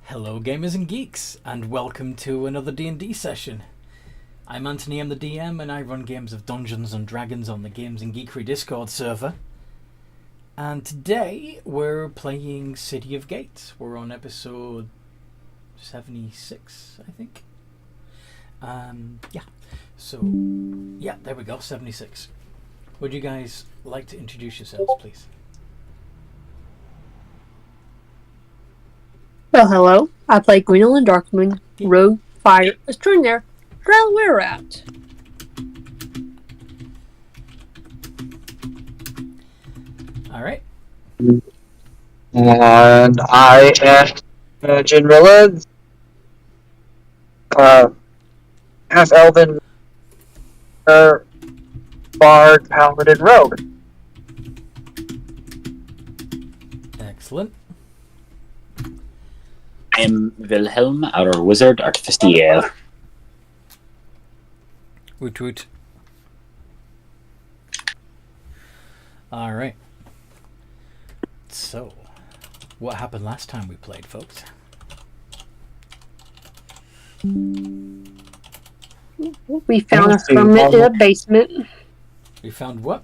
Hello gamers and geeks, and welcome to another D&D session. I'm Anthony, I'm the DM, and I run games of Dungeons and Dragons on the Games and Geekery Discord server. And today we're playing City of Gates. We're on episode 76, I think. There we go, 76. Would you guys like to introduce yourselves, please? Well, hello. I play Gwendolyn Darkmoon, Rogue, Fire, Extraordinaire, Drow Where At. Alright. And I am Jinrilla, half elven, bard, paladin, rogue. Excellent. I'm Wilhelm, our wizard artificier. Woot woot. Alright. So, what happened last time we played, folks? We found a hermit in a basement. We found what?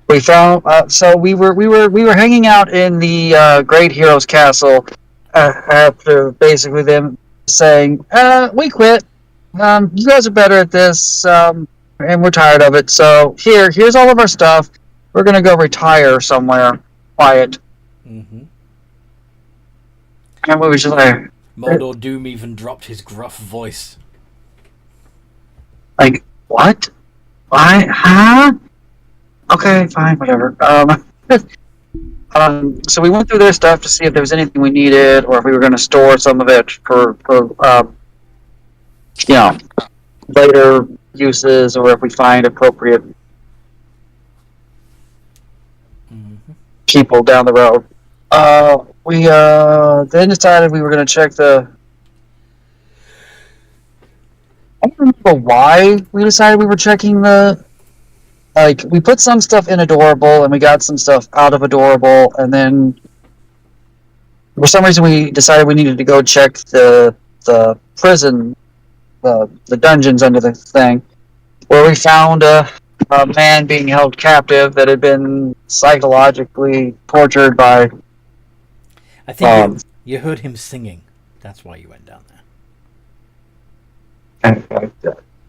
We found so we were hanging out in the Great Hero's Castle after basically them saying, "We quit. You guys are better at this, and we're tired of it. So here's all of our stuff. We're gonna go retire somewhere quiet." Mm-hmm. And we were just like, Mordor Doom even dropped his gruff voice. like, what? Why? Huh? Okay, fine, whatever. So we went through their stuff to see if there was anything we needed, or if we were going to store some of it for later uses, or if we find appropriate people down the road. We then decided we were going to check the. I don't remember why we decided we were checking the. Like, we put some stuff in Adorable, and we got some stuff out of Adorable, and then for some reason we decided we needed to go check the prison, the dungeons under the thing, where we found a man being held captive that had been psychologically tortured by... I think you heard him singing. That's why you went down there.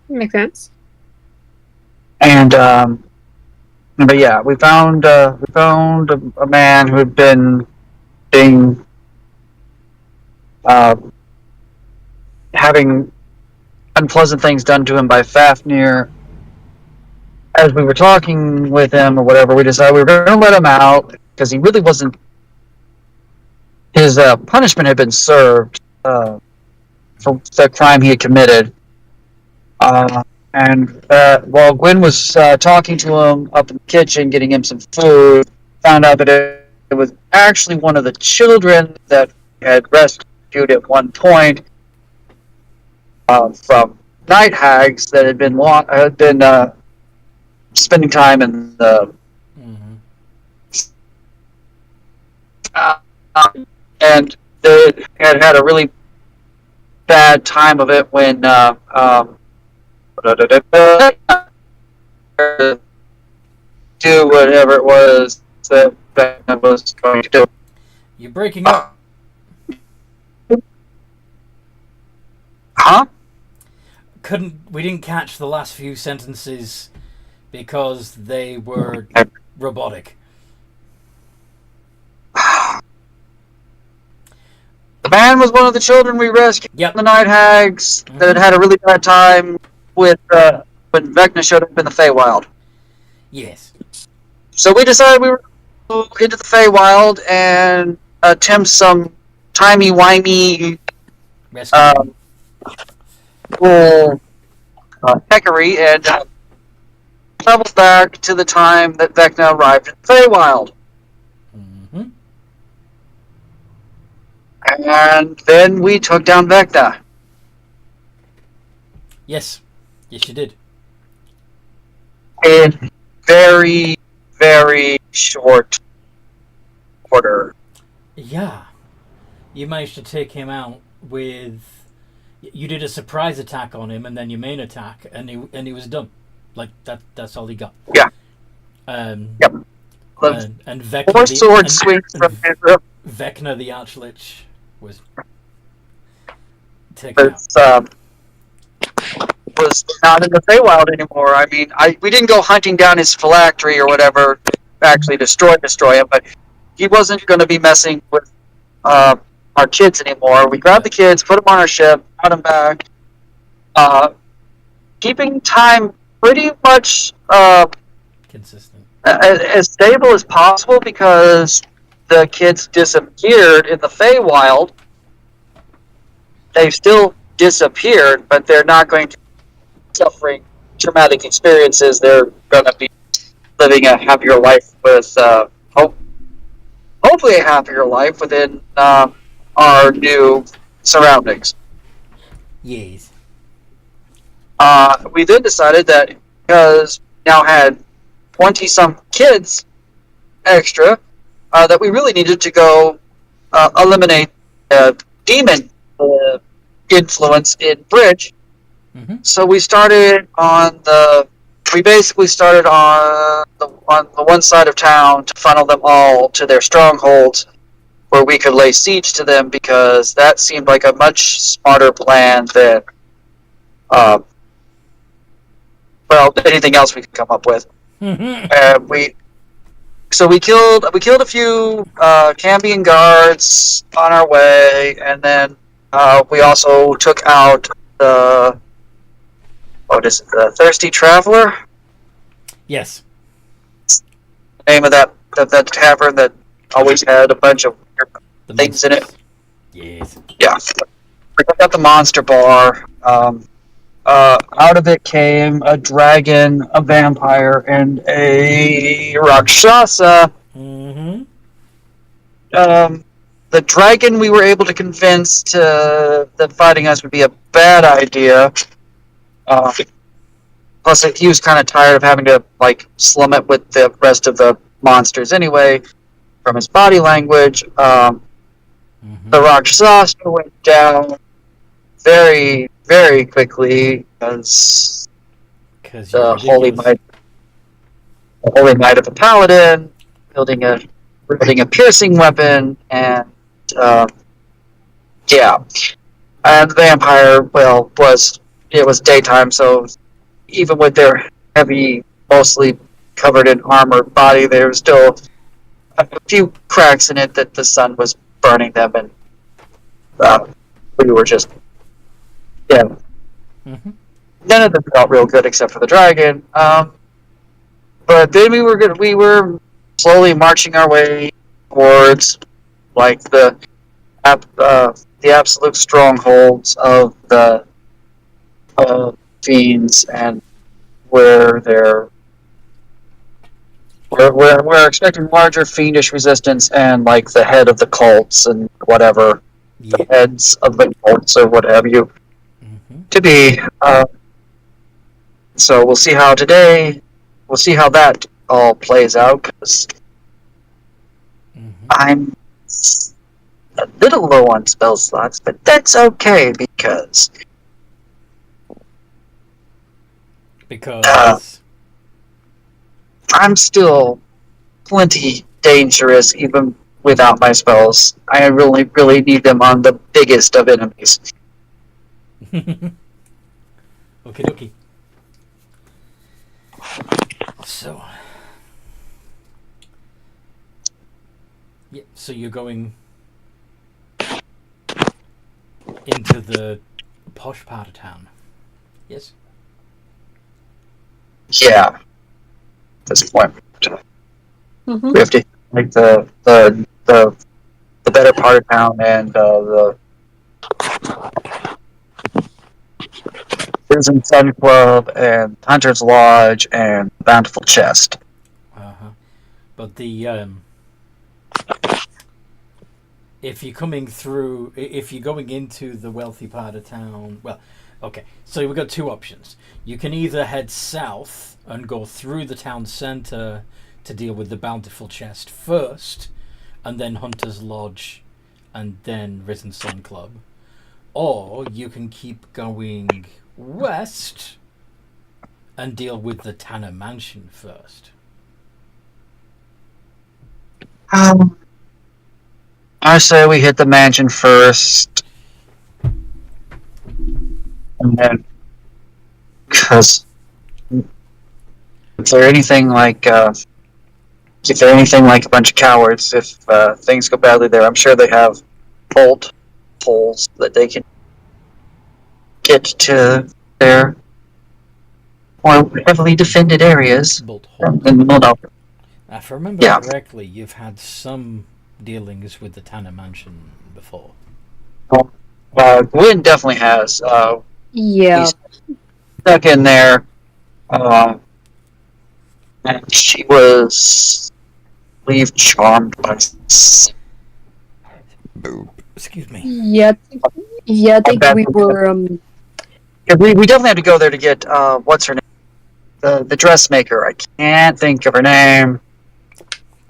Makes sense. And but yeah, we found a man who had been being having unpleasant things done to him by Fafnir. As we were talking with him or whatever, we decided we were going to let him out because he really wasn't. His punishment had been served for the crime he had committed. And while Gwen was talking to him up in the kitchen, getting him some food, found out that it was actually one of the children that had rescued at one point from night hags that had been spending time in the and they had a really bad time of it when do whatever it was that Batman was going to do. You're breaking up. Huh? We didn't catch the last few sentences because they were robotic. The man was one of the children we rescued from the Night Hags that had a really bad time with when Vecna showed up in the Feywild. Yes. So we decided we were going to go into the Feywild and attempt some timey-wimey cool heckery and travel back to the time that Vecna arrived in the Feywild. Mm-hmm. And then we took down Vecna. Yes. Yes, you did. In very, very short order. Yeah. You managed to take him out with... You did a surprise attack on him and then your main attack, and he was done. Like, that's all he got. Yeah. Yep. And Vecna... Four sword swings from Israel. Vecna the Archlich was taken Was not in the Feywild anymore. I mean, we didn't go hunting down his phylactery or whatever, actually destroy him, but he wasn't going to be messing with our kids anymore. We grabbed the kids, put them on our ship, brought them back, keeping time pretty much consistent, as stable as possible, because the kids disappeared in the Feywild. They've still disappeared, but they're not going to be suffering traumatic experiences. They're going to be living a happier life with, hopefully a happier life within our new surroundings. Yes. We then decided that because we now had 20-some kids extra, that we really needed to go eliminate demon influence in Bridge. Mm-hmm. So we started we basically started on the one side of town to funnel them all to their strongholds, where we could lay siege to them, because that seemed like a much smarter plan than anything else we could come up with. Mm-hmm. We killed a few Cambion guards on our way, and then we also took out the Thirsty Traveler. Yes. Name of that tavern that always had a bunch of weird things in it. Yes. Yeah. We got the monster bar. Out of it came a dragon, a vampire, and a Rakshasa. Mm-hmm. The dragon we were able to convince that fighting us would be a bad idea. Plus, he was kind of tired of having to slum it with the rest of the monsters anyway, from his body language. Mm-hmm. The Rakshasa went down very, very quickly, because the holy might of a paladin, wielding a piercing weapon, and yeah. And the vampire, it was daytime, so even with their heavy, mostly covered in armored body, there was still a few cracks in it that the sun was burning them, and we were just, yeah. Mm-hmm. None of them felt real good except for the dragon. But then we were slowly marching our way towards the absolute strongholds of the fiends, and where we're expecting larger fiendish resistance, and the head of the cults and whatever, Yeah. the heads of the cults or what have you, Mm-hmm. to be. So we'll see how that all plays out, because Mm-hmm. I'm a little low on spell slots, but that's okay, because I'm still plenty dangerous even without my spells. I really, really need them on the biggest of enemies. Okie dokie. So, yeah, so you're going into the posh part of town. Yes. Yeah. At this point, Mm-hmm. we have to make the better part of town, and the Prison Sun Club and Hunter's Lodge and Bountiful Chest. Uh-huh. But if you're going into the wealthy part of town, well, okay, so we've got two options. You can either head south and go through the town centre to deal with the Bountiful Chest first, and then Hunter's Lodge, and then Risen Sun Club. Or you can keep going west and deal with the Tanner Mansion first. I say we hit the mansion first. And then, because if they're anything like a bunch of cowards, if things go badly there, I'm sure they have bolt holes that they can get to their more heavily defended areas. Bolt hold. No. If I remember correctly, you've had some dealings with the Tanner Mansion before. Gwen definitely has. Yeah. He's stuck in there. And she was, I believe, charmed by. Excuse me. Yeah, I think we were. Yeah, we definitely have to go there to get what's her name, the dressmaker. I can't think of her name.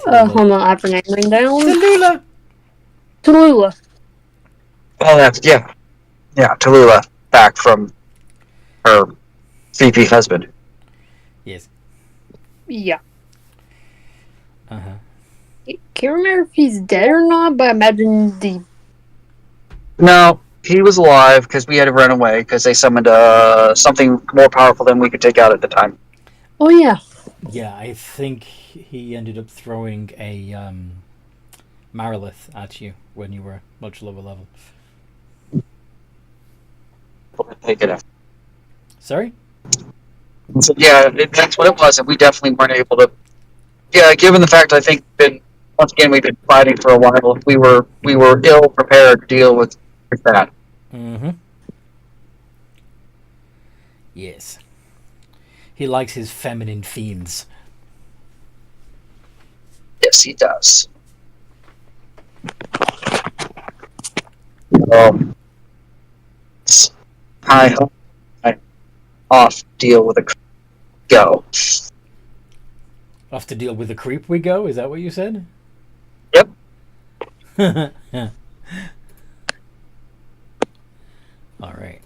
Hold on, I have her name written down. Tallulah. Oh, yeah, Tallulah, back from her VP husband. Yes. Yeah. Uh-huh. Can't remember if he's dead or not, but I imagine the. No, he was alive because we had to run away because they summoned something more powerful than we could take out at the time. Oh yeah. Yeah, I think he ended up throwing a Marilith at you when you were much lower level. Take it out. Sorry? So, yeah, that's what it was, and we definitely weren't able to. Yeah, given the fact I think once again we've been fighting for a while, we were ill prepared to deal with that. Mm-hmm. Yes. He likes his feminine fiends. Yes, he does. I hope I off deal with a go. Off to deal with the creep we go? Is that what you said? Yep. All right.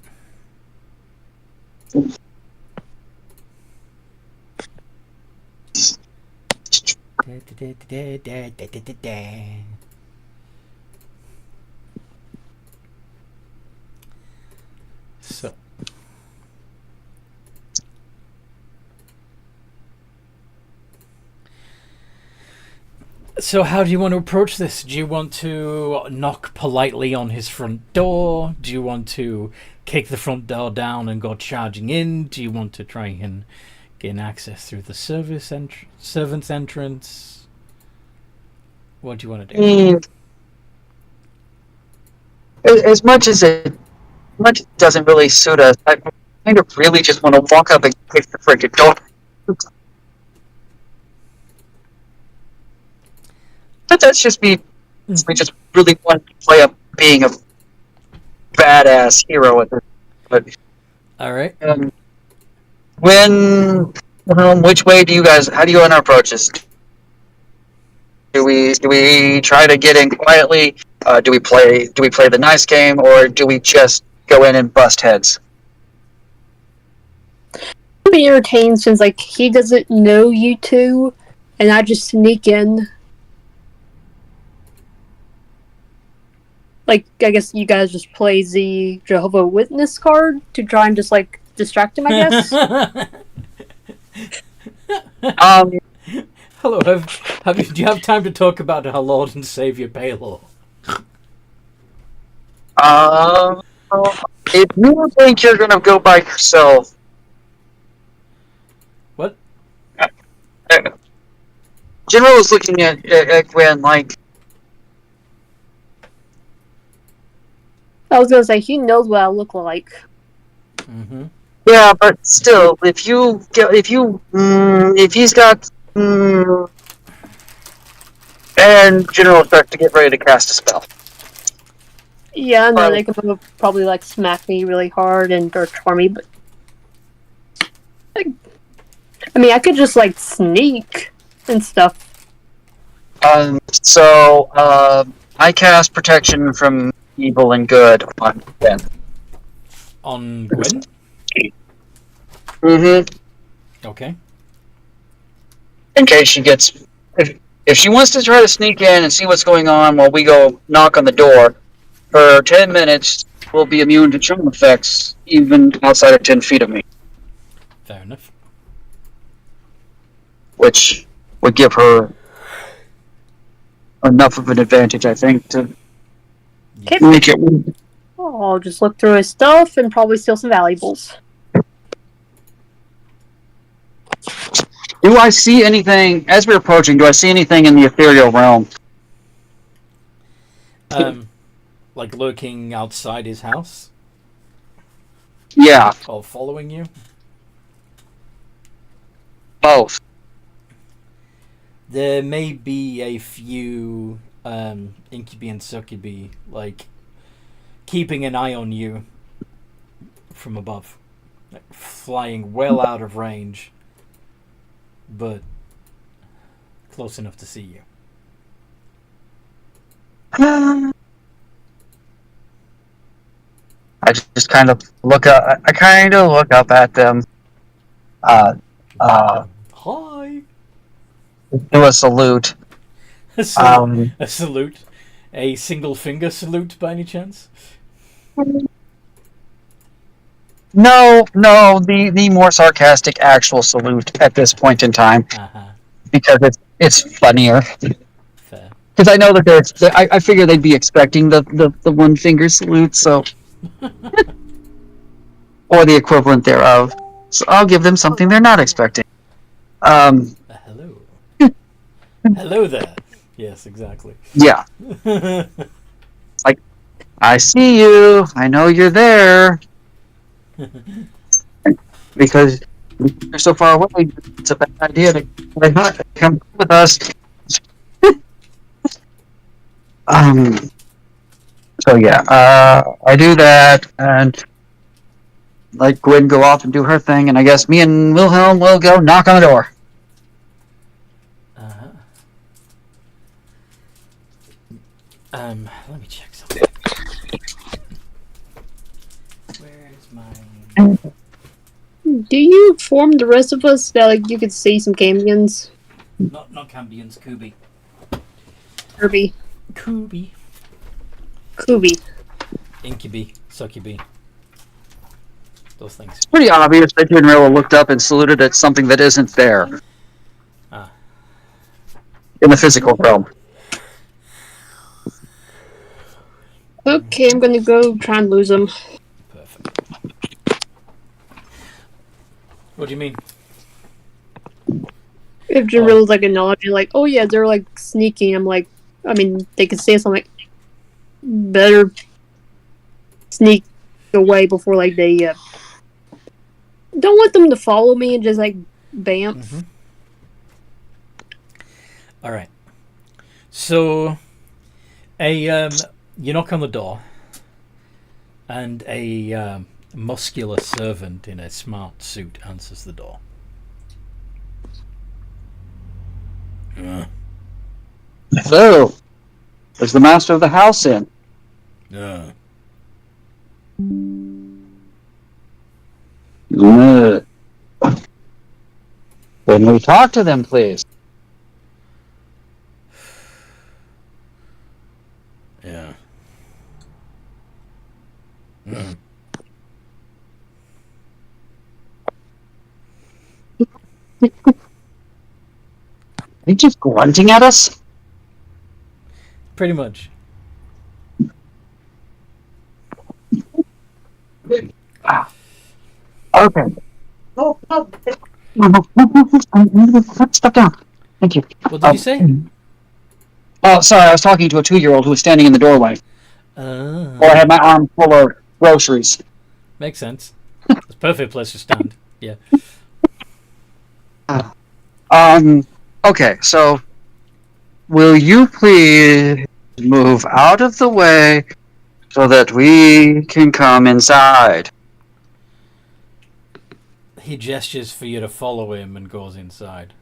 So how do you want to approach this? Do you want to knock politely on his front door? Do you want to kick the front door down and go charging in? Do you want to try and gain access through the servant's entrance? What do you want to do? As much as it doesn't really suit us, I kind of really just want to walk up and kick the freaking door. But that's just me. We just really want to play up being a badass hero at this. But all right. Which way do you guys? How do you want to approach this? Do we try to get in quietly? Do we play the nice game, or do we just go in and bust heads? I'll be entertained since he doesn't know you two, and I just sneak in. I guess you guys just play the Jehovah Witness card to try and just distract him, I guess. Hello, do you have time to talk about our Lord and Savior Baylor? If you think you're gonna go by yourself, what? General is looking at Gwen like. I was gonna say he knows what I look like. Mm-hmm. Yeah, but still, if he's got, and General starts to get ready to cast a spell. Yeah, and then they can probably smack me really hard or tore me, but I mean, I could just sneak and stuff. I cast protection from evil and good on Ben. On Gwen? Mm-hmm. Okay. In case she gets... If she wants to try to sneak in and see what's going on while we go knock on the door, for 10 minutes, we'll be immune to charm effects, even outside of 10 feet of me. Fair enough. Which would give her enough of an advantage, I think, to make it... I'll just look through his stuff and probably steal some valuables. Do I see anything, as we're approaching, do I see anything in the ethereal realm? Like lurking outside his house? Yeah, Or following you? both. There may be a few incubi and succubi, like, keeping an eye on you from above. Like, flying well out of range, but close enough to see you. I just kind of look up. I kind of look up at them. Hi. Do a salute. A salute. A single finger salute, by any chance? No, the more sarcastic actual salute at this point in time, because it's funnier. Fair. Because I know that I figure they'd be expecting the one finger salute, so or the equivalent thereof. So I'll give them something they're not expecting. Hello. Hello there. Yes, exactly. Yeah. Like, I see you. I know you're there. Because you're so far away, it's a bad idea to come with us. So yeah, I do that, and let Gwen go off and do her thing, and I guess me and Wilhelm will go knock on the door. Let me check something. Where's my... Do you inform the rest of us that like you could see some Cambions? Not Cambions, Kubi. Kirby. Kubi. Incubi, succubi. Those things. It's pretty obvious that General looked up and saluted at something that isn't there. In the physical realm. Okay, I'm gonna go try and lose them. Perfect. What do you mean? If Jamila's like acknowledging, like, oh yeah, they're like sneaking, I'm like, I mean, they could say something like, better sneak away before like they don't want them to follow me and just like bamf. Mm-hmm. All right. So, you knock on the door, and a muscular servant in a smart suit answers the door. So, is the master of the house in? Good. When we talk to them, please. Yeah. Are you just grunting at us? Pretty much. Okay. Put stuff down. Thank you. What did you say? Oh, sorry, I was talking to a 2-year-old who was standing in the doorway. Or I had my arm full of groceries. Makes sense. It's a perfect place to stand. Yeah. Okay, so will you please move out of the way so that we can come inside? He gestures for you to follow him and goes inside.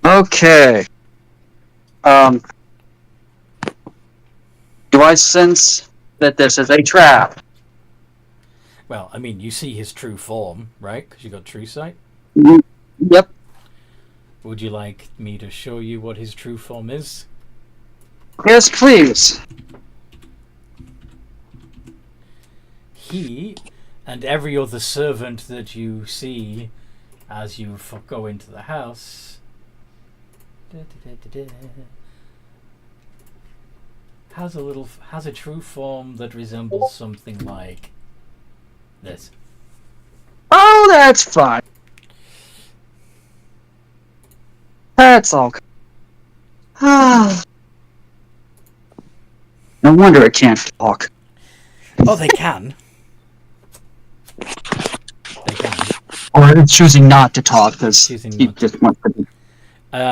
Okay. Um, do I sense that this is a trap? Well, I mean, you see his true form, right? Because you got true sight. Yep. Would you like me to show you what his true form is? Yes, please. He and every other servant that you see as you go into the house has a true form that resembles something like this. Oh, that's fine. That's all. Ah. No wonder it can't talk. Oh, they can. They can. Or it's choosing not to talk because Choosing he not to. just wants to be,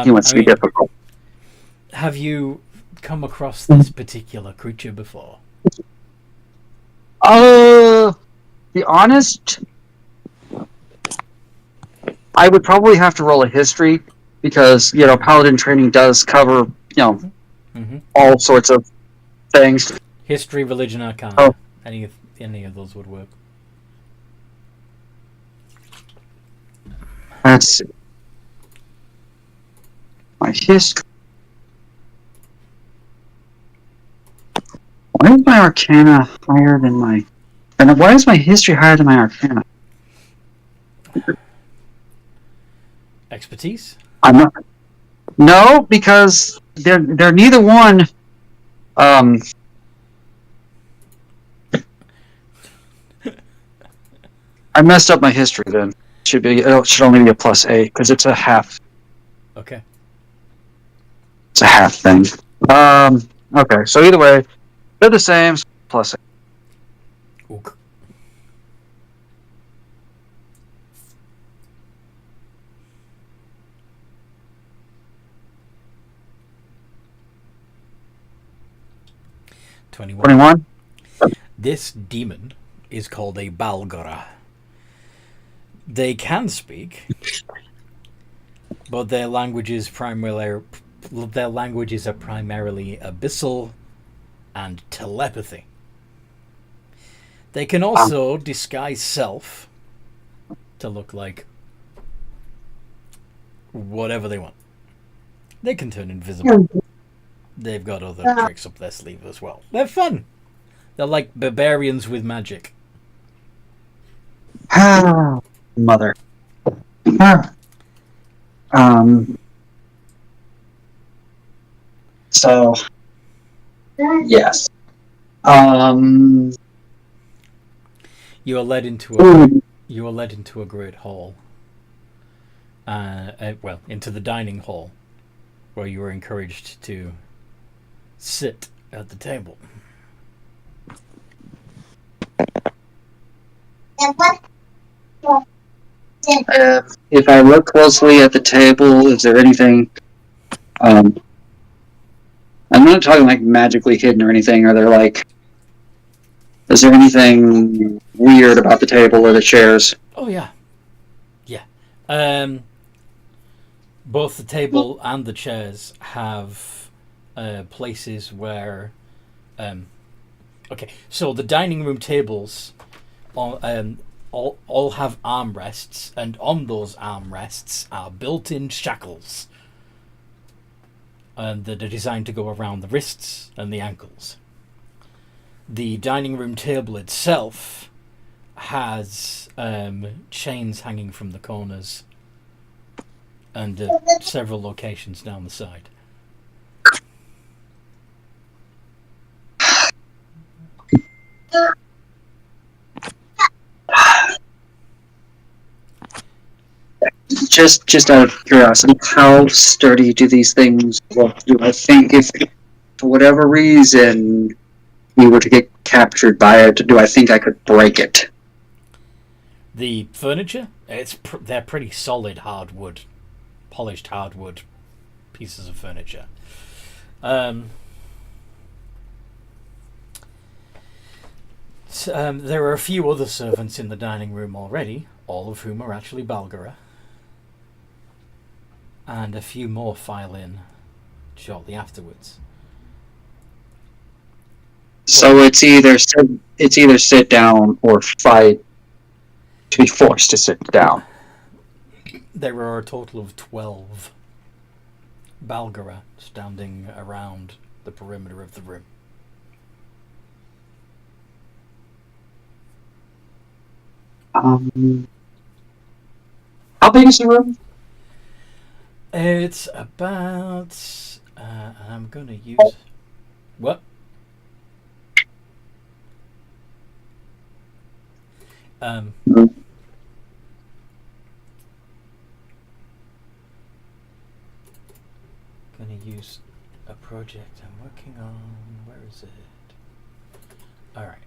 he wants to be difficult. Have you come across this particular creature before? Be honest, I would probably have to roll a history because, paladin training does cover, all sorts of things. History, religion, arcana. Oh. Any of those would work. Let's see. My history. Why is my arcana higher than my... And why is my history higher than my arcana? Expertise? I'm not... No, because they're neither one... I messed up my history then. It should only be a +8 because it's a half. Okay. It's a half thing. Okay, so either way, they're the same. +8. Ook. $21. 21. This demon is called a Balgora. They can speak, but their languages are primarily abyssal and telepathy. They can also disguise self to look like whatever they want. They can turn invisible. They've got other tricks up their sleeve as well. They're fun. They're like barbarians with magic. Mother. So, yes. You are led into a great hall. Into the dining hall, where you were encouraged to sit at the table. If I look closely at the table, is there anything... I'm not talking like magically hidden or anything. Is there anything weird about the table or the chairs? Oh yeah. Both the table and the chairs have places where... so the dining room tables all have armrests, and on those armrests are built-in shackles. And that are designed to go around the wrists and the ankles. The dining room table itself has chains hanging from the corners and several locations down the side. Just out of curiosity, how sturdy do these things look? Do I think if, for whatever reason, we were to get captured by it, do I think I could break it? The furniture, they're pretty solid hardwood, polished hardwood pieces of furniture. There are a few other servants in the dining room already, all of whom are actually Balgara. And a few more file in shortly afterwards. So it's either sit down or fight to be forced to sit down. There are a total of 12 Balgara standing around the perimeter of the room. How big is the room? It's about... I'm going to use... What? Going to use a project I'm working on. Where is it? All right.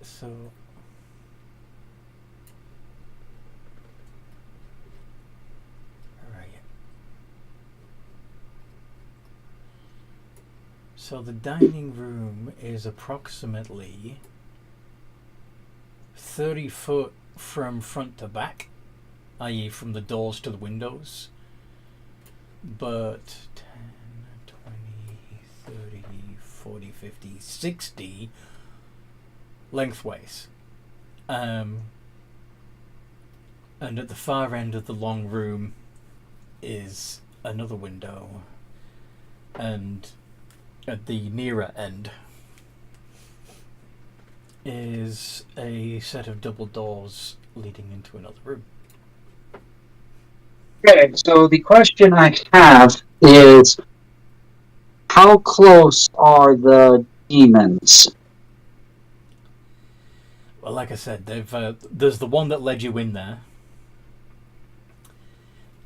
So where are you? So the dining room is approximately 30 foot from front to back, i.e. from the doors to the windows, but 10, 20, 30, 40, 50, 60 lengthways. And at the far end of the long room is another window, and at the nearer end is a set of double doors leading into another room. Okay, so the question I have is, how close are the demons? Well, like I said, there's the one that led you in there,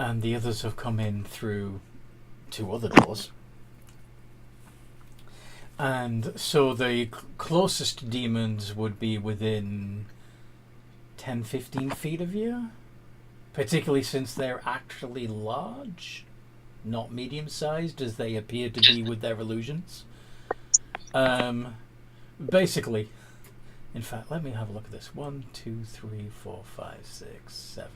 and the others have come in through 2 other doors. And so the closest demons would be within 10-15 feet of you, particularly since they're actually large, not medium-sized as they appear to be with their illusions. Basically, in fact, let me have a look at this. 1, 2, 3, 4, 5, 6, 7,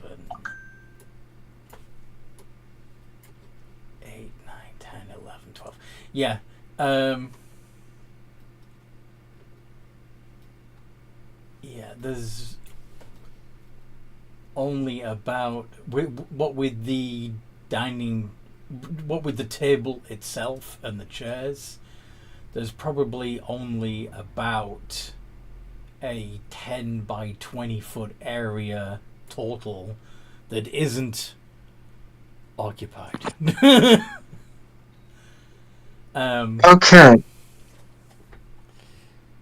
8, 9, 10, 11, 12. Yeah. Yeah, there's only about what with the table itself and the chairs. There's probably only about a 10 by 20 foot area total that isn't occupied. Okay.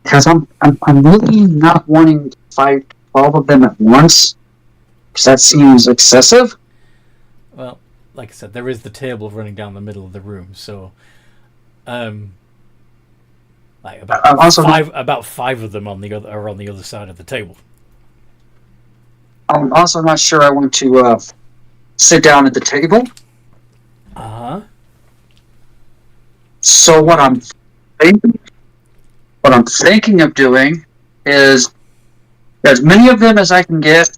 Because I'm really not wanting to fight all of them at once, because that seems excessive. Well, like I said, there is the table running down the middle of the room, so like about five of them are on the other side of the table. I'm also not sure I want to sit down at the table. So what I'm thinking of doing is as many of them as I can get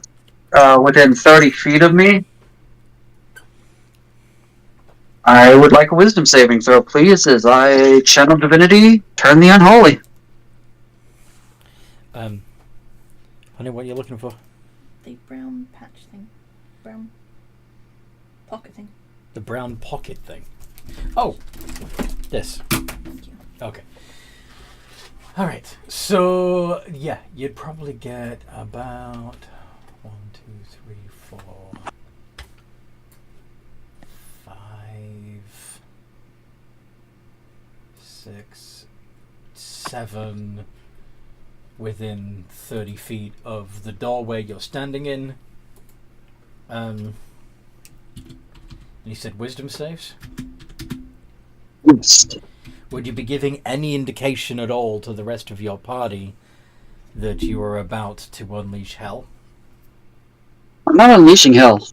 within 30 feet of me. I would like a wisdom saving throw, please, as I channel divinity, turn the unholy. Honey, what are you looking for? The brown patch thing. Brown pocket thing. The brown pocket thing. Oh, this. Thank you. Okay. All right. So yeah, you'd probably get about 1, 2, 3, 4, 5, 6, 7 within 30 feet of the doorway you're standing in. And you said wisdom saves? Yes. Would you be giving any indication at all to the rest of your party that you are about to unleash hell? I'm not unleashing hell.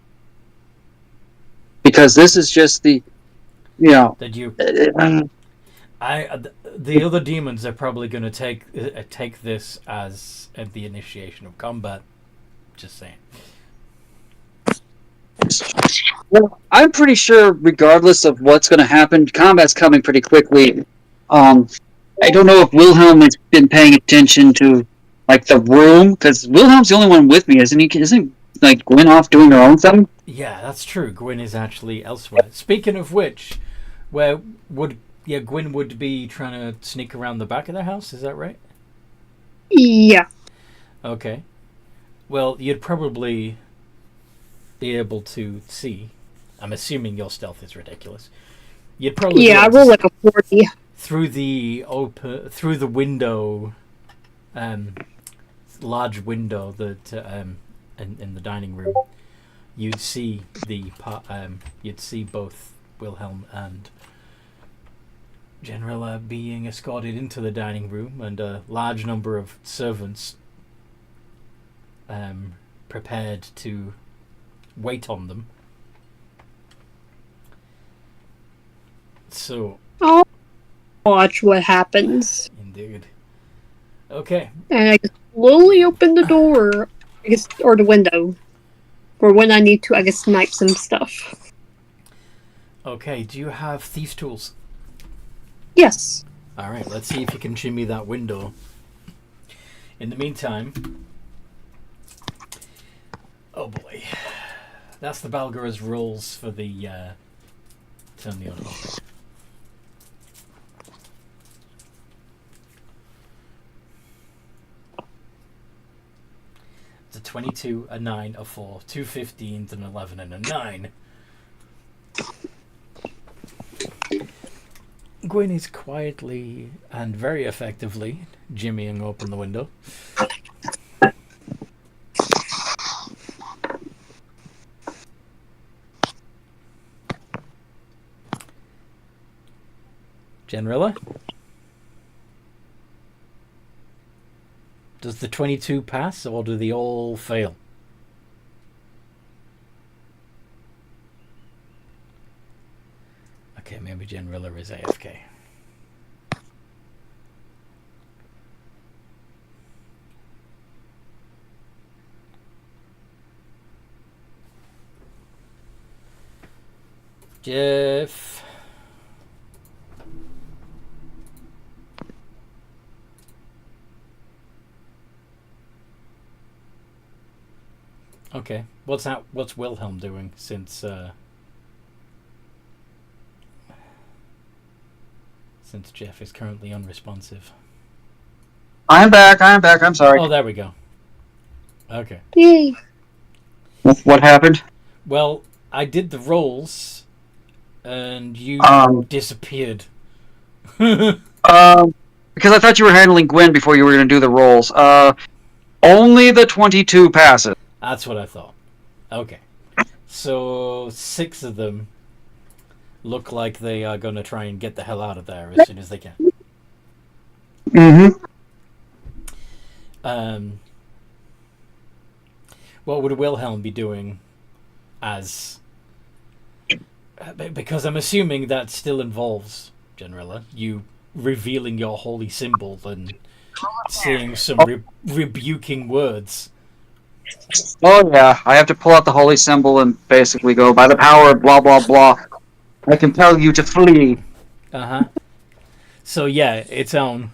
Because this is just the, That you... the other demons are probably going to take this as the initiation of combat. Just saying. Well, I'm pretty sure, regardless of what's going to happen, combat's coming pretty quickly. I don't know if Wilhelm has been paying attention to like the room, because Wilhelm's the only one with me, isn't he? Isn't like Gwen off doing her own thing? Yeah, that's true. Gwyn is actually elsewhere. Speaking of which, where would Gwyn would be trying to sneak around the back of the house? Is that right? Yeah. Okay. Well, you'd probably be able to see. I'm assuming your stealth is ridiculous. You'd probably be Yeah, I able to roll like a 40. through the window, large window that in the dining room. You'd see you'd see both Wilhelm and Generala being escorted into the dining room, and a large number of servants prepared to wait on them. So, I'll watch what happens. indeed. Okay. And I slowly open the door, I guess, or the window, for when I need to, I guess, snipe some stuff. Okay, do you have thieves' tools? Yes. Alright, let's see if you can shimmy that window. In the meantime... Oh boy. That's the Balgara's rolls for the... turn the other off. It's a 22, a 9, a 4, 2 15s, an 11, and a 9. Gwyn is quietly and very effectively jimmying open the window. Generilla? Does the 22 pass, or do they all fail? Okay, maybe Generilla is AFK. Jeff. Okay, what's Wilhelm doing since Jeff is currently unresponsive? I'm back, I'm sorry. Oh, there we go. Okay. Yay. What happened? Well, I did the rolls, and you disappeared. Because I thought you were handling Gwen before you were going to do the rolls. Only the 22 passes. That's what I thought. Okay. So 6 of them look like they are going to try and get the hell out of there as soon as they can. Mm-hmm. What would Wilhelm be doing as... because I'm assuming that still involves, Generilla, you revealing your holy symbol and saying some rebuking words. Oh yeah, I have to pull out the holy symbol and basically go, by the power of blah blah blah, I compel you to flee. Uh-huh. So yeah, it's on.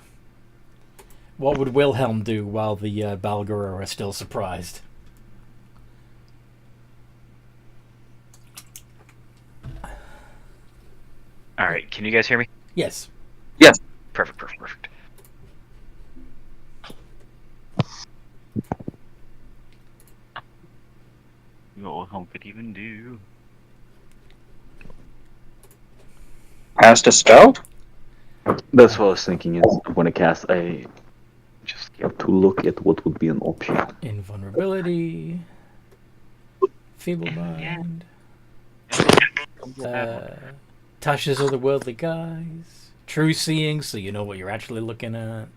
What would Wilhelm do while the Balgara are still surprised? Alright, can you guys hear me? Yes. Yes. Perfect. What home could even do? Cast a spell? That's what I was thinking. Is when I cast, I just have to look at what would be an option. Invulnerability. Feeble mind. Tasha's otherworldly guise. True seeing, so you know what you're actually looking at.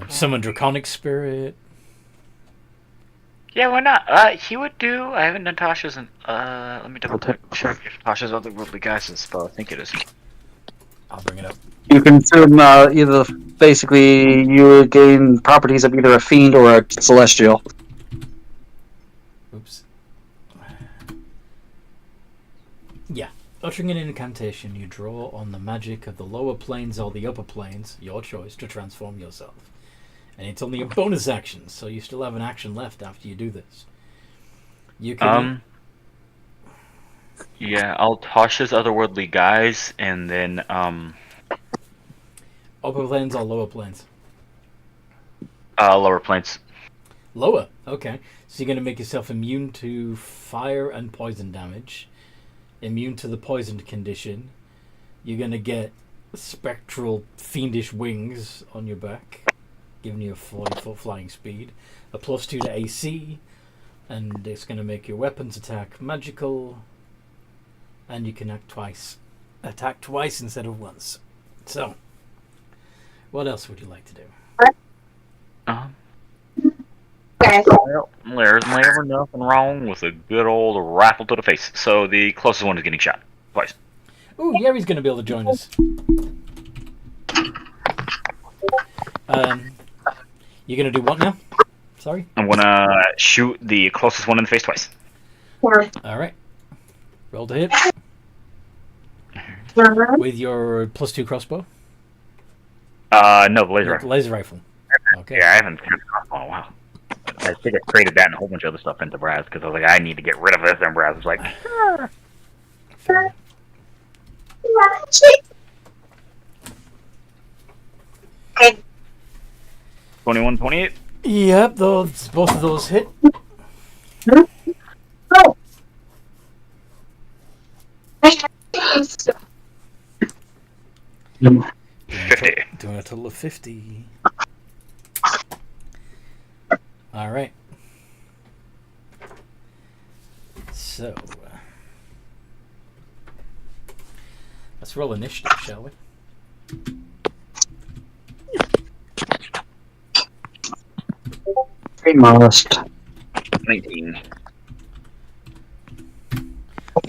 Summon draconic spirit. Yeah, why not? He would do. I haven't done Tasha's and let me double check if Tasha's otherworldly guise is spell. I think it is. I'll bring it up. You can assume either basically you gain properties of either a fiend or a celestial. Oops. Yeah. Uttering an incantation, you draw on the magic of the lower planes or the upper planes, your choice, to transform yourself. And it's only a bonus action, so you still have an action left after you do this. You can... Yeah, I'll toss his otherworldly guys, and then, Upper planes or lower planes? lower planes. Lower, okay. So you're going to make yourself immune to fire and poison damage. Immune to the poisoned condition. You're going to get spectral fiendish wings on your back, giving you a 40-foot flying speed. A +2 to AC, and it's going to make your weapons attack magical, and you can attack twice instead of once. So, what else would you like to do? Well, there's never nothing wrong with a good old rifle to the face. So the closest one is getting shot twice. Ooh, Yeri's going to be able to join us. You're going to do what now? Sorry? I'm gonna shoot the closest one in the face twice. Alright. Roll to hit. With your +2 crossbow? No, the laser rifle. Laser rifle. Okay. Yeah, I haven't seen the crossbow in a while. I think I traded that and a whole bunch of other stuff into Braz because I was like, I need to get rid of this, and Braz was like, Fair. 21, 28. Yep, both of those hit. Doing a total of 50. Alright. So, let's roll initiative, shall we? We must. 19.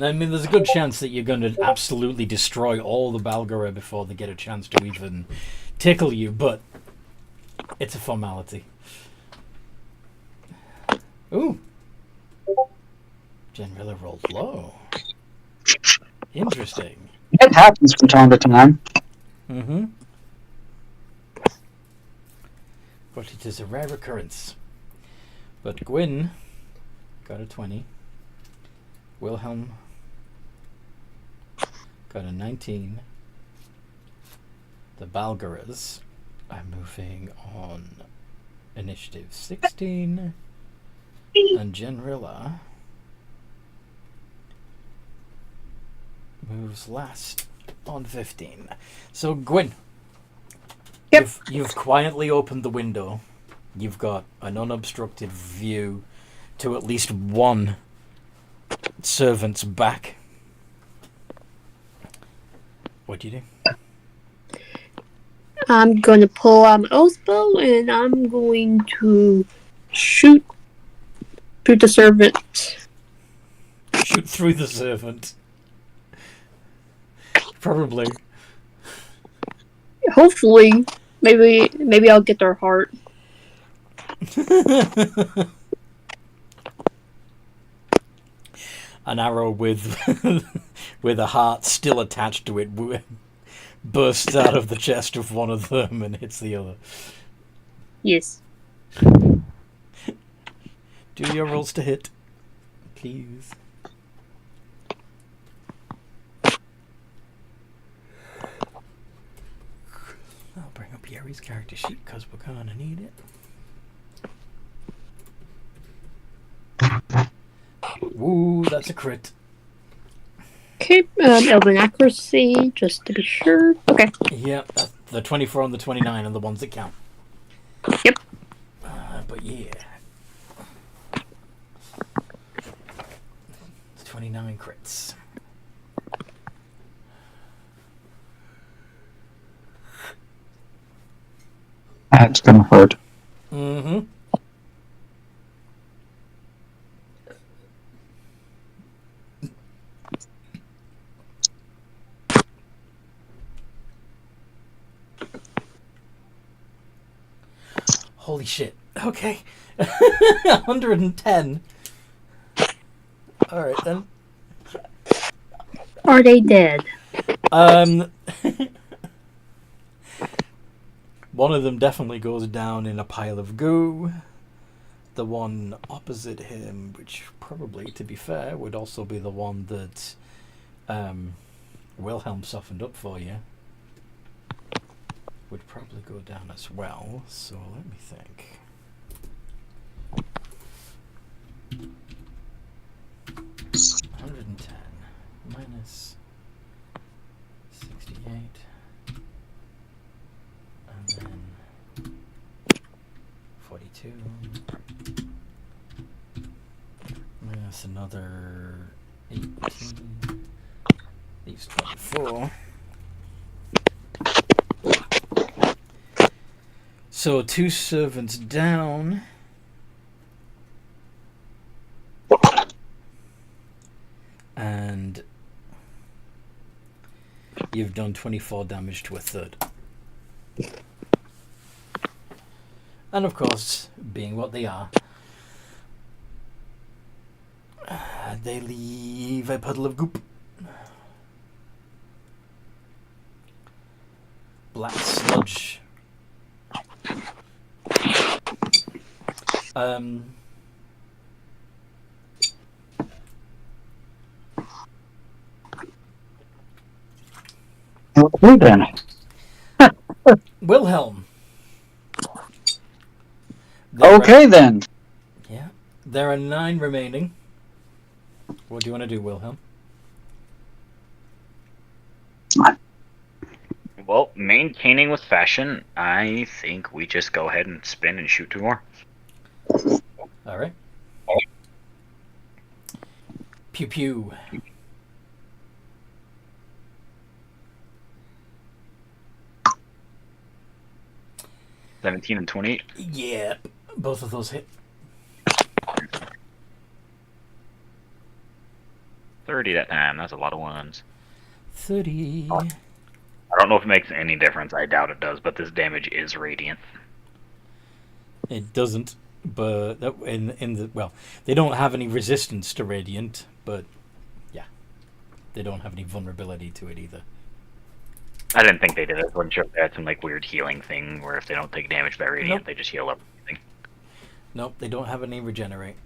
I mean, there's a good chance that you're going to absolutely destroy all the Balgara before they get a chance to even tickle you, but it's a formality. Ooh. Generilla rolled low. Interesting. It happens from time to time. Mm-hmm. But it is a rare occurrence. But Gwyn got a 20. Wilhelm got a 19. The Balgaras are moving on initiative 16. And Generilla moves last on 15. So Gwyn, Yep. you've quietly opened the window. You've got an unobstructed view to at least one servant's back. What do you do? I'm going to pull out my oath bow and I'm going to shoot the servant. Shoot through the servant. Probably. Hopefully, maybe I'll get their heart. An arrow with with a heart still attached to it bursts out of the chest of one of them and hits the other. Yes. Do your rolls to hit, please. I'll bring up Yeri's character sheet because we're gonna need it. Woo, that's a crit. Okay, Elven accuracy, just to be sure. Okay. Yep, that's the 24 and the 29 are the ones that count. Yep. But yeah. It's 29 crits. That's gonna hurt. Mm-hmm. Holy shit. Okay. 110. Alright then. Are they dead? One of them definitely goes down in a pile of goo. The one opposite him, which probably, to be fair, would also be the one that Wilhelm softened up for you, would probably go down as well. So let me think. $110 minus 68, and then 42. Minus another 18. Leaves 24. So 2 servants down. And you've done 24 damage to a third. And of course, being what they are, they leave a puddle of goop. Black sludge. Okay then. Wilhelm. Okay then. Yeah. There are 9 remaining. What do you want to do, Wilhelm? Well, maintaining with fashion, I think we just go ahead and spin and shoot 2 more. Alright. Pew pew. $17 and $28. Yep. Both of those hit. 30 that time. That's a lot of ones. 30. I don't know if it makes any difference. I doubt it does, but this damage is radiant. It doesn't, but in the well, they don't have any resistance to radiant, but yeah, they don't have any vulnerability to it either. I didn't think they did. I wasn't sure if they had some like weird healing thing where if they don't take damage by radiant, Nope. they just heal up. Nope, they don't have any regenerate.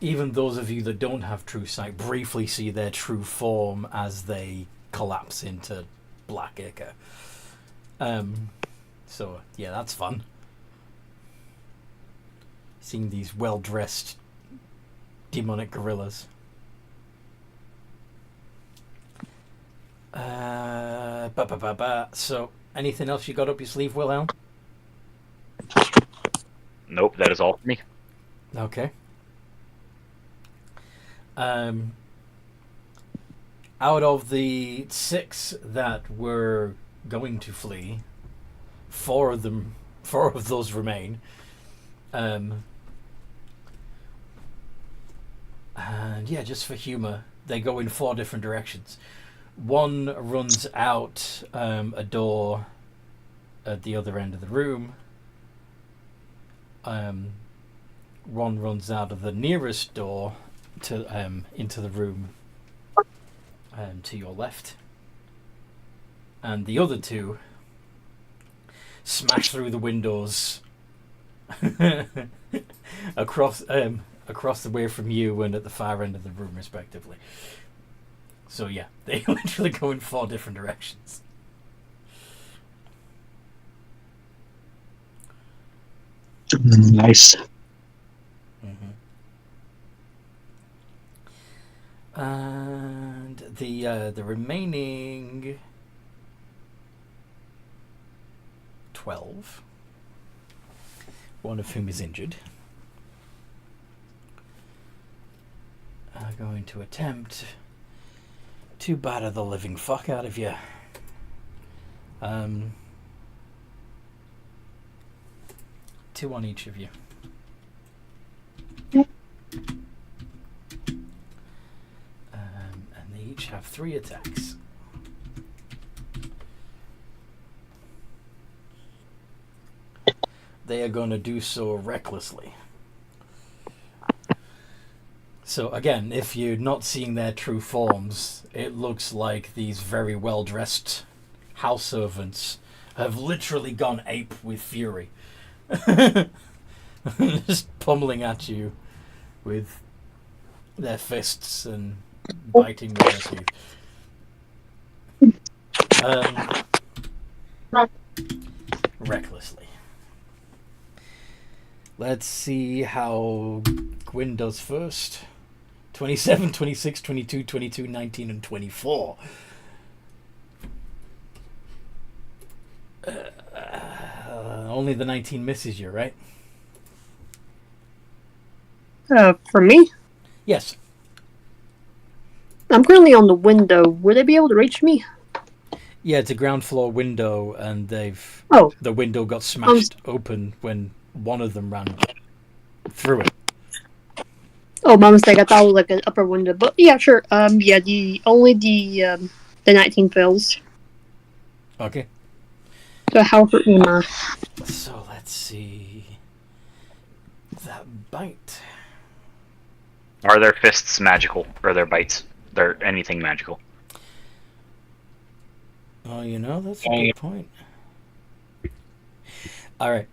Even those of you that don't have true sight briefly see their true form as they collapse into black ichor. So yeah, that's fun. Seeing these well-dressed demonic gorillas. So, anything else you got up your sleeve, Wilhelm? Nope, that is all for me. Okay. Out of the 6 that were going to flee, 4 of those remain. And yeah, just for humor, they go in 4 different directions. One runs out a door at the other end of the room. One runs out of the nearest door to into the room to your left, and the other 2 smash through the windows across the way from you and at the far end of the room, respectively. So yeah, they literally go in 4 different directions. Nice. And the remaining 12, one of whom is injured, are going to attempt to batter the living fuck out of you. 2 on each of you. And they each have 3 attacks. They are going to do so recklessly. So again, if you're not seeing their true forms, it looks like these very well-dressed house servants have literally gone ape with fury. Just pummeling at you with their fists and biting with their teeth. Recklessly. Let's see how Gwyn does first. 27, 26, 22, 22, 19, and 24. Only the 19 misses you, right? For me, Yes. I'm currently on the window. Would they be able to reach me? Yeah, it's a ground floor window, and the window got smashed open when one of them ran through it. Oh, my mistake. I thought it was like an upper window, but yeah, sure. Yeah, the 19 fails. Okay. So how hurt am I? So let's see. That bite. Are their fists magical? Or their bites? They're anything magical? Oh, that's a good point. Alright.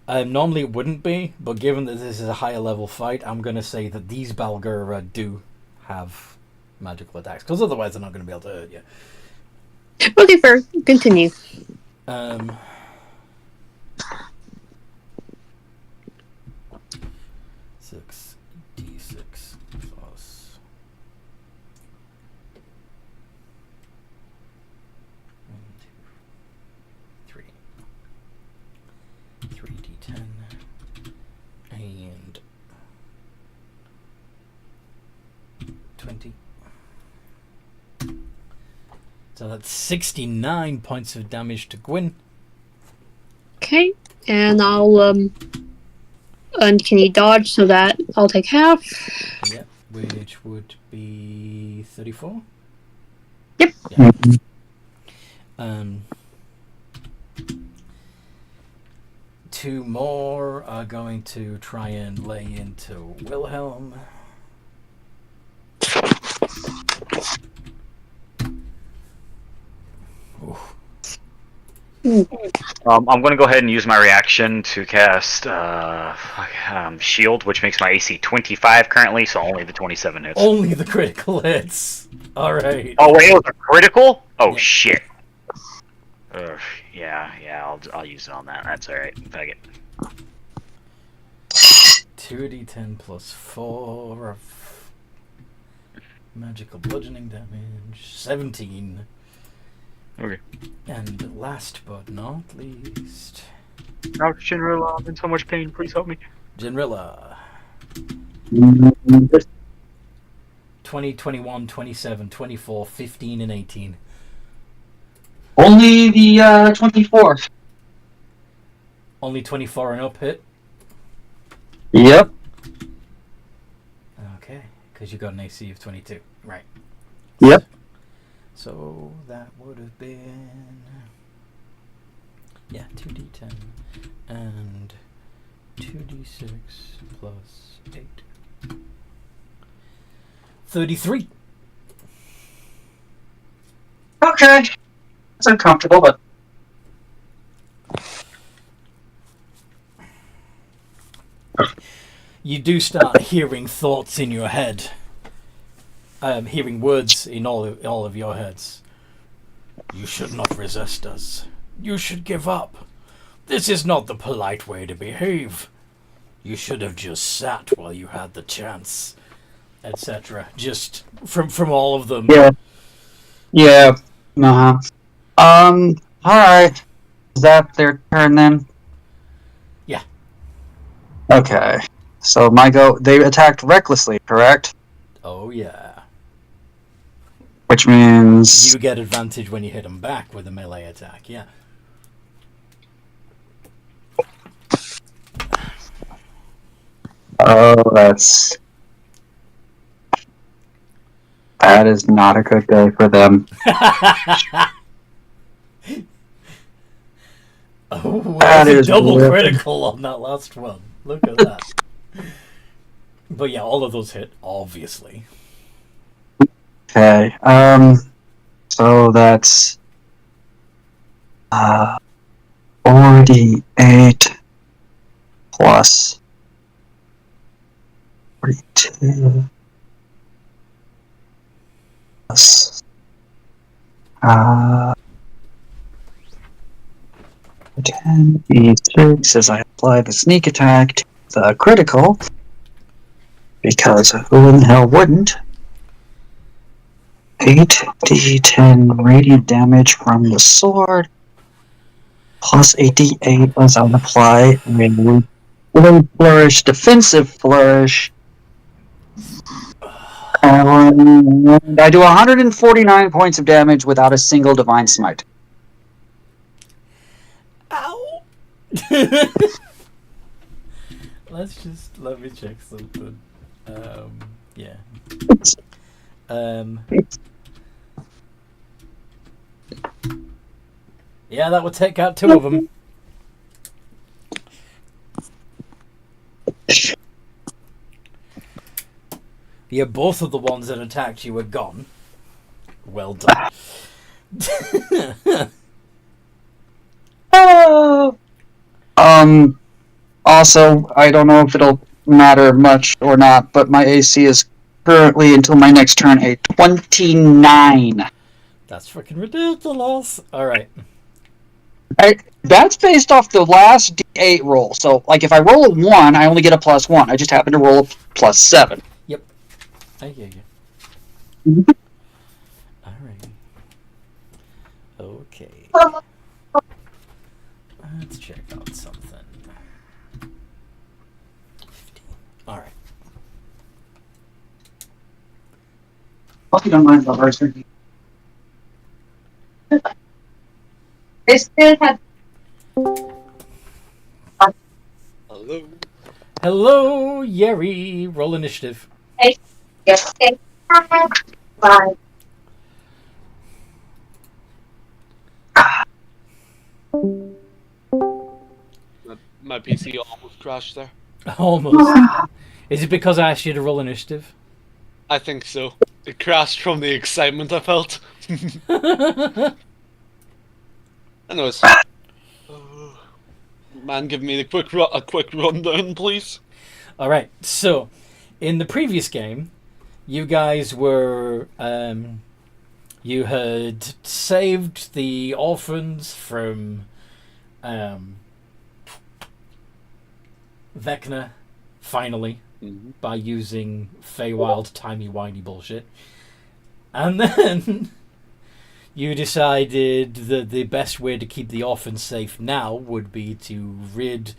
Normally it wouldn't be, but given that this is a higher level fight, I'm going to say that these Balgura do have magical attacks, because otherwise they're not going to be able to hurt you. Okay, fair. Continue. 6d6 plus 1, 2, 3, 3d10, and 20. So that's 69 points of damage to Gwyn. Okay, and I'll and can you dodge so that I'll take half? Yep, which would be 34. Yep. Yeah. Two more are going to try and lay into Wilhelm. I'm going to go ahead and use my reaction to cast Shield, which makes my AC 25 currently, so only the 27 hits. Only the critical hits. Alright. Oh, wait, it was a critical? Oh, Yeah. shit. Yeah, I'll use it on that. That's alright. Fuck it. 2d10 plus 4 of magical bludgeoning damage. 17. Okay. And last but not least, Ouch, Shinrilla, I'm in so much pain. Please help me. Jinrilla. 20, 21, 27, 24, 15, and 18. Only the 24. Only 24 and up hit? Yep. Okay, because you got an AC of 22. Right. Yep. So that would have been... Yeah, 2d10 and 2d6 plus 8. 33. Okay. It's uncomfortable, but You do start hearing thoughts in your head. Hearing words in all of your heads. You should not resist us. You should give up. This is not the polite way to behave. You should have just sat while you had the chance, etc. Just from all of them. yeah. Yeah. Uh-huh. Alright. Is that their turn then? Yeah. Okay. So they attacked recklessly, correct? Oh yeah. Which means You get advantage when you hit them back with a melee attack, yeah. oh, that is not a good day for them. Oh, That that's a is double weird. critical on that last one. Look at that. But yeah, all of those hit, obviously. Okay. So that's 48 plus 42 plus 10d6 as I apply the sneak attack to the critical, because who in the hell wouldn't? 8d10 radiant damage from the sword, plus 8d8 as I apply a Blade Flourish, defensive flourish. And I do 149 points of damage without a single divine smite. Ow! Let me check something. Yeah. Yeah, that would take out 2 of them. Yeah, both of the ones that attacked you are gone. Well done. Also, I don't know if it'll matter much or not, but my AC is currently, until my next turn, a 29. That's freaking ridiculous. Alright. That's based off the last D8 roll. So, like, if I roll a 1, I only get a +1. I just happen to roll a +7. Yep. I hear you. Alright. Okay. Let's check out something. 15. Alright. Hope you don't mind the first thing. They still have. Hello. Hello, Yeri. Roll initiative. Yes. Bye. My PC almost crashed there. Almost. Is it because I asked you to roll initiative? I think so. It crashed from the excitement I felt. Anyways. Man, give me a quick rundown, please. Alright, so, in the previous game, you guys were, you had saved the orphans from, Vecna, finally, by using Feywild timey-wimey bullshit. And then you decided that the best way to keep the orphans safe now would be to rid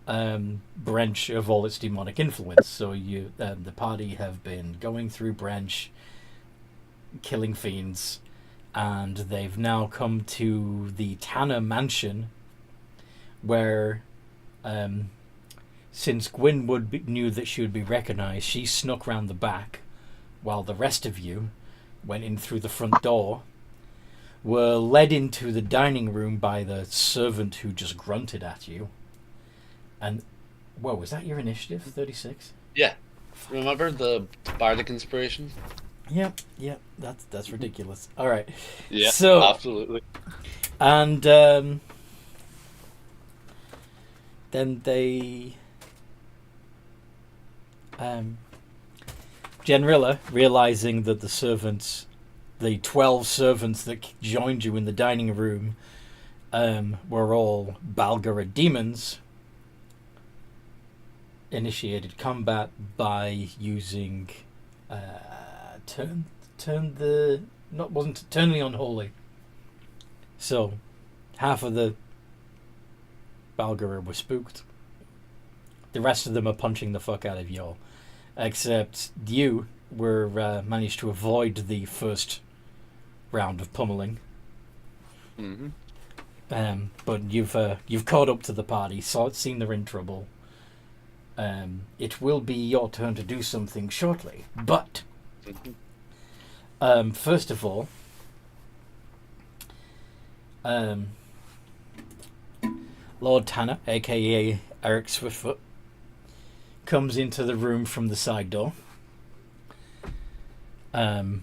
Brench of all its demonic influence. So you, the party have been going through Brench, killing fiends, and they've now come to the Tanner mansion, where since Gwynwood knew that she would be recognized, she snuck round the back, while the rest of you went in through the front door, were led into the dining room by the servant who just grunted at you. And, whoa, was that your initiative, 36? Yeah. Remember the bardic inspiration? Yep, that's ridiculous. Alright. Yeah, so, absolutely. And, then they... Genrilla, realizing that the 12 servants that joined you in the dining room were all Balgara demons, initiated combat by using turn the unholy. So half of the Balgara were spooked. The rest of them are punching the fuck out of y'all. Except you were managed to avoid the first round of pummeling. But you've caught up to the party, seen they're in trouble. It will be your turn to do something shortly, but first of all, Lord Tanner, aka Eric Swiftfoot, comes into the room from the side door. To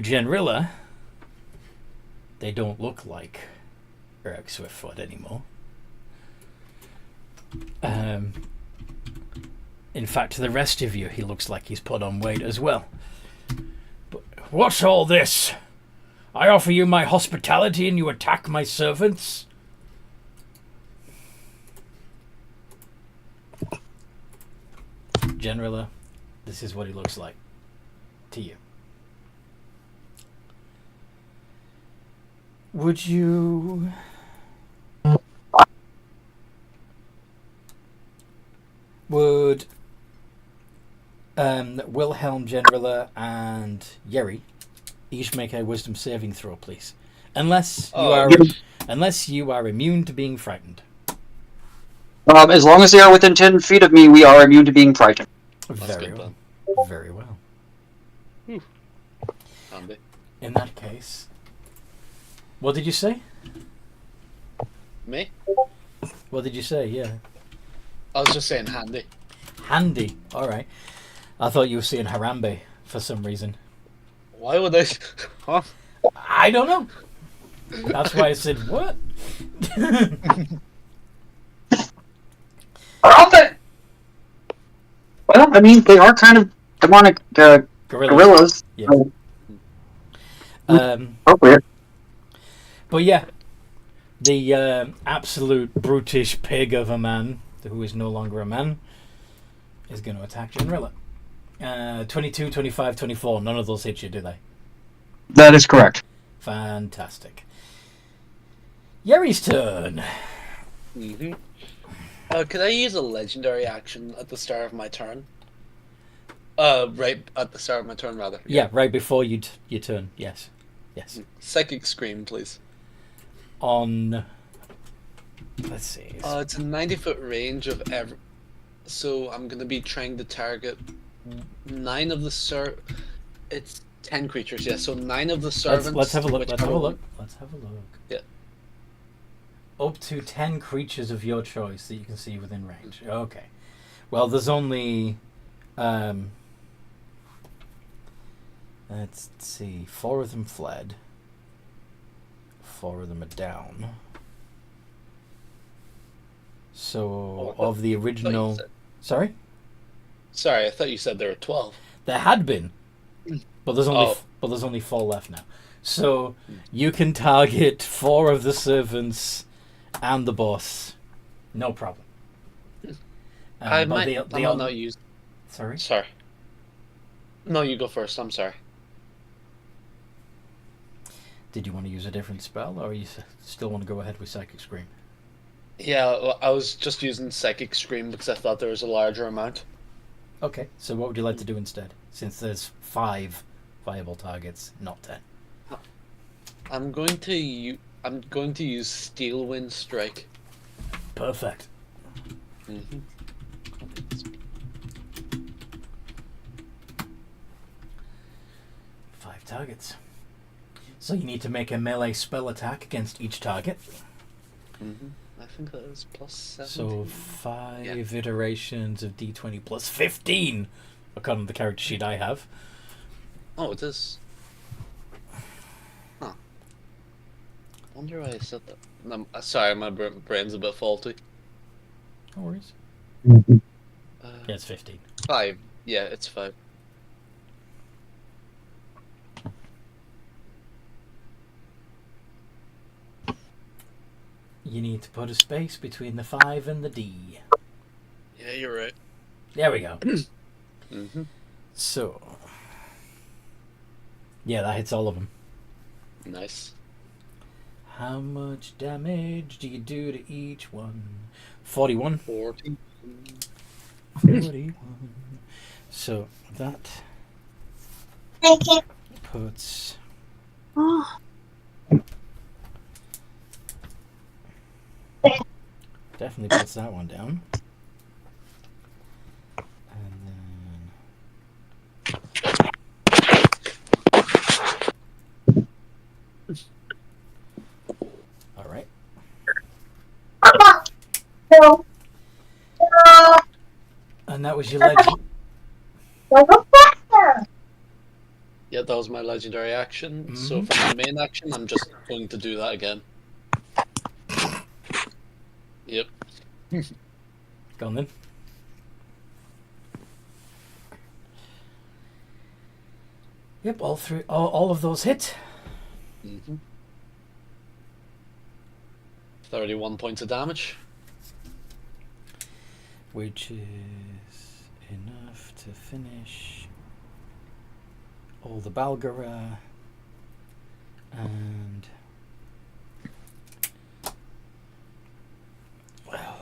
Genrilla, they don't look like Eric Swiftfoot anymore. In fact, to the rest of you, he looks like he's put on weight as well. But what's all this? I offer you my hospitality and you attack my servants? Genrilla, this is what he looks like to you. Would you... Would Wilhelm, Genrilla, and Yeri each make a wisdom saving throw, please? Unless you are immune to being frightened. As long as they are within 10 feet of me, we are immune to being frightened. Very well. Very well. Handy. In that case, what did you say? Me? What did you say? Yeah. I was just saying handy. Handy. All right. I thought you were saying Harambe for some reason. Why would I? Huh? I don't know. That's why I said what. Well, I mean, they are kind of demonic gorillas. Yeah. So, Appropriate. But yeah, the absolute brutish pig of a man, who is no longer a man, is going to attack Genrilla. 22, 25, 24. None of those hit you, do they? That is correct. Fantastic. Yeri's turn. Mm-hmm. Could I use a legendary action at the start of my turn? Right at the start of my turn, rather. Yeah, right before you turn. Yes. Yes. Psychic Scream, please. On... Let's see. It's a 90-foot range of every... So I'm going to be trying to target 9 of the It's 10 creatures, yeah. So 9 of the servants... Let's have a look. Let's have a look. Yeah. Up to 10 creatures of your choice that you can see within range. Okay. Well, there's only... let's see. 4 of them fled. 4 of them are down. So, of the original... Sorry? Sorry, I thought you said there were 12. There had been. But there's only 4 left now. So, you can target 4 of the servants and the boss. No problem. I might not use... Sorry? Sorry. No, you go first. I'm sorry. Did you want to use a different spell, or you still want to go ahead with Psychic Scream? Yeah, well, I was just using Psychic Scream because I thought there was a larger amount. Okay, so what would you like to do instead? Since there's 5 viable targets, not 10. I'm going to use Steel Wind Strike. Perfect. Mm-hmm. 5 targets. So you need to make a melee spell attack against each target. Mm-hmm. I think that was plus 7. So 5 iterations of D20 plus 15, according to the character sheet I have. Oh, it is. Huh. I wonder why I said that. Sorry, my brain's a bit faulty. No worries. Yeah, it's 15. 5. Yeah, it's 5. You need to put a space between the 5 and the D. Yeah, you're right. There we go. Mm-hmm. So, yeah, that hits all of them. Nice. How much damage do you do to each one? 41. 40. 41. So that puts... Definitely puts that one down. And then... Alright. And that was your legend. Yeah, that was my legendary action. So for my main action, I'm just going to do that again. Yep. Go on then. Yep, all of those hit. 31 points of damage. Which is enough to finish all the Balgara and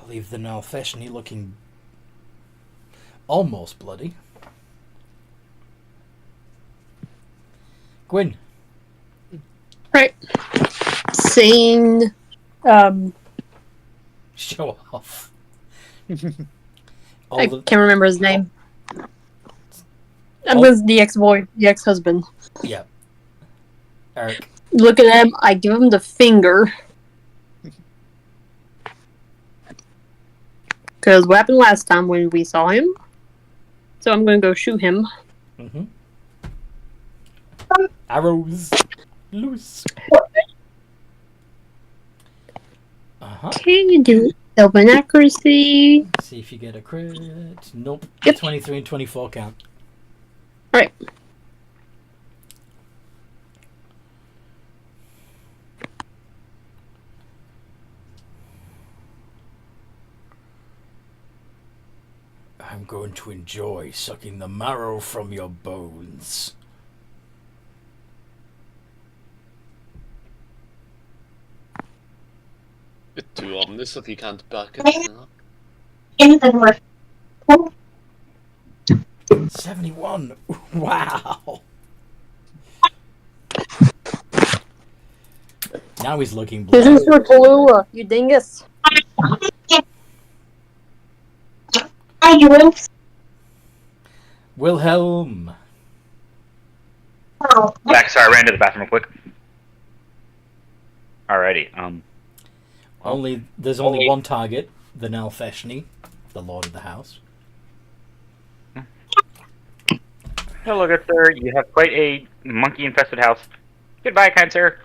leave the Nalfeshni looking almost bloody. Gwyn. Right. Seeing Show off. I can't remember his name. I'm with the ex-husband. Yeah. Eric. Look at him. I give him the finger. Because what happened last time when we saw him? So I'm going to go shoot him. Arrows loose. Can you do open accuracy? See if you get a crit. Nope. Yep. 23 and 24 count. Alright. I'm going to enjoy sucking the marrow from your bones. Bit too ominous if you can't back it. 71. Wow. Now he's looking This blue. is for Kahlua, you dingus. Wilhelm. Back, sorry, I ran to the bathroom real quick. Alrighty, There's only one target, the Nalfeshni, the Lord of the House. hello, good sir. You have quite a monkey-infested house. Goodbye, kind sir.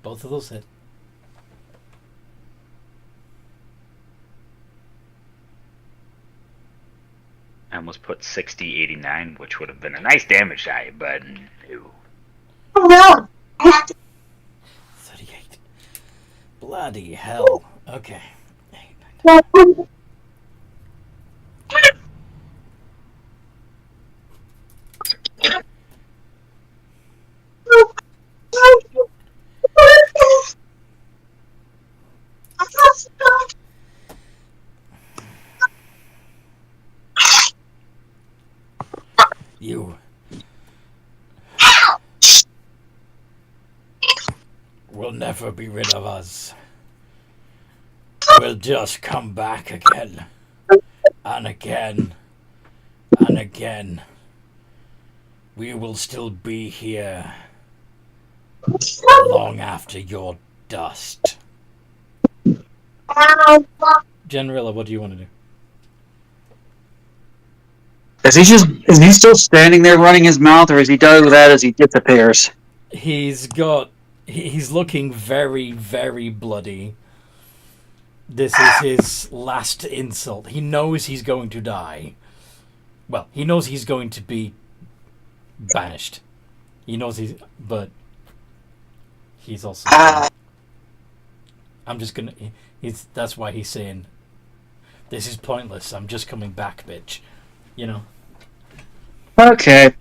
Both of those hit. I almost put 60, 89, which would have been a nice damage die, but no. Oh no! 38. Bloody hell. Okay. You will never be rid of us. We'll just come back again. And again. And again. We will still be here. Long after your dust. Generilla, what do you want to do? Is he still standing there running his mouth, or is he done with that as he disappears? He's looking very, very bloody. This is his last insult. He knows he's going to die. Well, he knows he's going to be banished. He knows but he's also I'm just gonna that's why he's saying this is pointless. I'm just coming back, bitch. You know. Okay.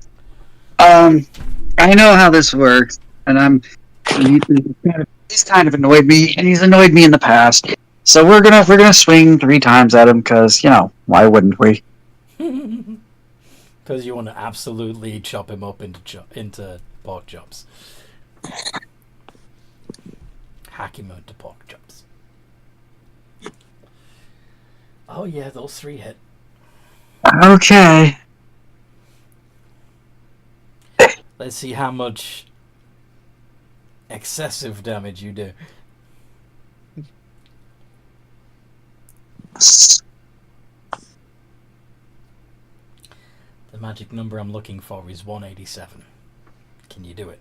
I know how this works, and he's kind of annoyed me, and he's annoyed me in the past. So we're gonna swing 3 times at him, because why wouldn't we? Because you want to absolutely chop him up into pork chops. Hack him into pork chops. Oh yeah, those 3 hit. Okay. Let's see how much Excessive damage you do. The magic number I'm looking for is 187. Can you do it?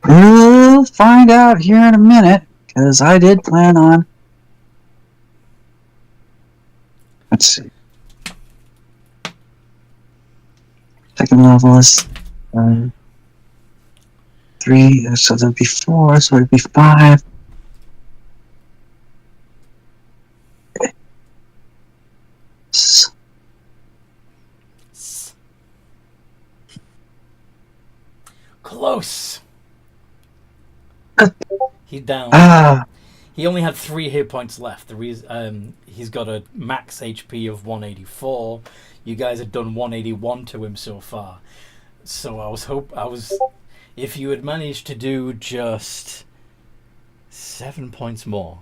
We'll find out here in a minute, because I did plan on. Let's see. Second level is 3, so that'd be 4, so it'd be 5. Close. He's down. He only had 3 hit points left. The reason he's got a max HP of 184. You guys had done 181 to him so far. So I was if you had managed to do just 7 points more,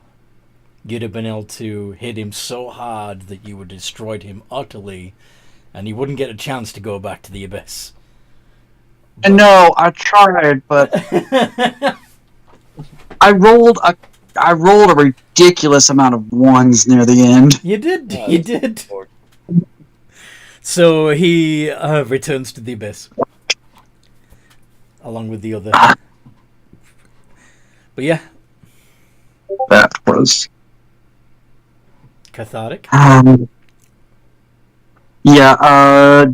you'd have been able to hit him so hard that you would have destroyed him utterly, and he wouldn't get a chance to go back to the abyss. But, no, I tried, but I rolled a ridiculous amount of ones near the end. You did. So he returns to the abyss, along with the other. But yeah, that was cathartic. Yeah.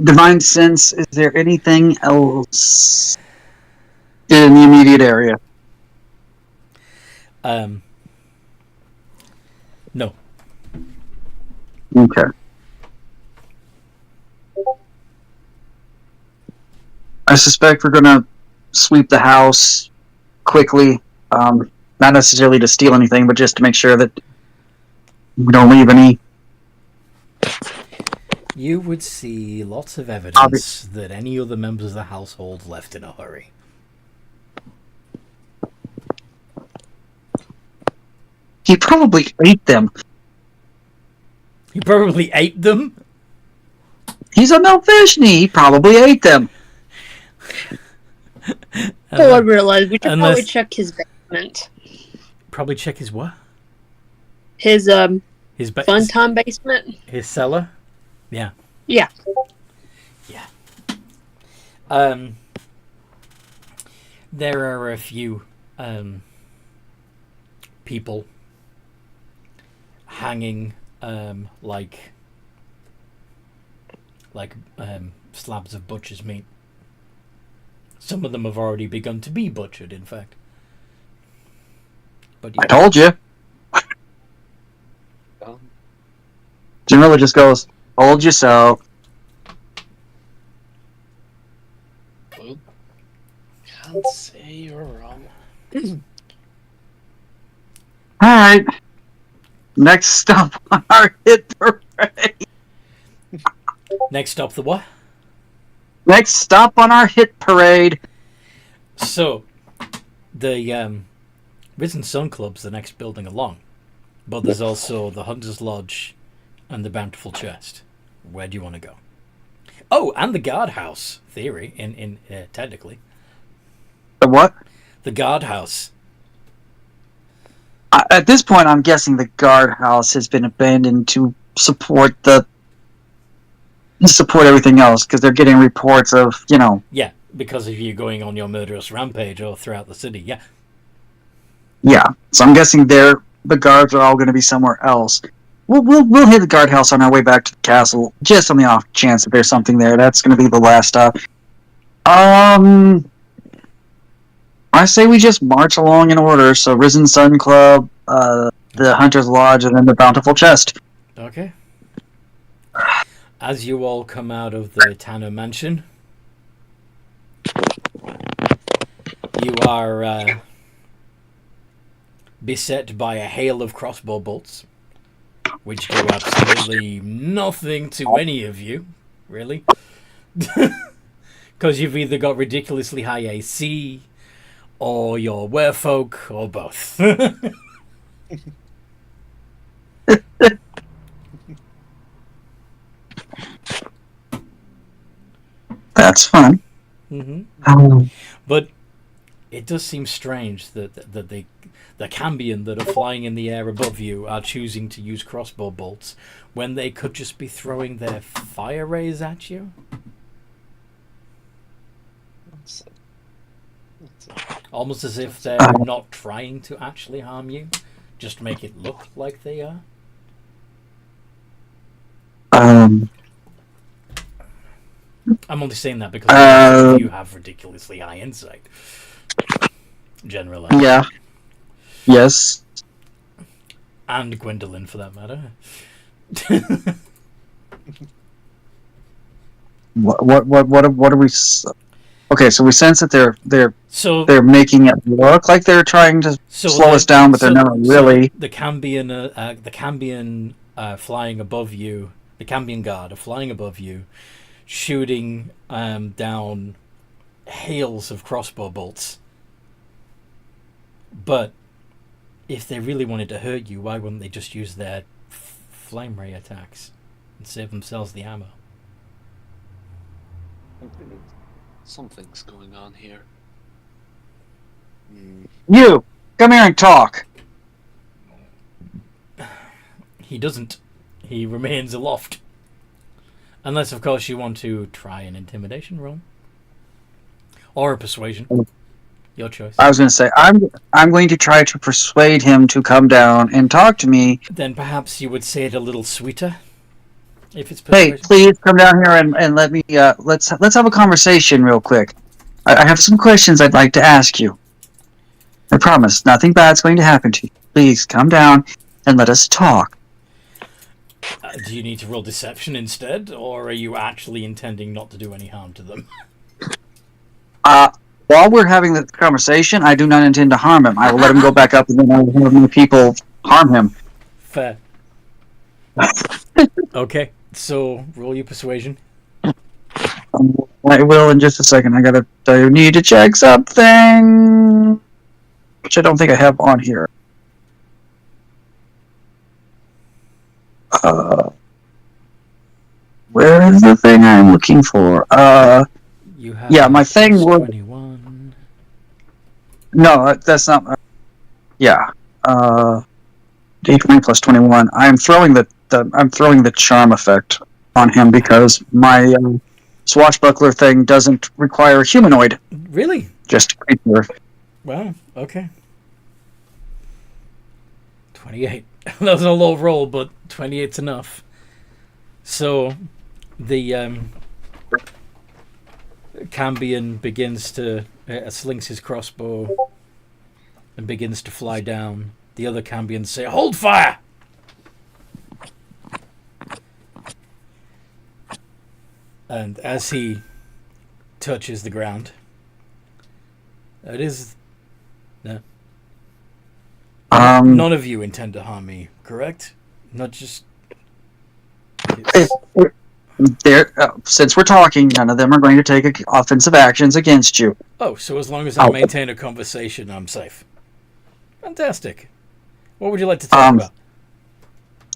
Divine Sense. Is there anything else in the immediate area? No. Okay. I suspect we're gonna sweep the house quickly. Not necessarily to steal anything, but just to make sure that we don't leave any. You would see lots of evidence that any other members of the household left in a hurry. He probably ate them. He probably ate them? He's a Melfishni. He probably ate them. I realized we should probably check his basement. Probably check his what? His fun time basement. His cellar? Yeah. Yeah. Yeah. There are a few people hanging like slabs of butcher's meat. Some of them have already begun to be butchered, in fact. But I told you. Jamila just goes, "Told you so." Well, can't say you're wrong. Alright. Next stop on our hit parade. Next stop, the what? Next stop on our hit parade. So, the Risen Sun Club's the next building along. But there's also the Hunter's Lodge and the Bountiful Chest. Where do you want to go? Oh, and the guardhouse theory, in technically. The what? The guardhouse. At this point, I'm guessing the guardhouse has been abandoned to support everything else, because they're getting reports of, Yeah, because of you going on your murderous rampage all throughout the city, yeah. Yeah, so I'm guessing the guards are all going to be somewhere else. We'll hit the guardhouse on our way back to the castle, just on the off chance that there's something there. That's going to be the last stop. I say we just march along in order. So Risen Sun Club, the Hunter's Lodge, and then the Bountiful Chest. Okay. As you all come out of the Tanner Mansion, you are beset by a hail of crossbow bolts, which do absolutely nothing to any of you, really. Because you've either got ridiculously high AC, or you're werefolk, or both. That's fun. But it does seem strange that the Cambion that are flying in the air above you are choosing to use crossbow bolts when they could just be throwing their fire rays at you. Almost as if they're not trying to actually harm you, just make it look like they are. Um, I'm only saying that because you have ridiculously high insight. Generally. Yeah. Yes. And Gwendolyn, for that matter. What are we? Okay, so we sense that they're making it look like they're trying to slow us down, but they're not really. So the Cambion flying above you, the Cambion guard are flying above you, shooting down hails of crossbow bolts. But if they really wanted to hurt you, why wouldn't they just use their flame ray attacks and save themselves the ammo? Something's going on here. You come here and talk. He doesn't. He remains aloft. Unless, of course, you want to try an intimidation roll. Or a persuasion. Your choice. I was going to say, I'm going to try to persuade him to come down and talk to me. Then perhaps you would say it a little sweeter. If it's persuasion. Hey, please come down here and let me, let's have a conversation real quick. I have some questions I'd like to ask you. I promise, nothing bad's going to happen to you. Please come down and let us talk. Do you need to roll deception instead, or are you actually intending not to do any harm to them? While we're having the conversation, I do not intend to harm him. I will let him go back up, and then I will have my people harm him. Fair. Okay, so roll your persuasion. I will in just a second. I need to check something, which I don't think I have on here. Where is the thing I'm looking for? You have yeah, my thing was 21. No, that's not. Yeah, D20 plus 21. I'm throwing the charm effect on him because my swashbuckler thing doesn't require a humanoid. Really? Just a creature. Wow. Okay. 28. That was a low roll, but 28's enough. So, the Cambion begins to slings his crossbow and begins to fly down. The other Cambions say, "Hold fire!" And as he touches the ground, it is no. None of you intend to harm me, correct? Not just. Since we're talking, none of them are going to take offensive actions against you. Oh, so as long as I maintain a conversation, I'm safe. Fantastic. What would you like to talk about?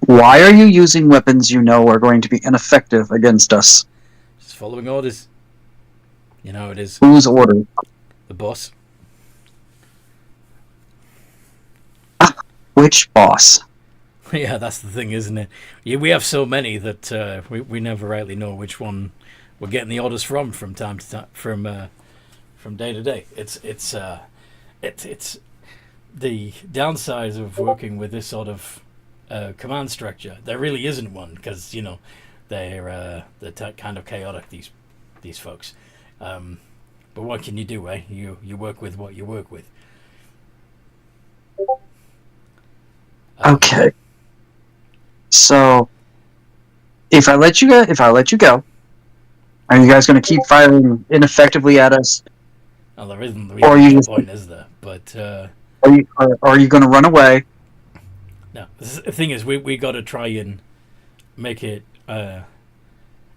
Why are you using weapons you know are going to be ineffective against us? Just following orders. You know it is. Whose order? The boss. Which boss? Yeah, that's the thing, isn't it? Yeah, we have so many that we never rightly know which one we're getting the orders from time to time, from day to day. It's the downside of working with this sort of command structure. There really isn't one because they're kind of chaotic, these folks. But what can you do, eh? You work with what you work with. Okay. So, if I let you go, are you guys going to keep firing ineffectively at us? Well, there isn't really point, is there? But are you going to run away? No. The thing is, we got to try and make it.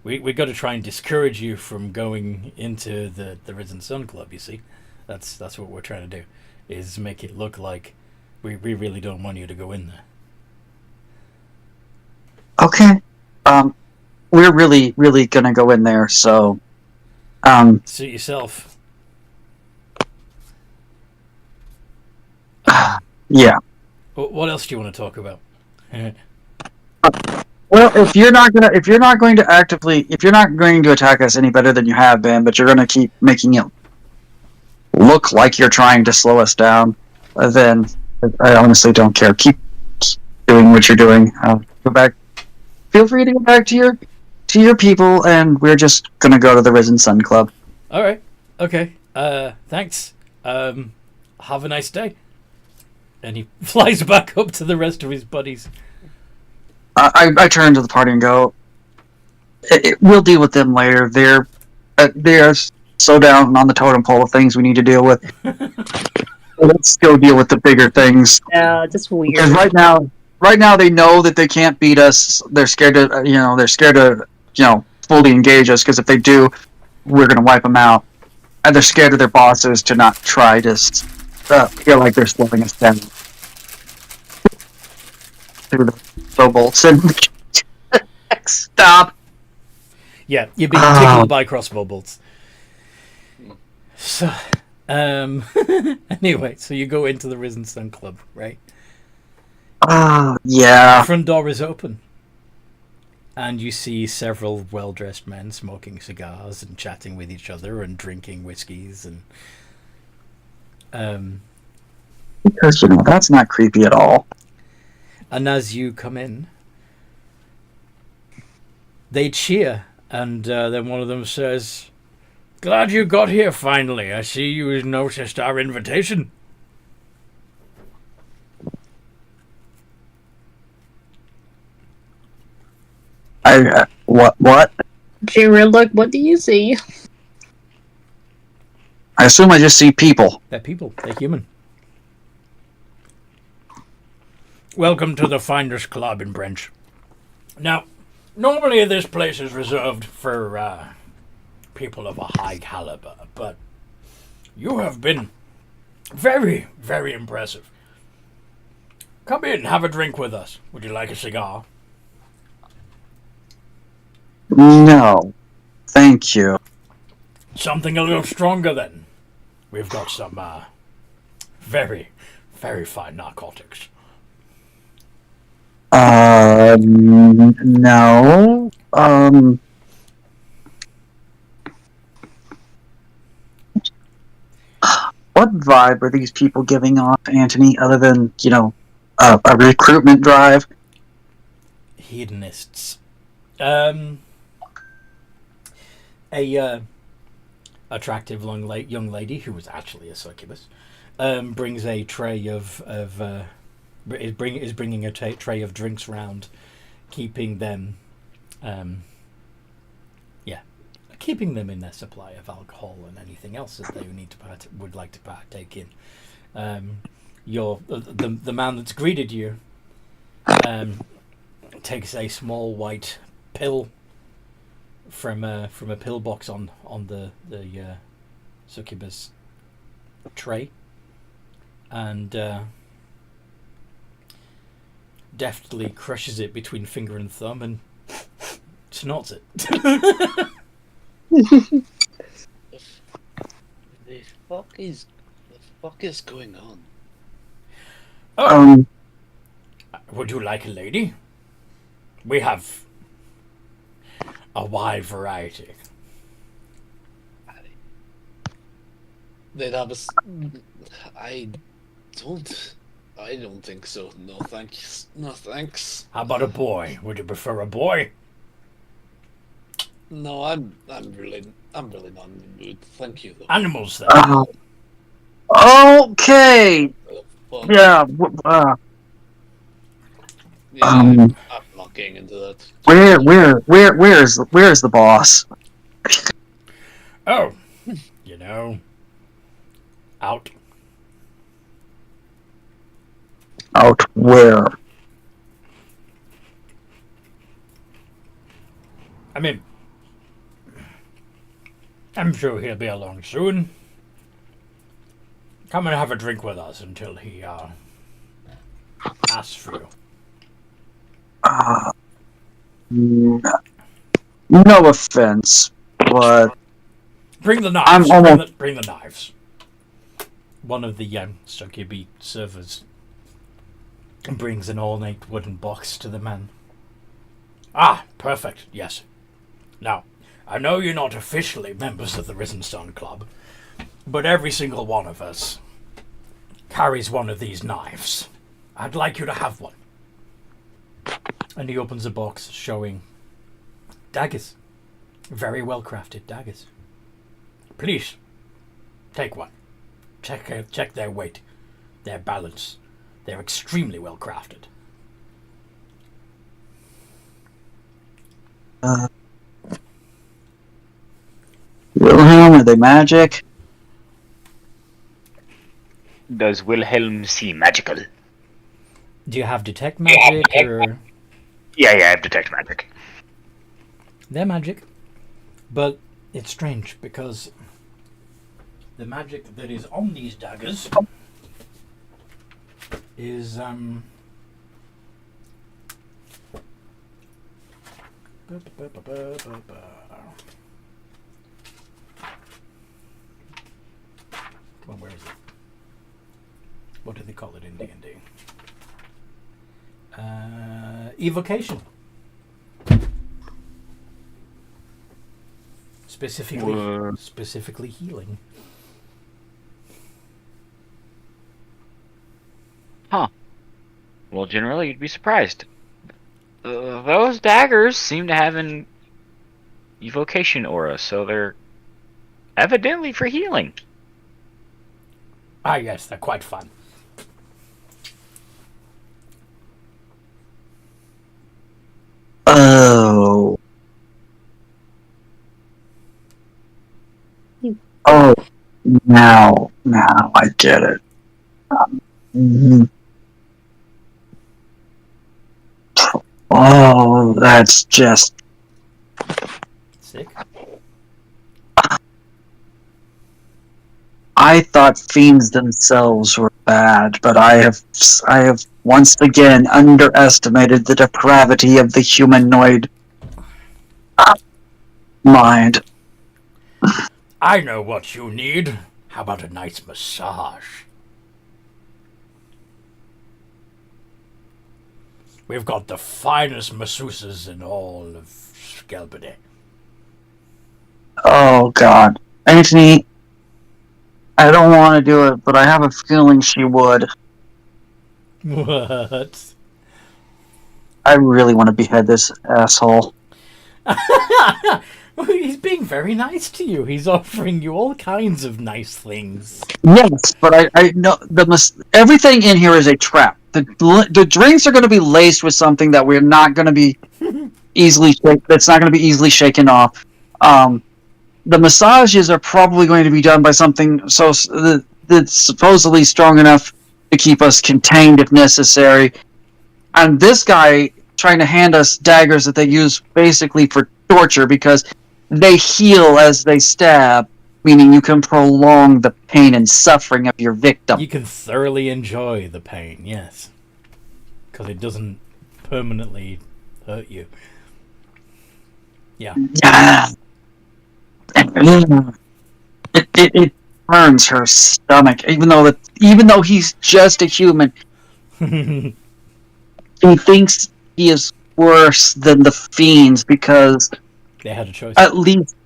We got to try and discourage you from going into the Risen Sun Club. You see, that's what we're trying to do, is make it look like we really don't want you to go in there. Okay. We're really, really gonna go in there, so Suit yourself. Yeah. What else do you want to talk about? Well, if you're not going to attack us any better than you have been, but you're going to keep making it look like you're trying to slow us down, then I honestly don't care. Keep doing what you're doing. Go back. Feel free to go back to your people, and we're just going to go to the Risen Sun Club. All right. Okay. Thanks. Have a nice day. And he flies back up to the rest of his buddies. I turn to the party and go, we'll deal with them later. They're so down on the totem pole of things we need to deal with. Let's go deal with the bigger things. Yeah, just weird. Because right now they know that they can't beat us. They're scared to fully engage us, because if they do, we're going to wipe them out. And they're scared of their bosses to not try to feel like they're slowing us down. Through the bolts and stop. Yeah, you're being tickled by crossbow bolts. So, anyway, so you go into the Risen Sun Club, right? Yeah. The front door is open, and you see several well-dressed men smoking cigars and chatting with each other and drinking whiskeys and. Because that's not creepy at all. And as you come in, they cheer, and then one of them says, "Glad you got here finally. I see you noticed our invitation." What? Jared, look, what do you see? I assume I just see people. They're people. They're human. Welcome to the Finders Club in Brench. Now, normally this place is reserved for people of a high caliber, but you have been very, very impressive. Come in, have a drink with us. Would you like a cigar? No, thank you. Something a little stronger then. We've got some very, very fine narcotics. No. What vibe are these people giving off, Anthony, other than, a recruitment drive? Hedonists. A attractive young lady who was actually a succubus brings a tray is bringing a tray of drinks round, keeping them keeping them in their supply of alcohol and anything else that they would like to partake in. The man that's greeted you takes a small white pill from a pill box on the succubus tray, and deftly crushes it between finger and thumb and snorts it. The fuck is going on? Would you like a lady? We have a wide variety. They'd have us. I don't think so. No thanks. No thanks. How about a boy? Would you prefer a boy? No, I'm really not in the mood. Thank you though. Animals then. Okay. Fuck. Yeah. I'm not getting into that. Where's the boss? Oh, out. Out where? I mean, I'm sure he'll be along soon. Come and have a drink with us until he asks for you. No offense, but Bring the I'm knives. almost- Bring the knives. One of the Sukibi servers brings an ornate wooden box to the man. Ah, perfect. Yes. Now, I know you're not officially members of the Risen Sun Club, but every single one of us carries one of these knives. I'd like you to have one. And he opens a box showing daggers. Very well crafted daggers. Please, take one. Check their weight, their balance. They're extremely well crafted. Wilhelm, are they magic? Does Wilhelm see magical? Do you have detect magic or? Yeah, I have detect magic. They're magic, but it's strange because the magic that is on these daggers is Come on, where is it? What do they call it in D&D? Evocation. Specifically healing. Huh. Well, generally, you'd be surprised. Those daggers seem to have an evocation aura, so they're evidently for healing. Ah, yes, they're quite fun. Oh. Oh, now I get it. Mhm. Oh, that's just... Sick. I thought fiends themselves were bad, but I have once again underestimated the depravity of the humanoid mind. I know what you need. How about a nice massage? We've got the finest masseuses in all of Skelbedy. Oh, God. Anthony, I don't want to do it, but I have a feeling she would. What? I really want to behead this asshole. He's being very nice to you. He's offering you all kinds of nice things. Yes, but I know everything in here is a trap. The drinks are going to be laced with something that we're not going to be that's not going to be easily shaken off. The massages are probably going to be done by something that's supposedly strong enough to keep us contained if necessary. And this guy trying to hand us daggers that they use basically for torture because they heal as they stab, meaning you can prolong the pain and suffering of your victim. You can thoroughly enjoy the pain, yes. Because it doesn't permanently hurt you. Yeah. Yeah. It burns her stomach, even though he's just a human. He thinks he is worse than the fiends because they had a choice. At least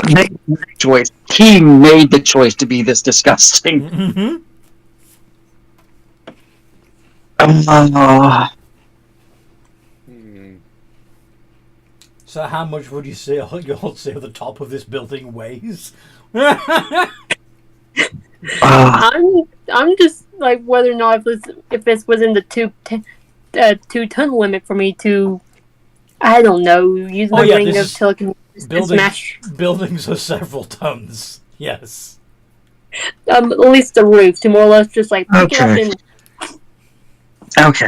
they made the choice. He made the choice to be this disgusting. Mm-hmm. So how much would you say the top of this building weighs? I'm just like whether or not if this was in the 2-ton limit for me to, I don't know, use my ring of telekinesis and smash. Buildings are several tons. Yes. At least the roof to more or less just like pick it up and. Okay.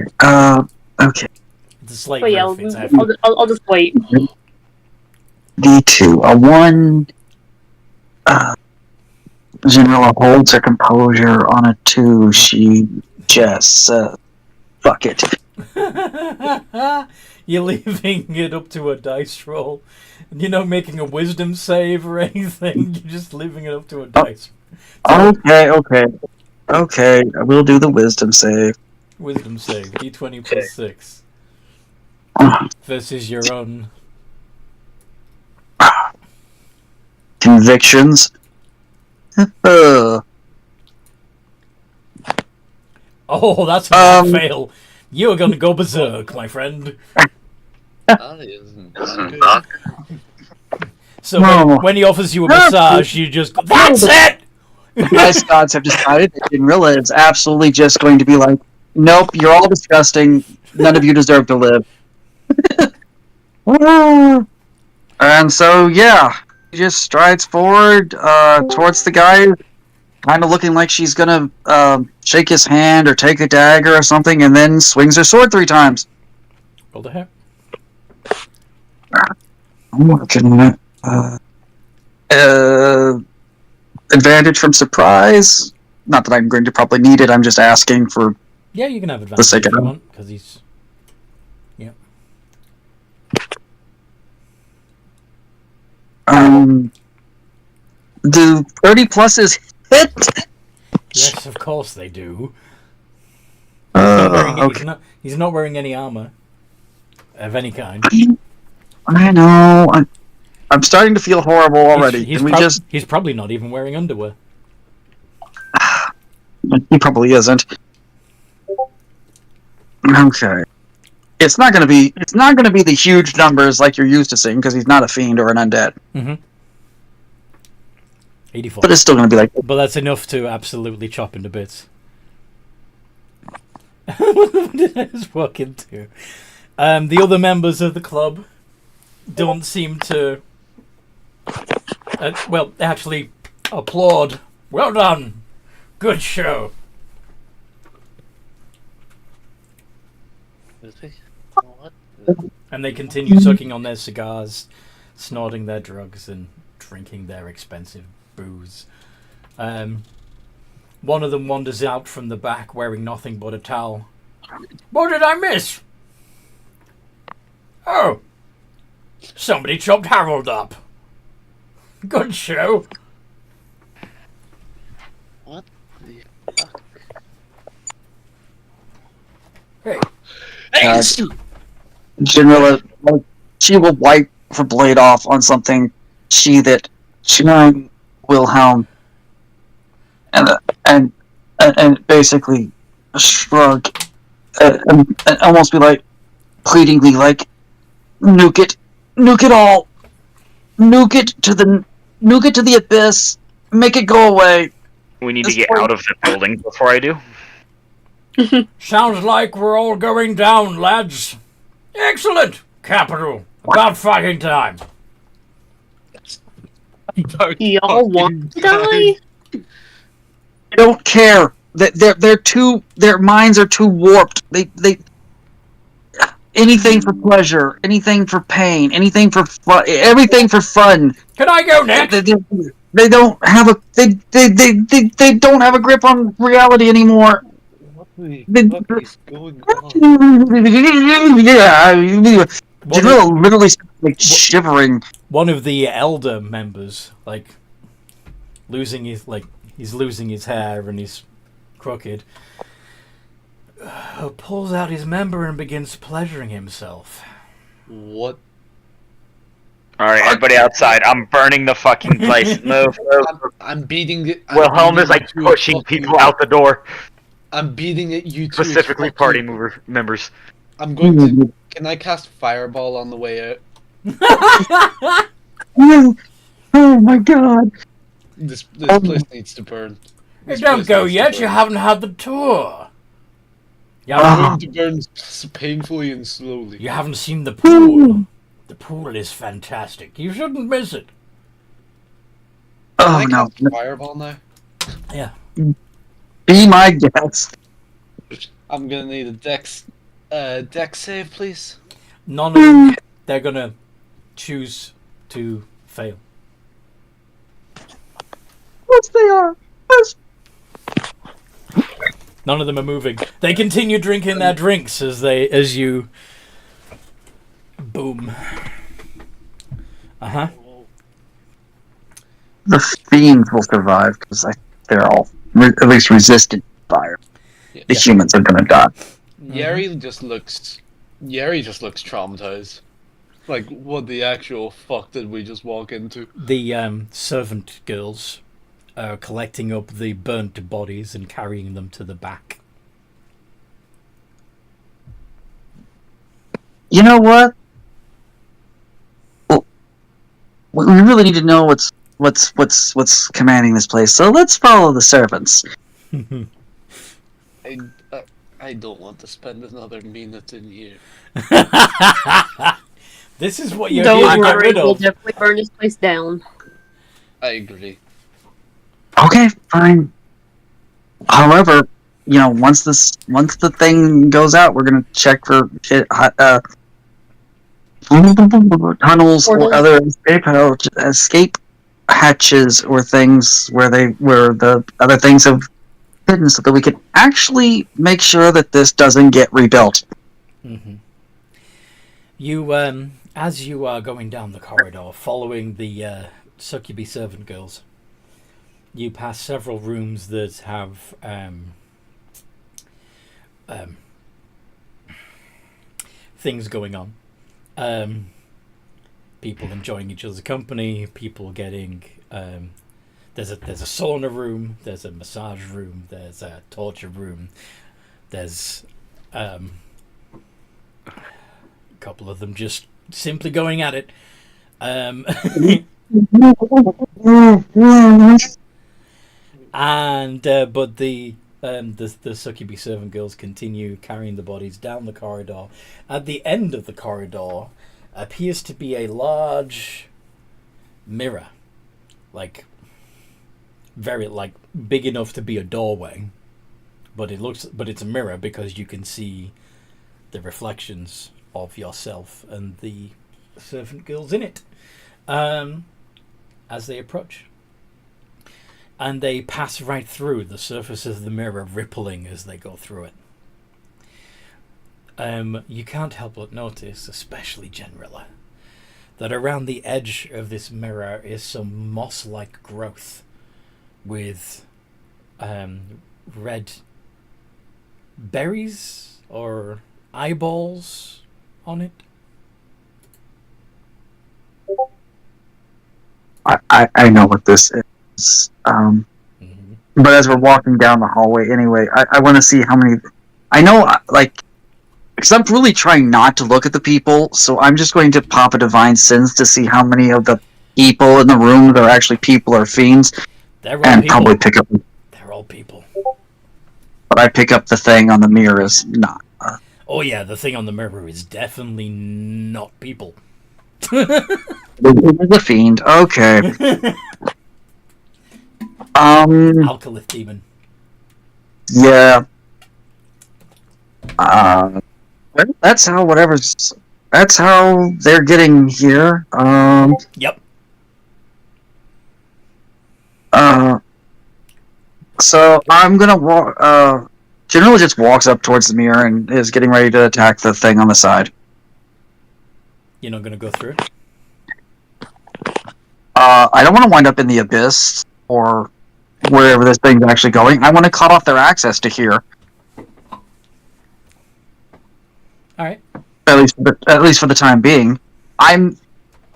Okay. The slate but yeah, roof, I'll just wait. D2. A 1. General holds her composure. On a 2, she just fuck it. You're leaving it up to a dice roll. You're not making a wisdom save or anything. You're just leaving it up to a dice. Okay. I will do the wisdom save. Wisdom save. D20 plus 6. Versus your own. Convictions. Oh, that's a bad fail. You're gonna go berserk, my friend. That isn't that good. So No. when he offers you a massage, you just go, that's it! Nice gods have decided that Jinrilla is absolutely just going to be like, nope, you're all disgusting. None of you deserve to live. And so, yeah, he just strides forward towards the guy, kind of looking like she's gonna shake his hand or take a dagger or something, and then swings her sword 3 times. Roll the hit. I'm working on it. Advantage from surprise. Not that I'm going to probably need it. I'm just asking for. Yeah, you can have advantage sake if of you it. want, because he's... Yeah. Do 30 pluses hit? Yes, of course they do. Okay. He's not wearing any armor. Of any kind. I know. I'm starting to feel horrible already. He's, Can we just? he's probably not even wearing underwear. He probably isn't. Okay. It's not gonna be the huge numbers like you're used to seeing because he's not a fiend or an undead. Mm-hmm. 84. But it's still gonna be like. But that's enough to absolutely chop into bits. What did I just walk into? The other members of the club don't seem to... well, actually applaud. Well done. Good show. What? And they continue sucking on their cigars, snorting their drugs, and drinking their expensive booze. One of them wanders out from the back wearing nothing but a towel. What did I miss? Oh! Somebody chopped Harold up. Good show. What the fuck? Hey. Jinrilla, like, she will wipe her blade off on something she knowing Wilhelm, and basically shrug and almost be like pleadingly like, nuke it all, nuke it to the abyss, make it go away. We need to get out of the building before I do. Sounds like we're all going down, lads. Excellent! Capital. About fighting time. Y'all want to die? I don't care. Their minds are too warped. They anything for pleasure, anything for pain, anything for fun, everything for fun. Can I go next? They don't have a they don't have a grip on reality anymore. What the fuck is going on? Jinrilla literally like shivering. One of the elder members, losing his hair and he's crooked, pulls out his member and begins pleasuring himself. What? Alright, everybody outside. I'm burning the fucking place. Move. I'm beating it. Wilhelm is like pushing people out the door. I'm beating it. You two. Specifically party members. I'm going to. Can I cast Fireball on the way out? Oh my god! This place needs to burn. Hey, don't go yet. You haven't had the tour. I'm going to burn painfully and slowly. You haven't seen the pool. The pool is fantastic. You shouldn't miss it. Oh Can I no! cast Fireball now? Yeah. Be my guest. I'm gonna need a dex save, please. None of them. They're gonna choose to fail. Yes, they are. Yes. None of them are moving. They continue drinking their drinks as you boom. Uh-huh. The fiends will survive because they're all at least resistant to fire. Yeah. The humans are gonna die. Yeri just looks traumatized. Like, what the actual fuck did we just walk into? The servant girls are collecting up the burnt bodies and carrying them to the back. You know what? Well, we really need to know what's commanding this place. So let's follow the servants. I don't want to spend another minute in here. This is what you're Don't here to get worry, rid we'll of. definitely burn this place down. I agree. Okay, fine. However, once the thing goes out, we're gonna check for tunnels or Portals. other escape hatches or things where the other things have hidden, so that we can actually make sure that this doesn't get rebuilt. Mm-hmm. You, as you are going down the corridor, following the succubi servant girls, you pass several rooms that have things going on. People enjoying each other's company. People getting there's a sauna room. There's a massage room. There's a torture room. There's a couple of them just simply going at it. And but the succubi servant girls continue carrying the bodies down the corridor. At the end of the corridor appears to be a large mirror, like big enough to be a doorway, but it's a mirror because you can see the reflections of yourself and the servant girls in it as they approach. And they pass right through the surface of the mirror, rippling as they go through it. You can't help but notice, especially generally, that around the edge of this mirror is some moss-like growth with red berries or eyeballs on it. I know what this is. But as we're walking down the hallway anyway, I want to see how many... I know, because I'm really trying not to look at the people, so I'm just going to pop a Divine Sense to see how many of the people in the room that are actually people or fiends. They're all and people. Probably pick up... They're all people. But I pick up the thing on the mirror as not. Oh yeah, the thing on the mirror is definitely not people. The fiend, okay. Alkalith demon. Yeah. Well, that's how they're getting here. Yep. So I'm gonna walk. Generally, just walks up towards the mirror and is getting ready to attack the thing on the side. You're not gonna go through it? I don't want to wind up in the abyss or wherever this thing's actually going. I want to cut off their access to here. All right. At least for the time being. I'm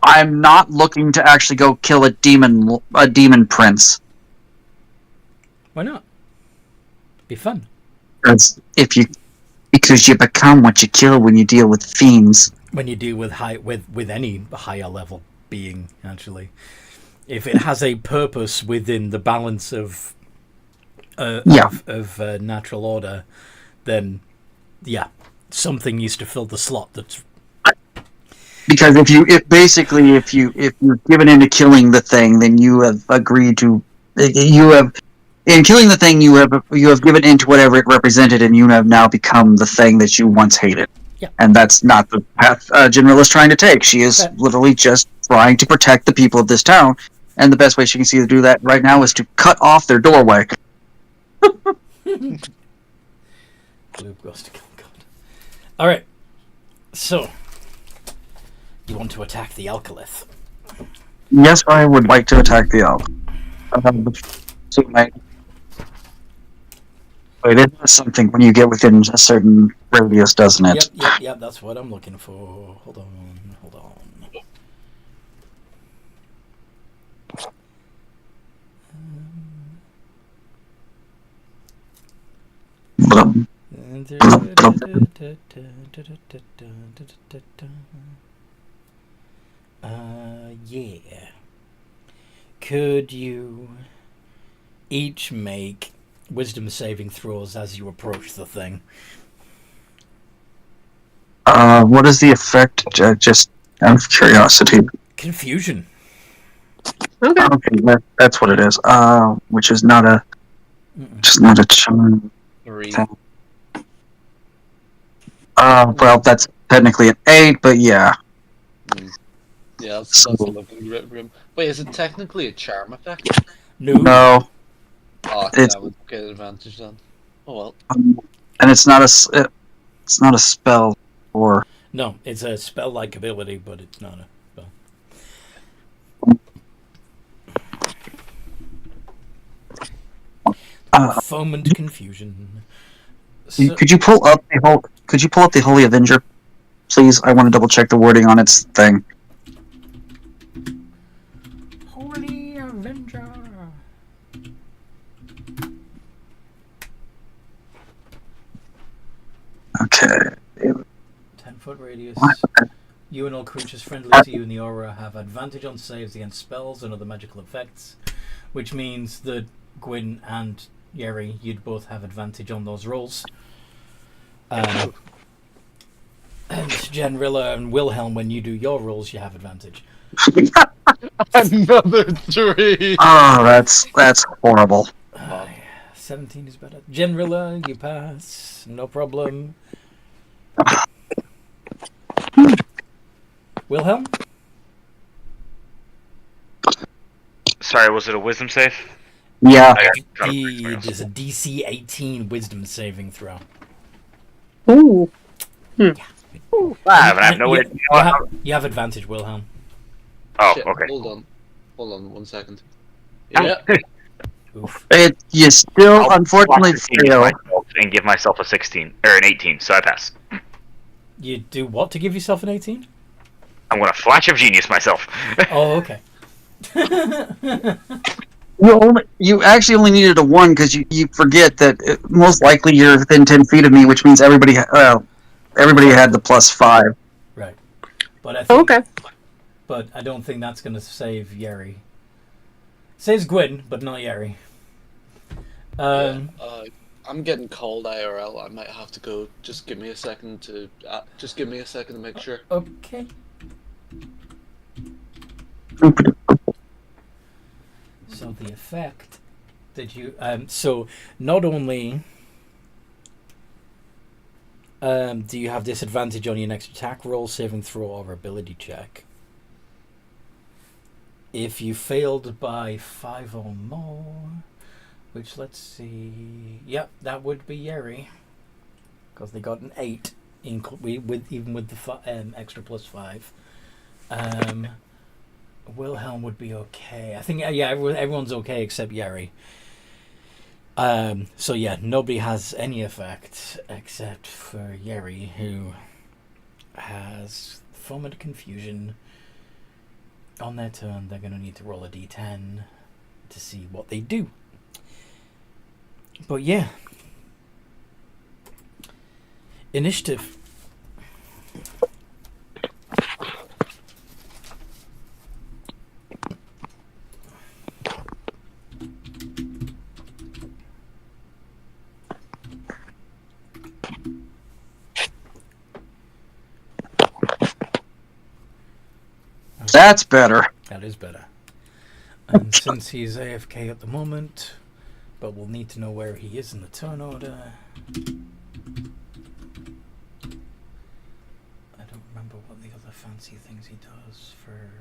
not looking to actually go kill a demon prince. Why not? Be fun. Because you become what you kill when you deal with fiends. When you deal with any higher level being, actually, if it has a purpose within the balance of natural order, then something needs to fill the slot. That's because if you're given into killing the thing, then you have agreed to in killing the thing you have given into whatever it represented, and you have now become the thing that you once hated. Yeah. And that's not the path General is trying to take. She is literally just trying to protect the people of this town, and the best way she can see to do that right now is to cut off their doorway. Blue goes to kill God. All right. So, you want to attack the Alkalith? Yes, I would like to attack the elf. So wait, it does something when you get within a certain radius, doesn't it? Yep. That's what I'm looking for. Hold on. Yeah. Could you each make wisdom saving throws as you approach the thing? What is the effect? Just out of curiosity. Confusion. Okay. Okay, that's what it is. Which is not a, just not a charm. 3. thing. Well, that's technically an 8, but yeah. Yeah, that's looking grim. Wait, is it technically a charm effect? No. Oh, It's- I would get advantage then. Oh well. And it's not a spell or. No, it's a spell-like ability, but it's not a spell. Foment confusion. So, Could you pull up the Holy Avenger, please? I want to double check the wording on its thing. Holy Avenger. Okay. 10-foot radius. What? You and all creatures friendly to you in the aura have advantage on saves against spells and other magical effects, which means that Gwyn and Yeri, you'd both have advantage on those rolls. And Genrilla and Wilhelm, when you do your rolls, you have advantage. Another 3. Oh, that's horrible. 17 is better. Genrilla, you pass. No problem. Wilhelm? Sorry, was it a wisdom save? Yeah. It is a DC 18 wisdom saving throw. Ooh. I have no idea. You have advantage, Wilhelm. Oh, Shit, okay. Hold on 1 second. Yeah. Oof. You still I'll unfortunately watch the fail. myself and give myself a 16 or an 18, so I pass. You do what to give yourself an 18? I'm gonna flash of genius myself. Oh, okay. You actually only needed a 1 because you forget that most likely you're within 10 feet of me, which means everybody had the +5. Right. But I think, Okay. But I don't think that's going to save Yeri. Saves Gwyn, but not Yeri. I'm getting cold IRL. I might have to go. Just give me a second to make sure. Okay. So the effect that you so not only do you have disadvantage on your next attack roll, saving throw, or ability check. If you failed by 5 or more, which let's see, yep, that would be Yeri, because they got an 8, even with the extra +5. Wilhelm would be okay. I think everyone's okay except Yeri. So yeah, nobody has any effect except for Yeri, who has foment confusion. On their turn, they're going to need to roll a d10 to see what they do. But yeah. Initiative. That's better. That is better. And since he's AFK at the moment, but we'll need to know where he is in the turn order. I don't remember what the other fancy things he does for...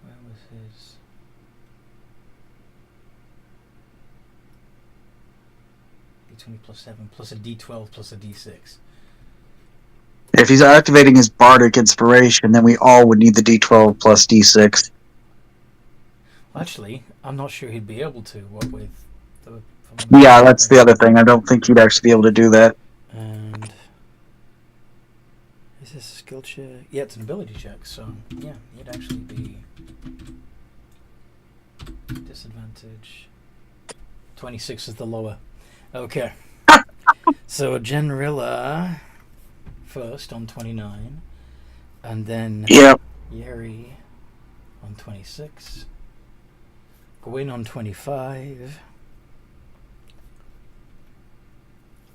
Where was his... D20 plus 7 plus a D12 plus a D6. If he's activating his bardic inspiration, then we all would need the D12 plus D6. Actually, I'm not sure he'd be able to. What with the... Yeah, that's the other thing. I don't think he'd actually be able to do that. And is this a skill check? Yeah, it's an ability check. So yeah, he'd actually be disadvantage. 26 is the lower. Okay. So Genrilla first on 29, and then Yep. Yeri on 26. Gwyn on 25.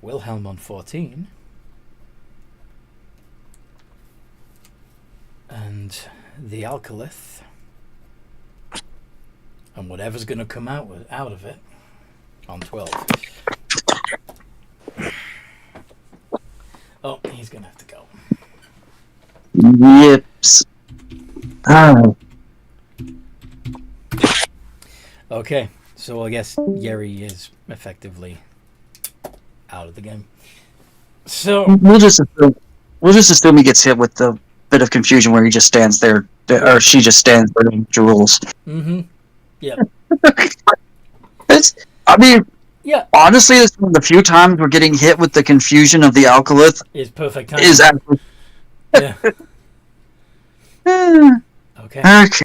Wilhelm on 14. And the Alkalith. And whatever's going to come out of it on 12. Oh, he's going to have to go. Yips. Oh. Okay, so I guess Yeri is effectively out of the game. So We'll just assume he gets hit with the bit of confusion where he just stands there, or she just stands there and drools. Mm-hmm. Yeah. Yeah. Honestly, it's one of the few times we're getting hit with the confusion of the Alkalith. Is perfect time. Is actually. Yeah. Okay. Okay.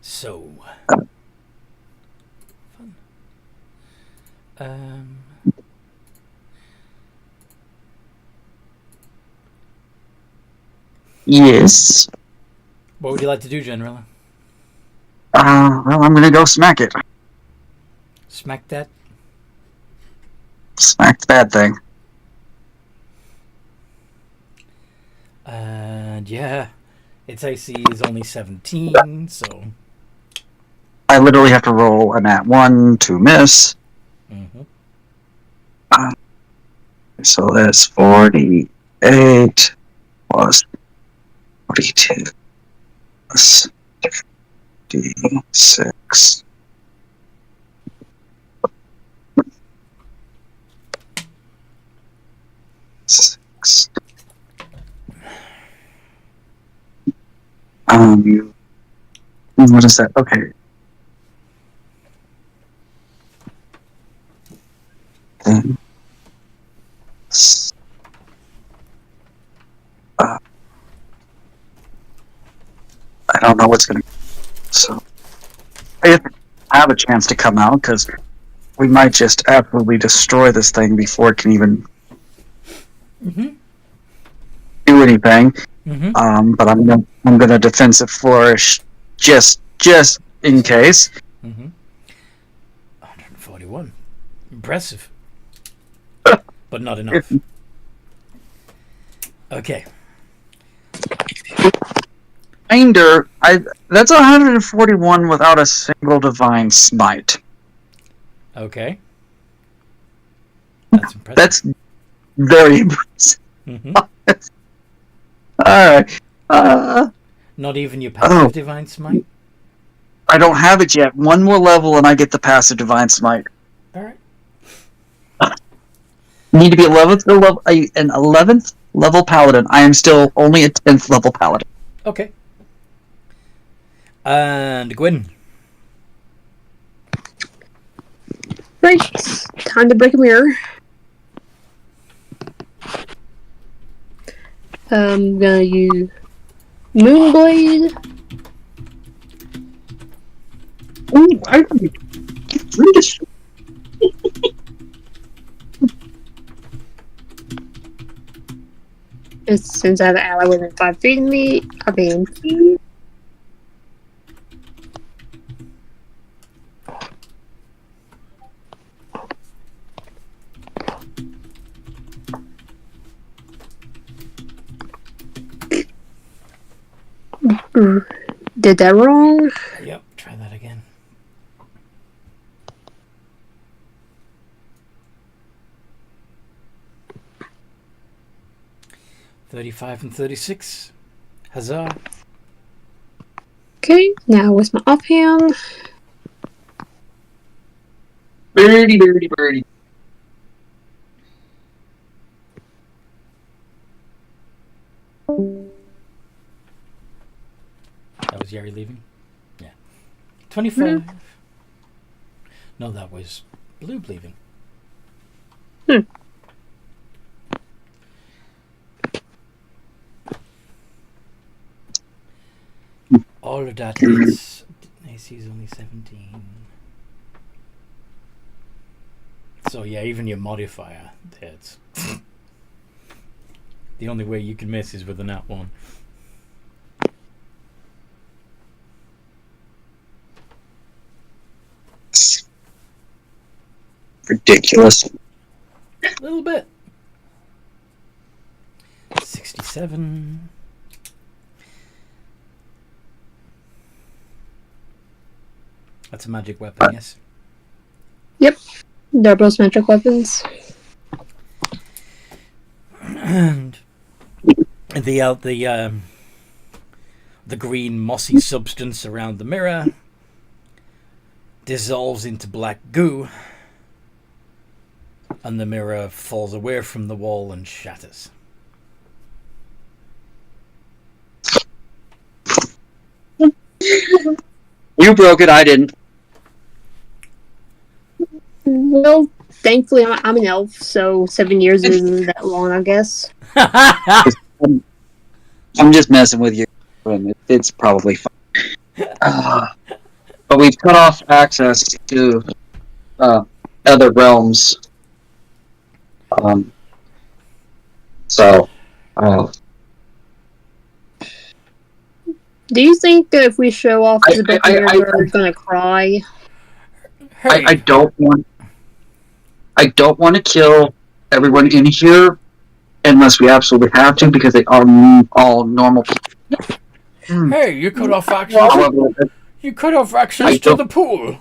So. Fun. Yes. What would you like to do, General? Well, I'm gonna go smack it. Smack that? Smack the bad thing. And yeah, its AC is only 17, so... I literally have to roll a nat 1 to miss. Mm-hmm. So that's 48 plus 42 plus 56. Six. What is that? Okay. Then, I don't know what's gonna. So, if I have a chance to come out, because we might just absolutely destroy this thing before it can even do anything. But I'm gonna defensive flourish just in case. 141. Impressive. But not enough. Okay. Reminder, that's 141 without a single divine smite. Okay. That's impressive. That's very impressive. Alright. Not even your passive divine smite? I don't have it yet. One more level and I get the passive divine smite. Alright. Need to be an 11th level paladin. I am still only a 10th level paladin. Okay. And Gwyn. Right. Time to break a mirror. I'm gonna use Moonblade. Ooh, I can get through this. Since I have an ally within 5 feet of me, I'll be in. Did that wrong? Yep, try that again. $35 and 36. Huzzah. Okay, now with my offhand. Birdie, birdie, birdie. That was Yari leaving? Yeah. 25. No, that was Blue leaving. All of that hits. AC is only 17. So yeah, even your modifier hits. The only way you can miss is with a nat 1. Ridiculous. A little bit. 67. That's a magic weapon, yes. Yep. They're both magic weapons. And the green mossy substance around the mirror dissolves into black goo, and the mirror falls away from the wall and shatters. You broke it, I didn't. Well, thankfully I'm an elf, so 7 years isn't that long, I guess. I'm just messing with you. It's probably fine. But we've cut off access to other realms. Do you think if we show off the book, they're gonna cry? Hey, I don't want to kill everyone in here unless we absolutely have to, because they are all normal people. hey, you cut off access. However, You cut off access to the pool.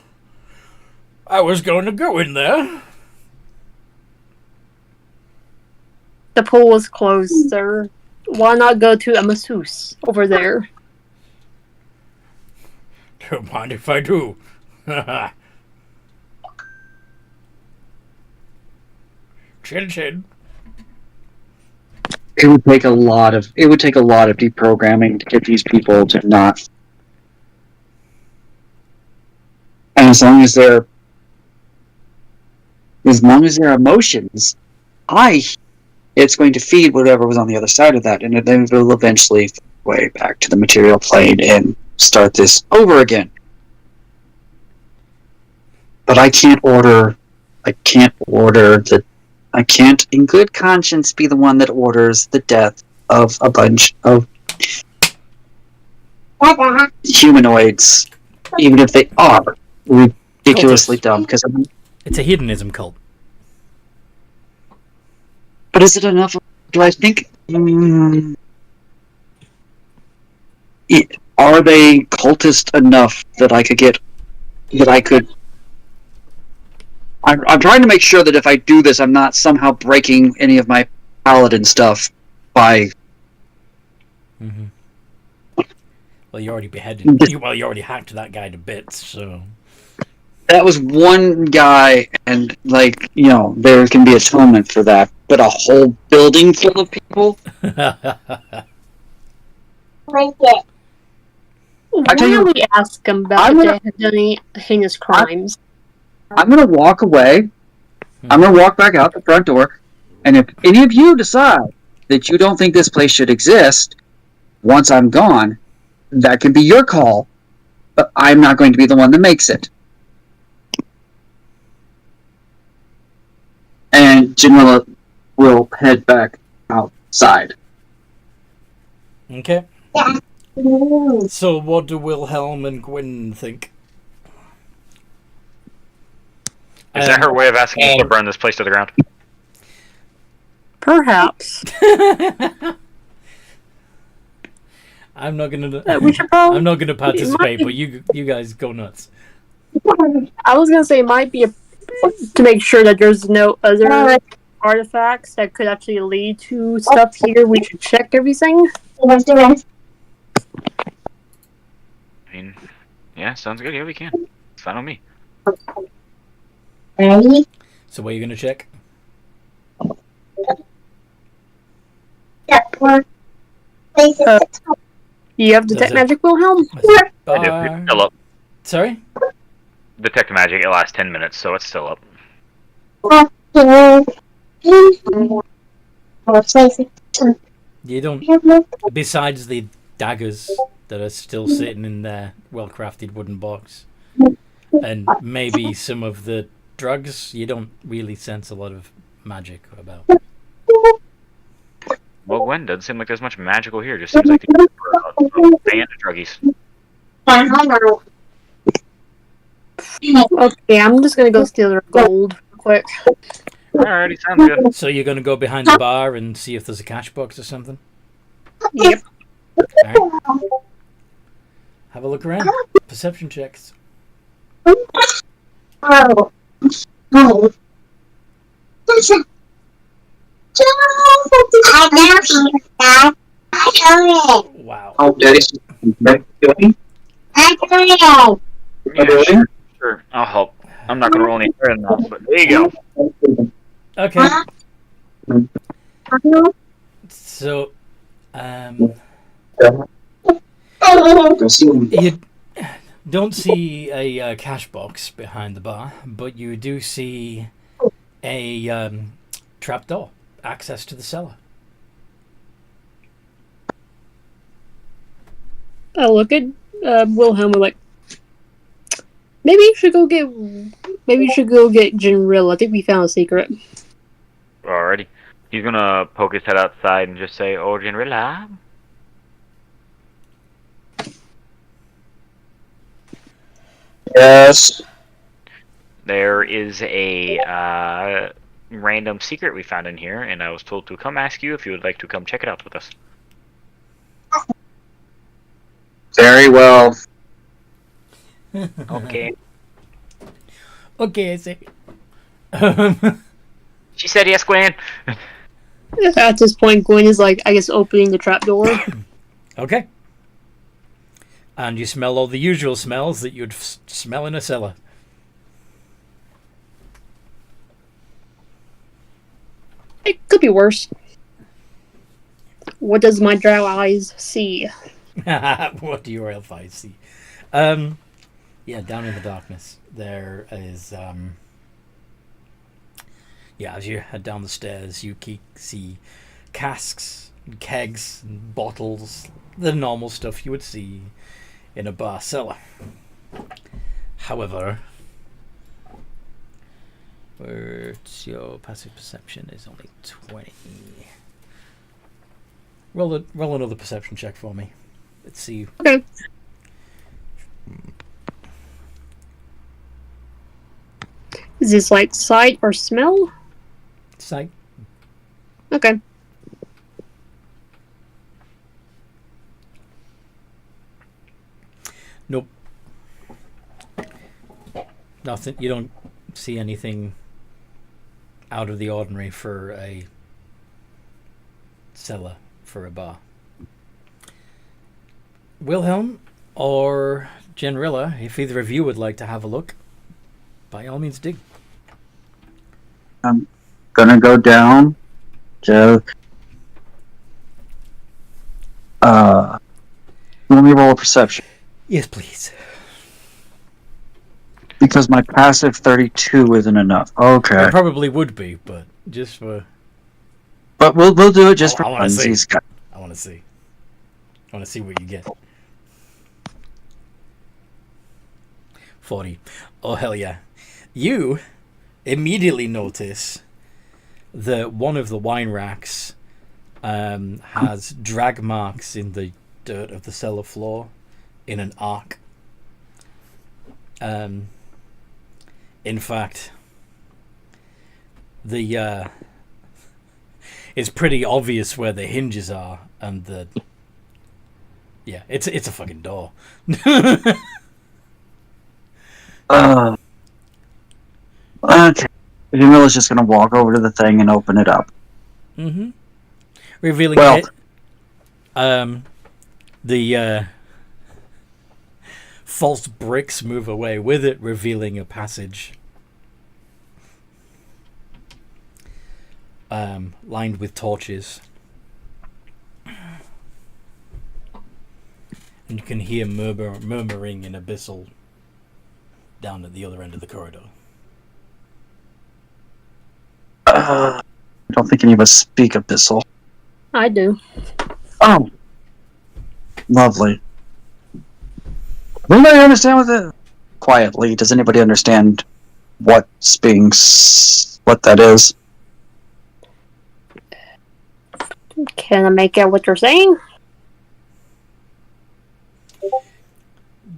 I was going to go in there. The pool is closed, sir. Why not go to a masseuse over there? Don't mind if I do. Chin chin. it would take a lot of deprogramming to get these people to not. And as long as they're emotions, it's going to feed whatever was on the other side of that, and then it will eventually find its way back to the material plane and start this over again. But I can't in good conscience be the one that orders the death of a bunch of humanoids, even if they are ridiculously dumb. Because it's a hedonism cult. But is it enough? Do I think? Are they cultist enough that I could get? That I could. I'm trying to make sure that if I do this, I'm not somehow breaking any of my paladin stuff by. Mm-hmm. Well, you already beheaded. You already hacked that guy to bits, so. That was one guy, and there can be atonement for that. But a whole building full of people. Like it. Why don't we ask them about if they have done any heinous crimes? I'm going to walk away. I'm going to walk back out the front door. And if any of you decide that you don't think this place should exist, once I'm gone, that can be your call. But I'm not going to be the one that makes it. And Janilla will head back outside. Okay. So what do Wilhelm and Gwyn think? Is that her way of asking us to burn this place to the ground? Perhaps. I'm not gonna. We should probably. I'm not gonna participate, but you guys go nuts. I was gonna say it might be to make sure that there's no other artifacts that could actually lead to stuff here. We should check everything. Let's do it. I mean, yeah, sounds good. Yeah, we can. It's fine with me. Ready? So what are you going to check? Step 4. Places Uh, the top. You have detect Does it- magic, Wilhelm? Is it I do. bar? It's still up. Sorry? Detect magic. It lasts 10 minutes, so it's still up. You don't... Besides the daggers that are still sitting in their well-crafted wooden box, and maybe some of the drugs, you don't really sense a lot of magic about. Well, Gwen, doesn't seem like there's much magical here. Just seems like these are a band of druggies. Okay, I'm just gonna go steal their gold real quick. Alrighty, sounds good. So you're going to go behind the bar and see if there's a cash box or something? Yep. Alright. Have a look around. Perception checks. Oh. Oh. I never seen that. I know it. Wow. Oh, Daddy. I know it. Yeah, sure. I'll help. I'm not gonna roll any higher than that, but there you go. Okay. Uh-huh. So, you don't see a cash box behind the bar, but you do see a trapdoor, access to the cellar. I look at Wilhelm and like, maybe you should go get Jinril. I think we found a secret. Alrighty. He's gonna poke his head outside and just say, "Oh, Generilla." Yes. There is a random secret we found in here, and I was told to come ask you if you would like to come check it out with us. Very well. Okay. Okay, I see. She said yes, Gwen. At this point, Gwen is like, I guess, opening the trapdoor. Okay. And you smell all the usual smells that you'd smell in a cellar. It could be worse. What does my drow eyes see? What do your elf eyes see? Yeah, down in the darkness, there is, yeah, as you head down the stairs, you see casks, and kegs, and bottles, the normal stuff you would see in a bar cellar. However, where's your passive perception is only 20. Roll another perception check for me. Let's see. Okay. Is this like sight or smell? Sight. Okay. Nope. Nothing. You don't see anything out of the ordinary for a cellar for a bar. Wilhelm or Generilla, if either of you would like to have a look, by all means dig. I'm gonna go down to let me roll a perception. Yes, please. Because my passive 32 isn't enough. Okay. It probably would be, but just for... But we'll do it just for I want to see. funsies. I want to see. I want to see what you get. 40. Oh, hell yeah. You immediately notice that one of the wine racks has drag marks in the dirt of the cellar floor in an arc. In fact, the it's pretty obvious where the hinges are, and the it's a fucking door. Okay. Jamila's just gonna walk over to the thing and open it up. Mm-hmm. Revealing Well- it. The false bricks move away with it, revealing a passage. lined with torches. And you can hear murmuring in abyssal down at the other end of the corridor. I don't think any of us speak abyssal. I do. Oh, lovely. Does anybody understand what the... Quietly, does anybody understand what that is? Can I make out what you're saying?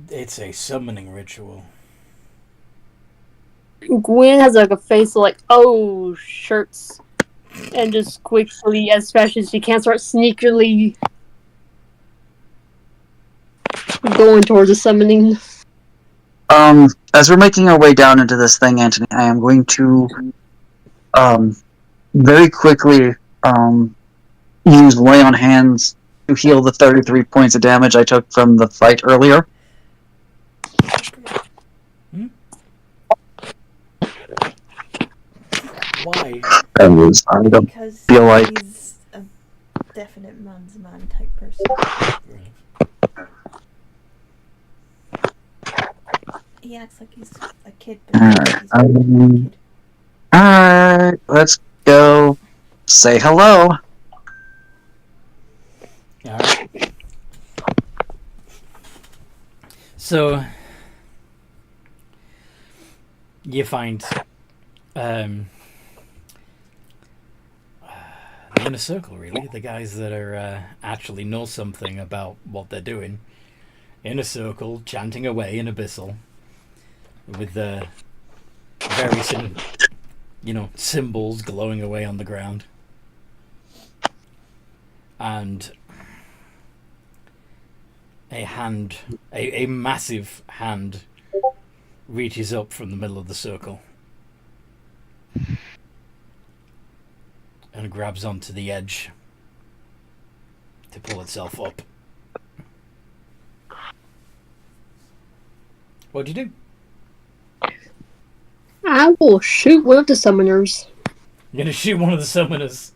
It's a summoning ritual. Gwen has like a face of like, oh, shirts. And just quickly, as fast as she can, start sneakily going towards the summoning. As we're making our way down into this thing, Anthony, I am going to very quickly use lay on hands to heal the 33 points of damage I took from the fight earlier. Why? I don't Because feel like... he's a definite man's man type person. He acts like he's a kid, but he's a kid. Alright, let's go say hello. Alright. So, you find the inner circle, really. The guys that are actually know something about what they're doing. Inner circle, chanting away in abyssal. With the various, symbols glowing away on the ground. And a massive hand reaches up from the middle of the circle and grabs onto the edge to pull itself up. What'd you do? I will shoot one of the summoners. You're gonna shoot one of the summoners.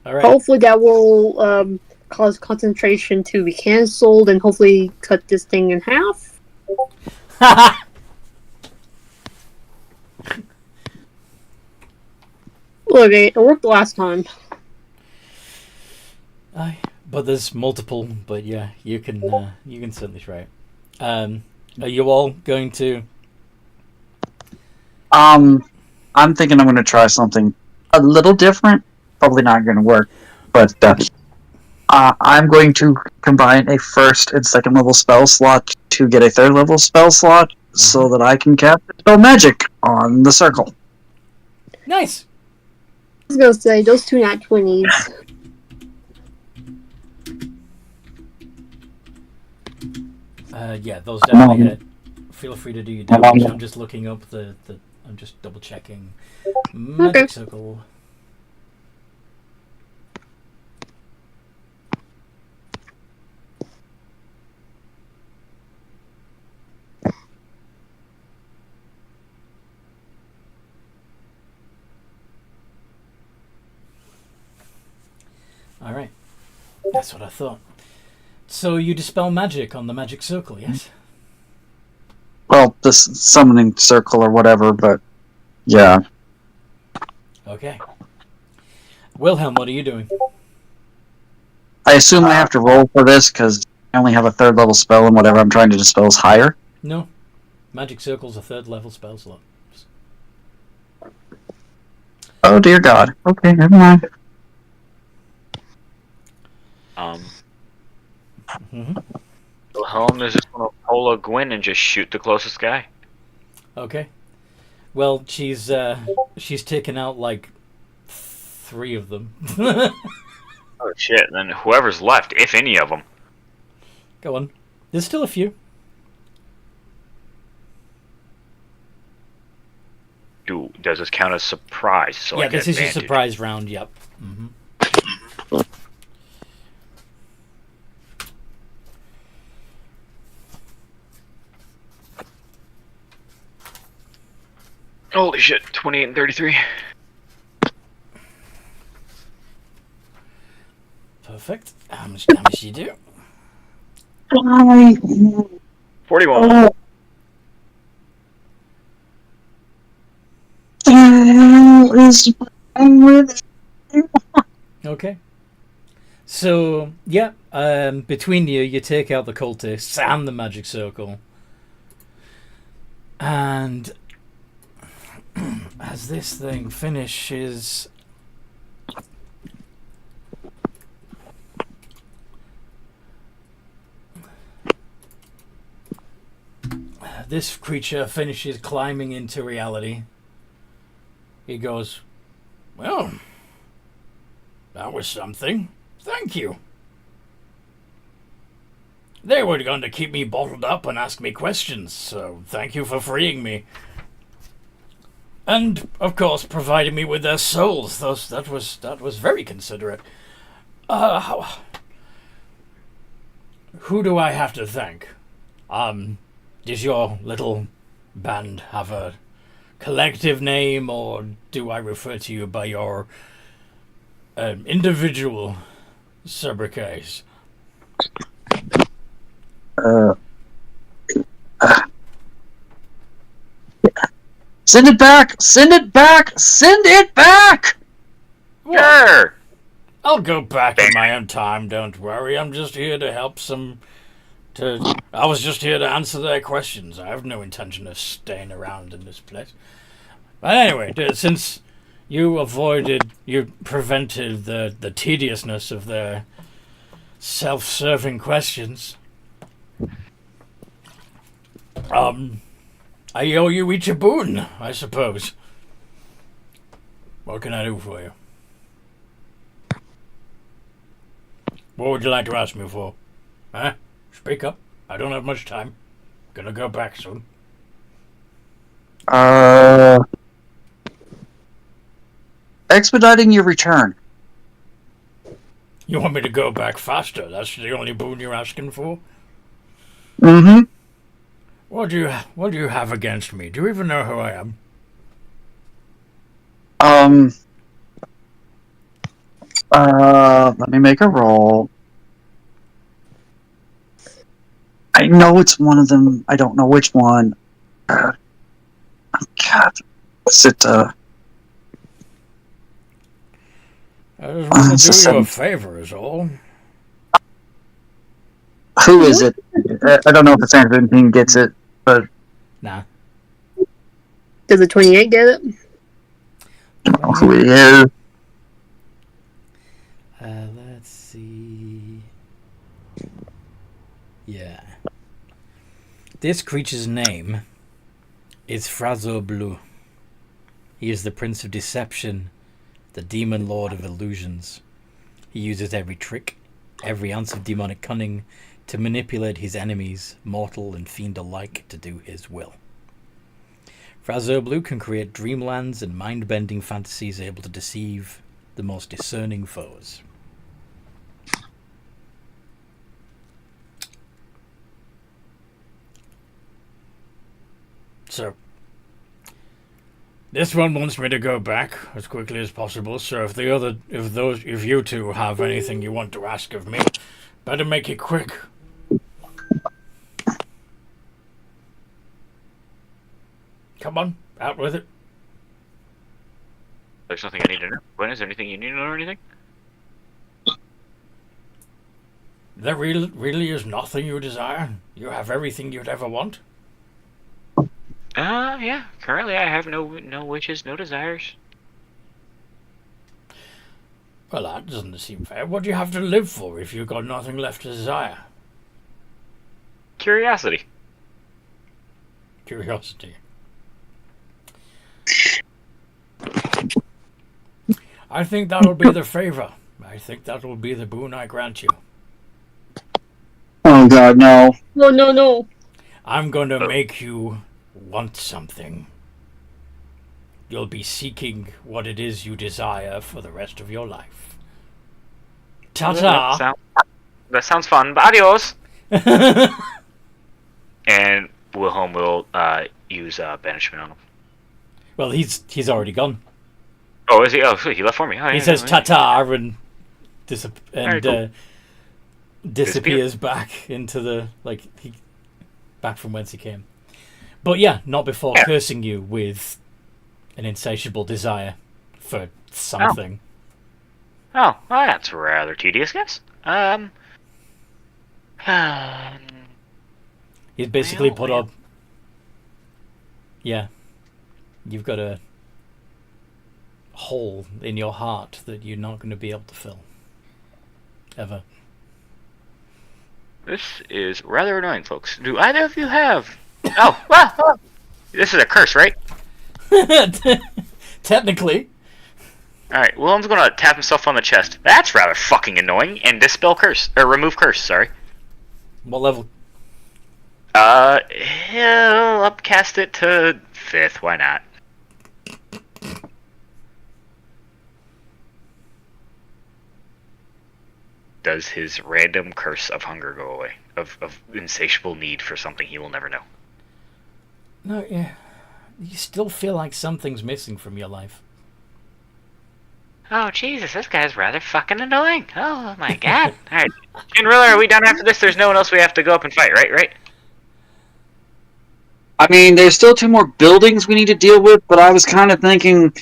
Alright. Hopefully that will cause concentration to be cancelled and hopefully cut this thing in half. Look, it worked last time. Aye, but there's multiple. But yeah, you can certainly try it. Are you all going to? I'm thinking I'm going to try something a little different. Probably not going to work, but I'm going to combine a first and second level spell slot to get a third level spell slot so that I can cast spell magic on the circle. Nice. I was going to say, those two nat 20s. Yeah, those definitely hit. Feel free to do your damage. I'm just looking up I'm just double checking. Magic circle. Alright. That's what I thought. So you dispel magic on the magic circle, yes? Well, this summoning circle or whatever, but yeah. Okay. Wilhelm, what are you doing? I assume I have to roll for this because I only have a third level spell and whatever I'm trying to dispel is higher. No. Magic circle's a third level spell slot. Oh dear God. Okay, never mind. Wilhelm is just gonna pull a Gwen and just shoot the closest guy. Okay. Well, she's taken out like 3 of them. Oh shit! Then whoever's left, if any of them. Go on. There's still a few. Does this count as surprise? So Yeah, I get this is your advantage? surprise round. Yep. Mm-hmm. Holy shit! 28 and 33. Perfect. How much damage do you do? 41. Oh. Is wrong with Okay. So, yeah, between you take out the cultists and the magic circle. And as this thing finishes... This creature finishes climbing into reality. He goes, well, that was something. Thank you. They were going to keep me bottled up and ask me questions, so thank you for freeing me. And, of course, providing me with their souls. That was very considerate. Who do I have to thank? Does your little band have a collective name, or do I refer to you by your individual sobriquets? Send it back! Send it back! Send it back! Sure. I'll go back in my own time, don't worry. I'm just here to help I was just here to answer their questions. I have no intention of staying around in this place. But anyway, since you prevented the tediousness of their self-serving questions, I owe you each a boon, I suppose. What can I do for you? What would you like to ask me for? Huh? Speak up. I don't have much time. Gonna go back soon. Expediting your return. You want me to go back faster? That's the only boon you're asking for? Mm-hmm. What do you have against me? Do you even know who I am? Let me make a roll. I know it's one of them. I don't know which one. God. Is it, I just want to do you a favor, is all. Who is it? I don't know if the Sanford team gets it, but... Nah. Does the 28 get it? I don't know who it is. Let's see... Yeah. This creature's name is Frazo Bleu. He is the Prince of Deception, the Demon Lord of Illusions. He uses every trick, every ounce of demonic cunning to manipulate his enemies, mortal and fiend alike, to do his will. Frazo Bleu can create dreamlands and mind-bending fantasies able to deceive the most discerning foes. So, this one wants me to go back as quickly as possible, so if you two have anything you want to ask of me, better make it quick. Come on, out with it. There's nothing I need to know. Gwen, is there anything you need to know or anything? There really is nothing you desire. You have everything you'd ever want. Yeah. Currently, I have no wishes, no desires. Well, that doesn't seem fair. What do you have to live for if you've got nothing left to desire? Curiosity. Curiosity. I think that'll be the favor. I think that will be the boon I grant you. Oh god, no. No. I'm going to make you want something. You'll be seeking what it is you desire for the rest of your life. Ta-ta! That sounds fun, but adios! And Wilhelm will use banishment on him. Well, he's already gone. Oh, is he? Oh, he left for me. Oh, He yeah, says yeah. ta-ta and disappears back into the back from whence he came. But yeah, not before cursing you with an insatiable desire for something. Oh, well, that's rather tedious, guess. He's basically put up. Yeah, you've got a hole in your heart that you're not going to be able to fill. Ever. This is rather annoying, folks. Do either of you have... Oh, this is a curse, right? Technically. Alright, Willem's gonna tap himself on the chest. That's rather fucking annoying. And dispel curse. Or remove curse, sorry. What level? He'll upcast it to 5th, why not? Does his random curse of hunger go away? Of insatiable need for something he will never know? No, yeah. You still feel like something's missing from your life. Oh, Jesus, this guy's rather fucking annoying. Oh, my God. Alright. General, are we done after this? There's no one else we have to go up and fight, right? I mean, there's still 2 more buildings we need to deal with, but I was kind of thinking,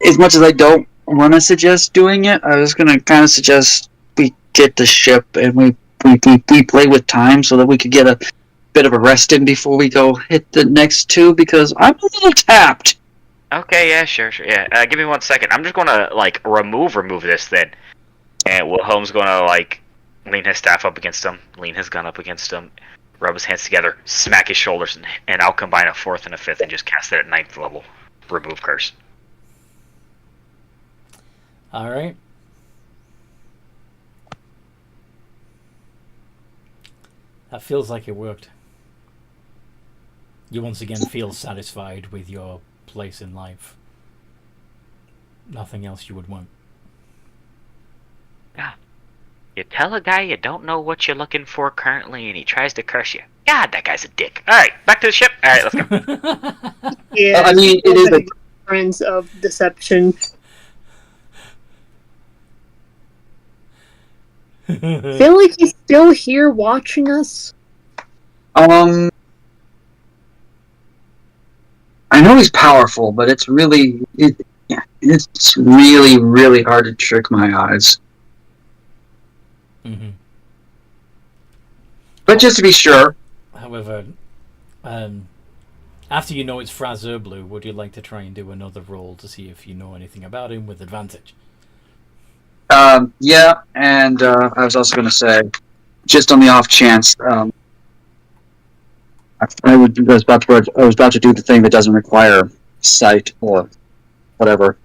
as much as I don't want to suggest doing it, I was going to kind of suggest we get the ship and we play with time so that we could get a bit of a rest in before we go hit the next 2, because I'm a little tapped. Okay, yeah, sure, yeah. Give me 1 second. I'm just gonna, remove this then. And Wilhelm's gonna, lean his staff up against him, lean his gun up against him, rub his hands together, smack his shoulders, and I'll combine a 4th and a 5th and just cast it at 9th level. Remove curse. Alright. That feels like it worked. You once again feel satisfied with your place in life. Nothing else you would want. God. You tell a guy you don't know what you're looking for currently and he tries to curse you. God, that guy's a dick. Alright, back to the ship. Alright, let's go. Yeah, I mean, it is a... friends of deception. Feel like he's still here watching us. I know he's powerful, but it's really hard to trick my eyes. Mm-hmm. But just to be sure. However, after you know it's Fraser Blue, would you like to try and do another roll to see if you know anything about him with advantage? Yeah, and I was also going to say, just on the off chance, I was about to do the thing that doesn't require sight or whatever.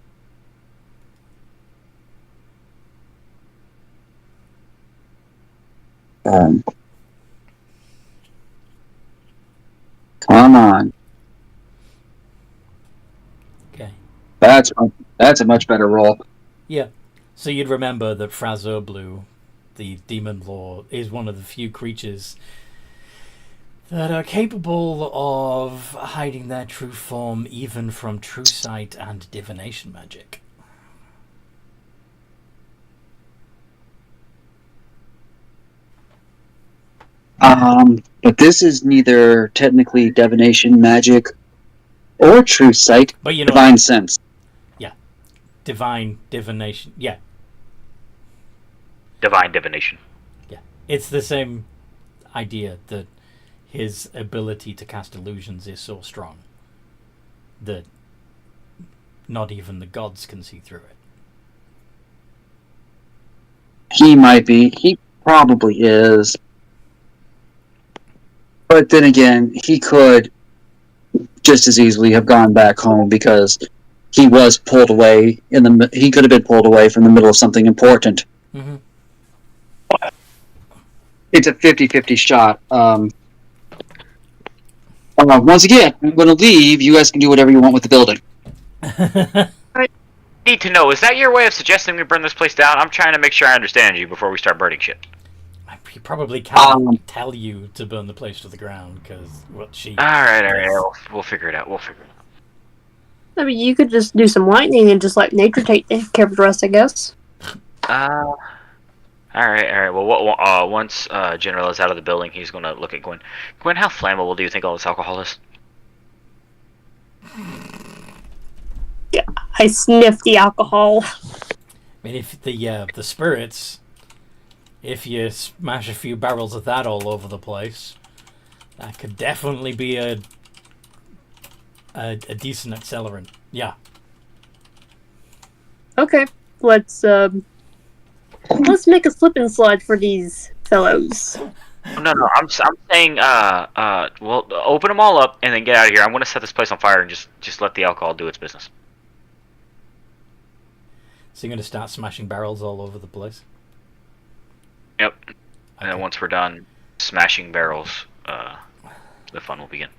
Come on. Okay. That's a much better roll. Yeah. So you'd remember that Fraser Blue, the demon lord, is one of the few creatures that are capable of hiding their true form even from true sight and divination magic. But this is neither technically divination magic or true sight, but you know, divine sense. Yeah. Divine divination. Yeah. Divine divination. Yeah. It's the same idea that his ability to cast illusions is so strong that not even the gods can see through it. He might be. He probably is. But then again, he could just as easily have gone back home because he was pulled away he could have been pulled away from the middle of something important. Mm-hmm. It's a 50-50 shot. Once again, I'm going to leave. You guys can do whatever you want with the building. Need to know, is that your way of suggesting we burn this place down? I'm trying to make sure I understand you before we start burning shit. He probably can't tell you to burn the place to the ground because what she. Alright, we'll figure it out. I mean, you could just do some lightning and just nature take care of the rest, I guess. All right. Well, once General is out of the building, he's gonna look at Gwen. Gwen, how flammable do you think all this alcohol is? I sniff the alcohol. I mean, if the spirits, if you smash a few barrels of that all over the place, that could definitely be a decent accelerant. Yeah. Okay, let's make a slip and slide for these fellows. No. I'm saying well, open them all up and then get out of here. I'm gonna set this place on fire and just let the alcohol do its business. So you're going to start smashing barrels all over the place? Yep. And then once we're done smashing barrels, the fun will begin.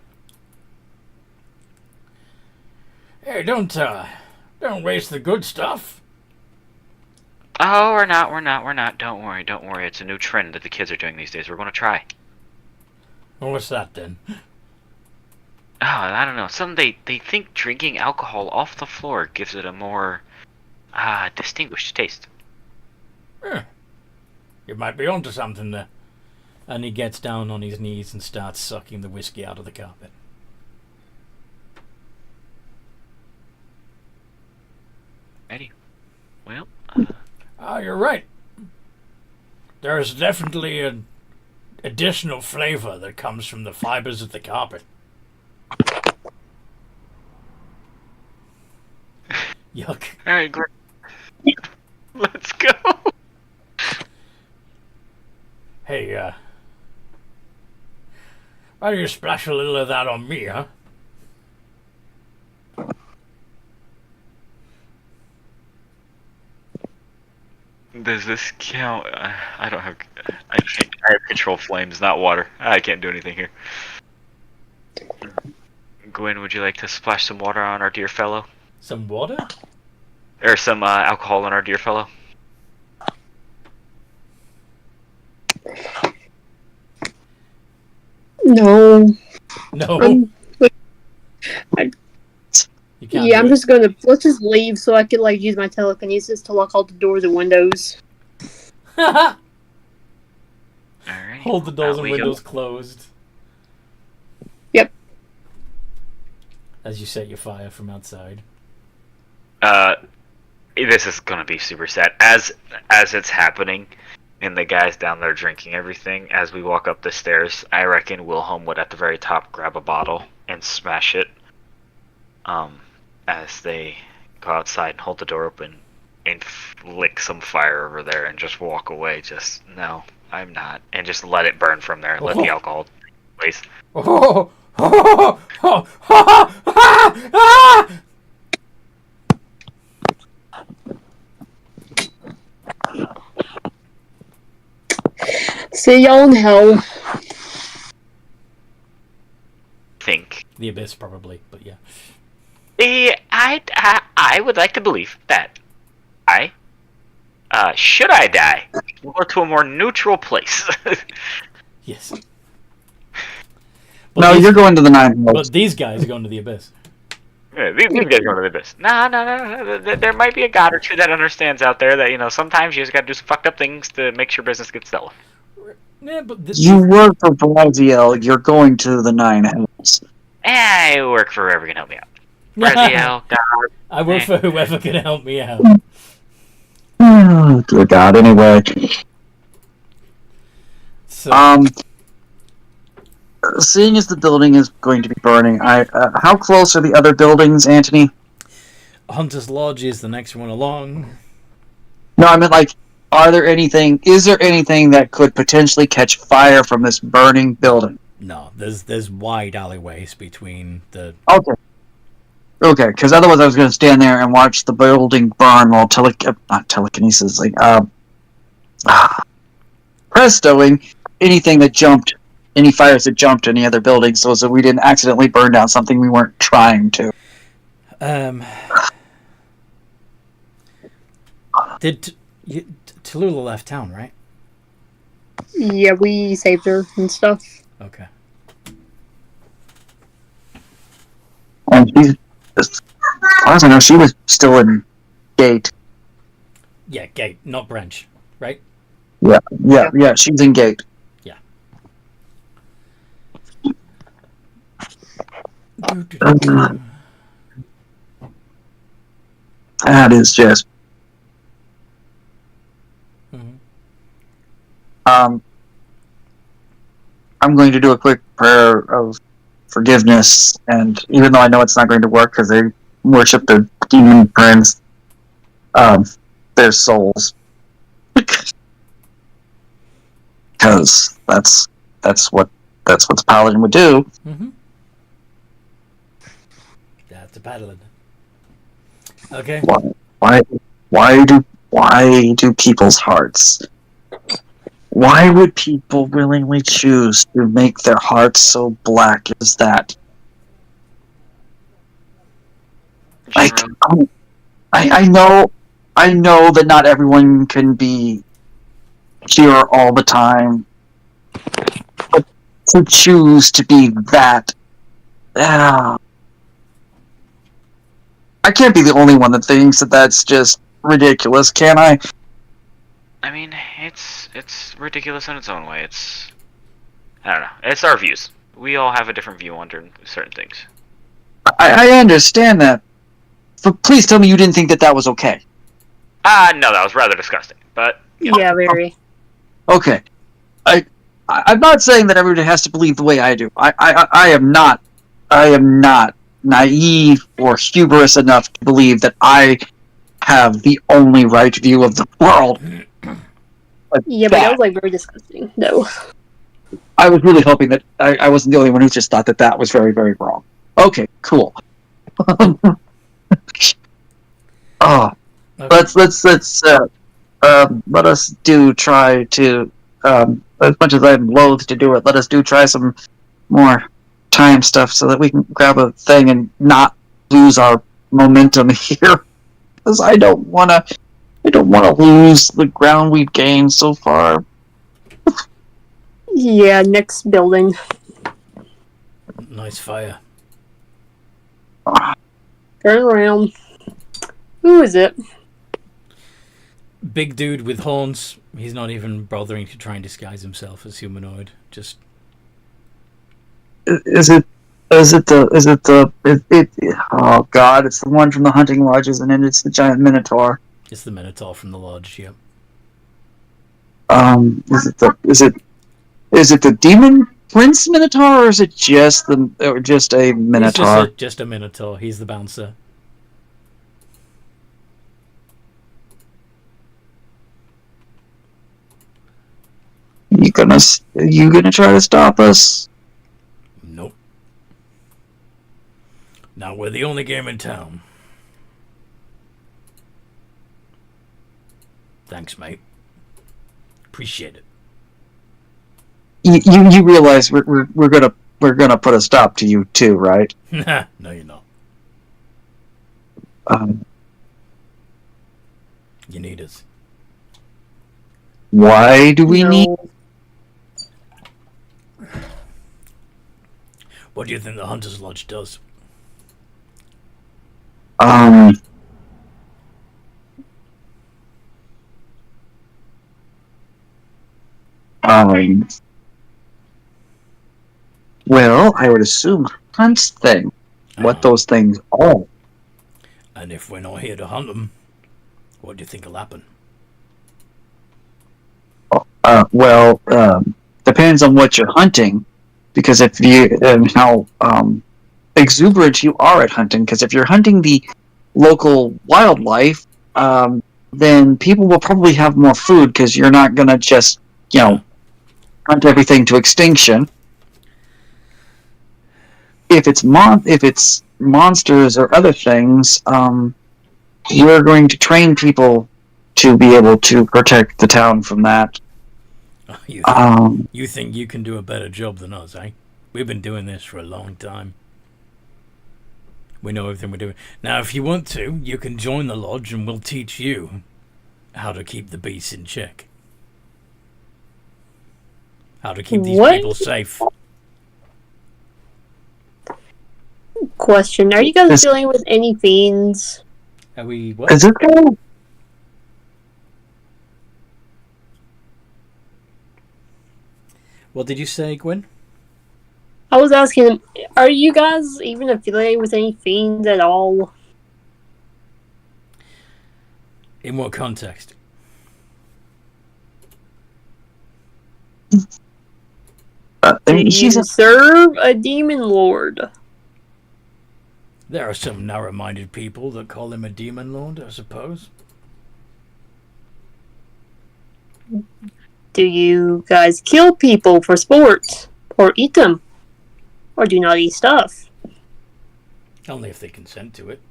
Hey, don't waste the good stuff. Oh, we're not. Don't worry. It's a new trend that the kids are doing these days. We're gonna try. Well, what's that then? Oh, I don't know. They think drinking alcohol off the floor gives it a more distinguished taste. You might be onto something there. And he gets down on his knees and starts sucking the whiskey out of the carpet. Eddie, well... You're right. There's definitely an additional flavor that comes from the fibers of the carpet. Yuck. Alright, great. Let's go! Hey, why don't you splash a little of that on me, huh? Does this count? I don't have... I can't... I have control flames, not water. I can't do anything here. Gwen, would you like to splash some water on our dear fellow? Some water? Or some alcohol on our dear fellow? No. No. You can't Yeah, do I'm it. just gonna let's just leave so I could like use my telekinesis to lock all the doors and windows. Alright. Hold the doors Out and we windows closed. Yep. As you set your fire from outside. This is gonna be super sad. As it's happening, and the guy's down there drinking everything, as we walk up the stairs, I reckon Wilhelm would at the very top grab a bottle and smash it. As they go outside and hold the door open and flick some fire over there and just walk away. Just, no, I'm not. And just let it burn from there. Let the alcohol take place. Oh! Oh! Oh! Oh! Ah! Ah! See y'all in hell. Think. The abyss, probably, but yeah. I would like to believe that should I die, we'll go to a more neutral place. Yes. No, you're going to the nine hells. But these guys are going to the abyss. Yeah, these guys go to the abyss. No. There might be a god or two that understands out there that, you know, sometimes you just gotta do some fucked up things to make sure business gets dealt with. Yeah, but You work for Braziel, you're going to the nine hells. I work for whoever can help me out. Braziel, God. I work for whoever can help me out. Oh, dear God, anyway. So, Seeing as the building is going to be burning, how close are the other buildings, Anthony? Hunter's Lodge is the next one along. No, I meant like, is there anything that could potentially catch fire from this burning building? No, there's wide alleyways between the... Okay, because otherwise I was going to stand there and watch the building burn while not telekinesis, like, prestoing anything that jumped, any fires that jumped to any other buildings, so that we didn't accidentally burn down something we weren't trying to. Tallulah left town, right? Yeah, we saved her and stuff. Okay. And she's, as far as I know, she was still in gate. Yeah, Gate, not Brench, right? Yeah, she's in gate. That is just Mhm. I'm going to do a quick prayer of forgiveness, and even though I know it's not going to work because they worship their demon friends, their souls, because that's what the paladin would do. Mm-hmm. That's a paladin. Okay. Why do people's hearts? Why would people willingly choose to make their hearts so black as that? Like, I know that not everyone can be pure all the time, but to choose to be that, I can't be the only one that thinks that that's just ridiculous, can I? I mean, it's ridiculous in its own way. I don't know. It's our views. We all have a different view on certain things. I understand that, but please tell me you didn't think that was okay. No, that was rather disgusting. But Yeah, very. Okay, I'm not saying that everybody has to believe the way I do. I am not naive or hubris enough to believe that I have the only right view of the world. Yeah, but that was like very disgusting. No. I was really hoping that I wasn't the only one who just thought that was very, very wrong. Okay, cool. Okay. Let us do try to, as much as I'm loath to do it, let us do try some more time stuff so that we can grab a thing and not lose our momentum here. Because I don't want to lose the ground we've gained so far. Yeah, next building. Nice fire. Turn around. Who is it? Big dude with horns. He's not even bothering to try and disguise himself as humanoid. Just Oh God! It's the one from the hunting lodges, and then it's the giant minotaur. it's the Minotaur from the lodge. Yep. Is it the demon prince minotaur, or is it just a minotaur? It's just a Minotaur. He's the bouncer. You gonna try to stop us? Nope. Now we're the only game in town. Thanks, mate. Appreciate it. You realize we're gonna put a stop to you too, right? No, you're not. You need us. Why do we need? What do you think the Hunter's Lodge does? Well, I would assume hunts thing. What those things are. And if we're not here to hunt them, what do you think will happen? Depends on what you're hunting, because if you and how exuberant you are at hunting. Because if you're hunting the local wildlife, then people will probably have more food because you're not gonna just hunt everything to extinction. If it's monsters or other things, we're going to train people to be able to protect the town from that. You think you can do a better job than us, eh? We've been doing this for a long time. We know everything we're doing. Now, if you want to, you can join the lodge and we'll teach you how to keep the beasts in check. How to keep these people safe. Question: are you guys dealing with any fiends? Are we what? Is it What did you say, Gwen? I was asking him, are you guys even affiliated with any fiends at all? In what context? Do you serve a demon lord? There are some narrow-minded people that call him a demon lord, I suppose. Do you guys kill people for sport? Or eat them? Or do you not eat stuff? Only if they consent to it.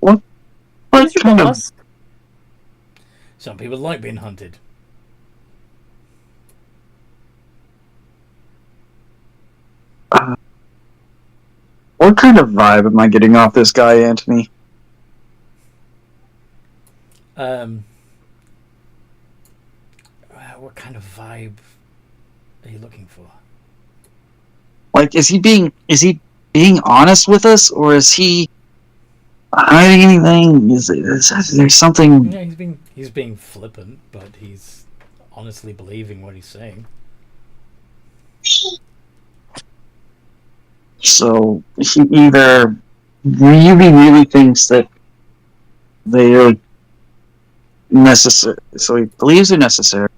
What Mr. kind of Boss? Some people like being hunted. what kind of vibe am I getting off this guy, Anthony? What kind of vibe are you looking for? Like, is he being honest with us, or is he hiding anything? Is there something? Yeah, he's being flippant, but he's honestly believing what he's saying. So he either really thinks that they are necessary, so he believes they're necessary,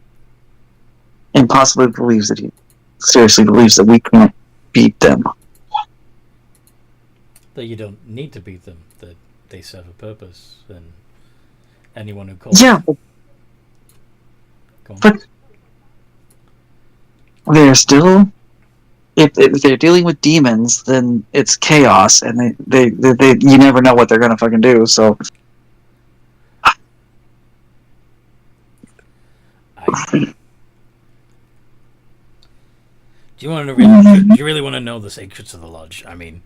and possibly believes that he seriously believes that we can't beat them. That you don't need to beat them, that they serve a purpose, and anyone who calls... Yeah, Go on. but they're still... If they're dealing with demons, then it's chaos, and they you never know what they're gonna fucking do. So, Do you want to really? Do you really want to know the secrets of the lodge? I mean,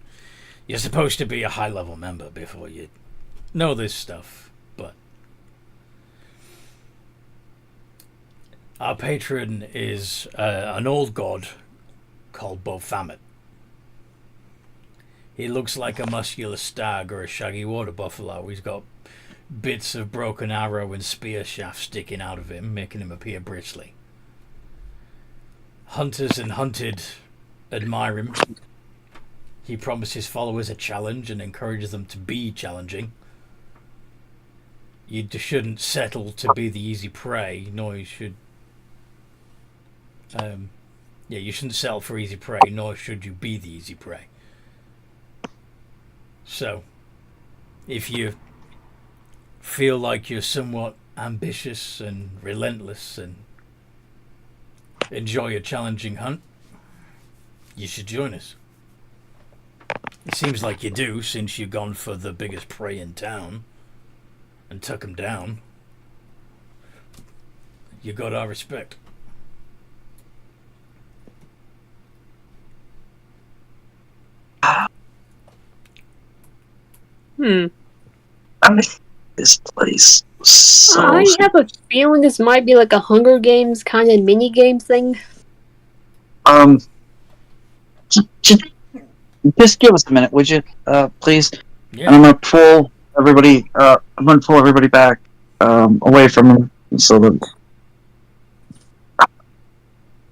you're supposed to be a high-level member before you know this stuff, but our patron is an old god called Bophamet. He looks like a muscular stag or a shaggy water buffalo. He's got bits of broken arrow and spear shafts sticking out of him, making him appear bristly. Hunters and hunted admire him. He promises followers a challenge and encourages them to be challenging. You shouldn't settle to be the easy prey, nor you should... you shouldn't settle for easy prey, nor should you be the easy prey. So, if you feel like you're somewhat ambitious and relentless and enjoy a challenging hunt, you should join us. It seems like you do, since you've gone for the biggest prey in town and took him down. You got our respect. I miss this place so. I have a feeling this might be like a Hunger Games kind of mini game thing. Just give us a minute, would you, please? Yeah. And I'm gonna pull everybody. Back away from them, so that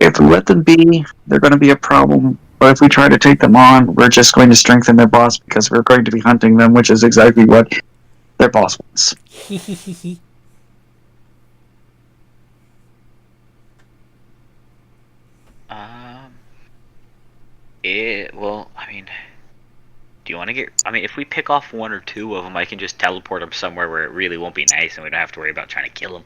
if we let them be, they're going to be a problem. But if we try to take them on, we're just going to strengthen their boss because we're going to be hunting them, which is exactly what their boss wants. Well, I mean, do you want to get... I mean, if we pick off one or two of them, I can just teleport them somewhere where it really won't be nice and we don't have to worry about trying to kill them.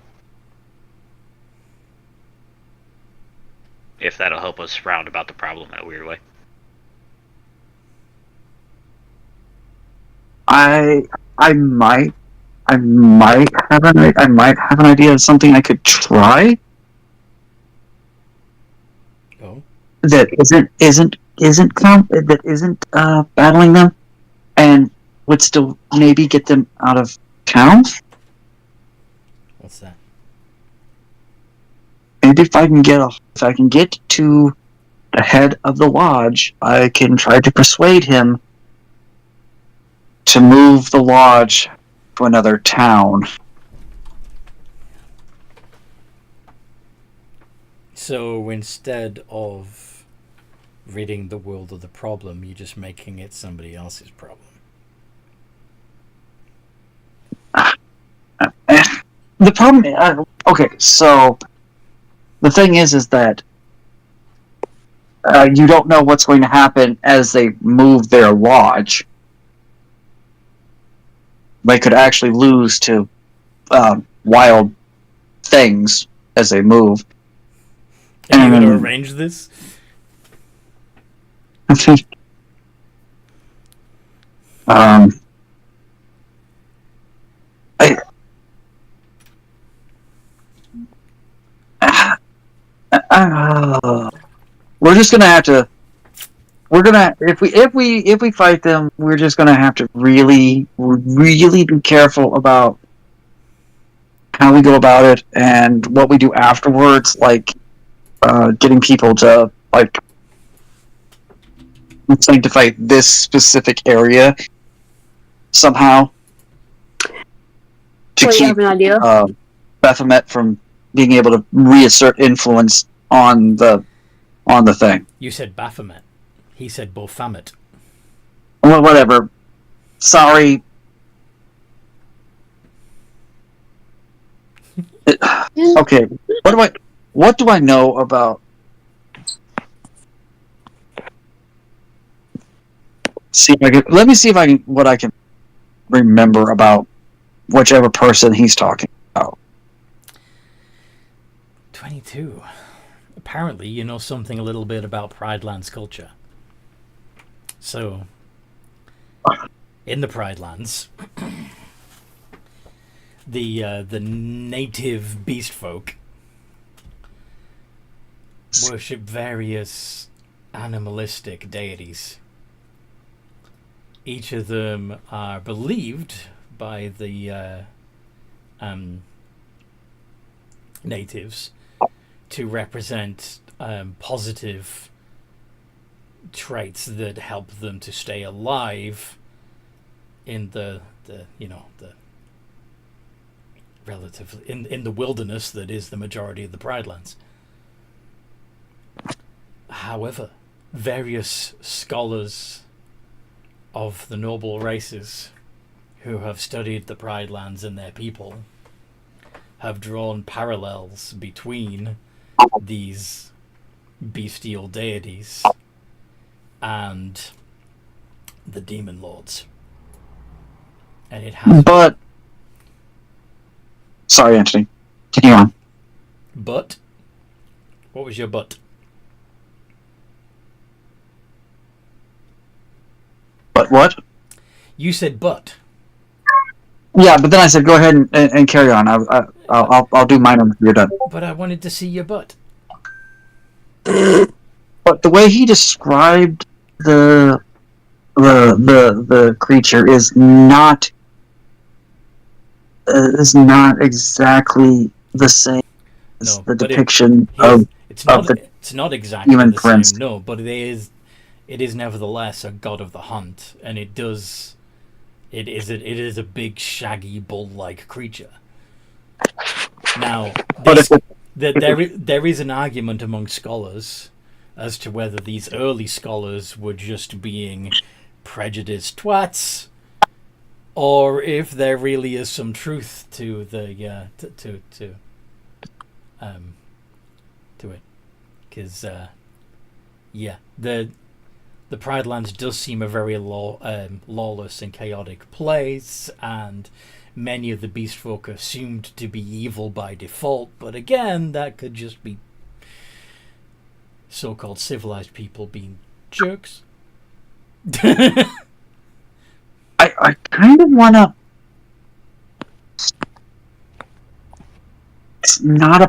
If that'll help us round about the problem in a weird way. I might have an idea of something I could try. Oh. That isn't battling them, and would still maybe get them out of town. What's that? Maybe if I can get to the head of the lodge, I can try to persuade him to move the lodge to another town. So instead of ridding the world of the problem, you're just making it somebody else's problem. The problem, okay, so the thing is that you don't know what's going to happen as they move their lodge. They could actually lose to wild things as they move. Are you going to arrange this? We're just gonna have to. We're gonna if we fight them, we're just gonna have to really be careful about how we go about it and what we do afterwards. Like getting people to like sanctify this specific area somehow to Well, you keep have an idea? Baphomet from being able to reassert influence on the thing. You said Baphomet. He said Baphomet. Well, whatever. Sorry. Okay. What do I know about? Let me see if I can what I can remember about whichever person he's talking about. 22. Apparently, you know something a little bit about Pride Lands culture. So, in the Pride Lands, the native beast folk worship various animalistic deities. Each of them are believed by the natives to represent positive traits that help them to stay alive in the relatively in the wilderness that is the majority of the Pride Lands. However, various scholars of the noble races who have studied the Pride Lands and their people have drawn parallels between these bestial deities and the demon lords. And it has... But... Sorry, Anthony. Continue on. But? What was your but? But what? You said but. Yeah, but then I said go ahead and carry on. I'll do mine when you're done. But I wanted to see your butt. But the way he described the creature is not exactly the same as the depiction of it's the not exactly human the prince. same, no, but it is nevertheless a god of the hunt, and it is a big shaggy bull-like creature. Now, there is an argument among scholars as to whether these early scholars were just being prejudiced twats, or if there really is some truth to the to it, because the Pride Lands does seem a very lawless and chaotic place, and many of the beast folk are assumed to be evil by default, but again, that could just be so-called civilized people being jerks. I kind of want to... It's not a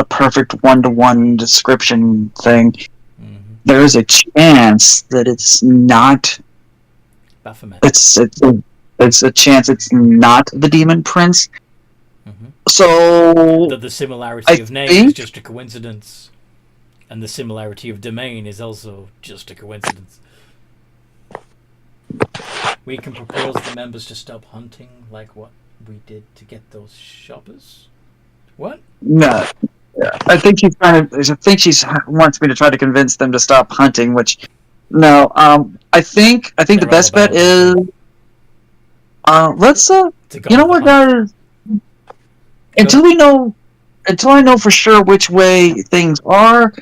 perfect one-to-one description thing. Mm-hmm. There is a chance that it's not... Baphomet. It's a chance it's not the Demon Prince. Mm-hmm. So... The similarity of name is just a coincidence. And the similarity of domain is also just a coincidence. We can propose the members to stop hunting like what we did to get those shoppers. What? No. I think she's trying to. I think she's wants me to try to convince them to stop hunting. Which, no. I think the They're all best bet about is. Let's. To go You know with what, the hunt. guys? Until I know for sure which way things are.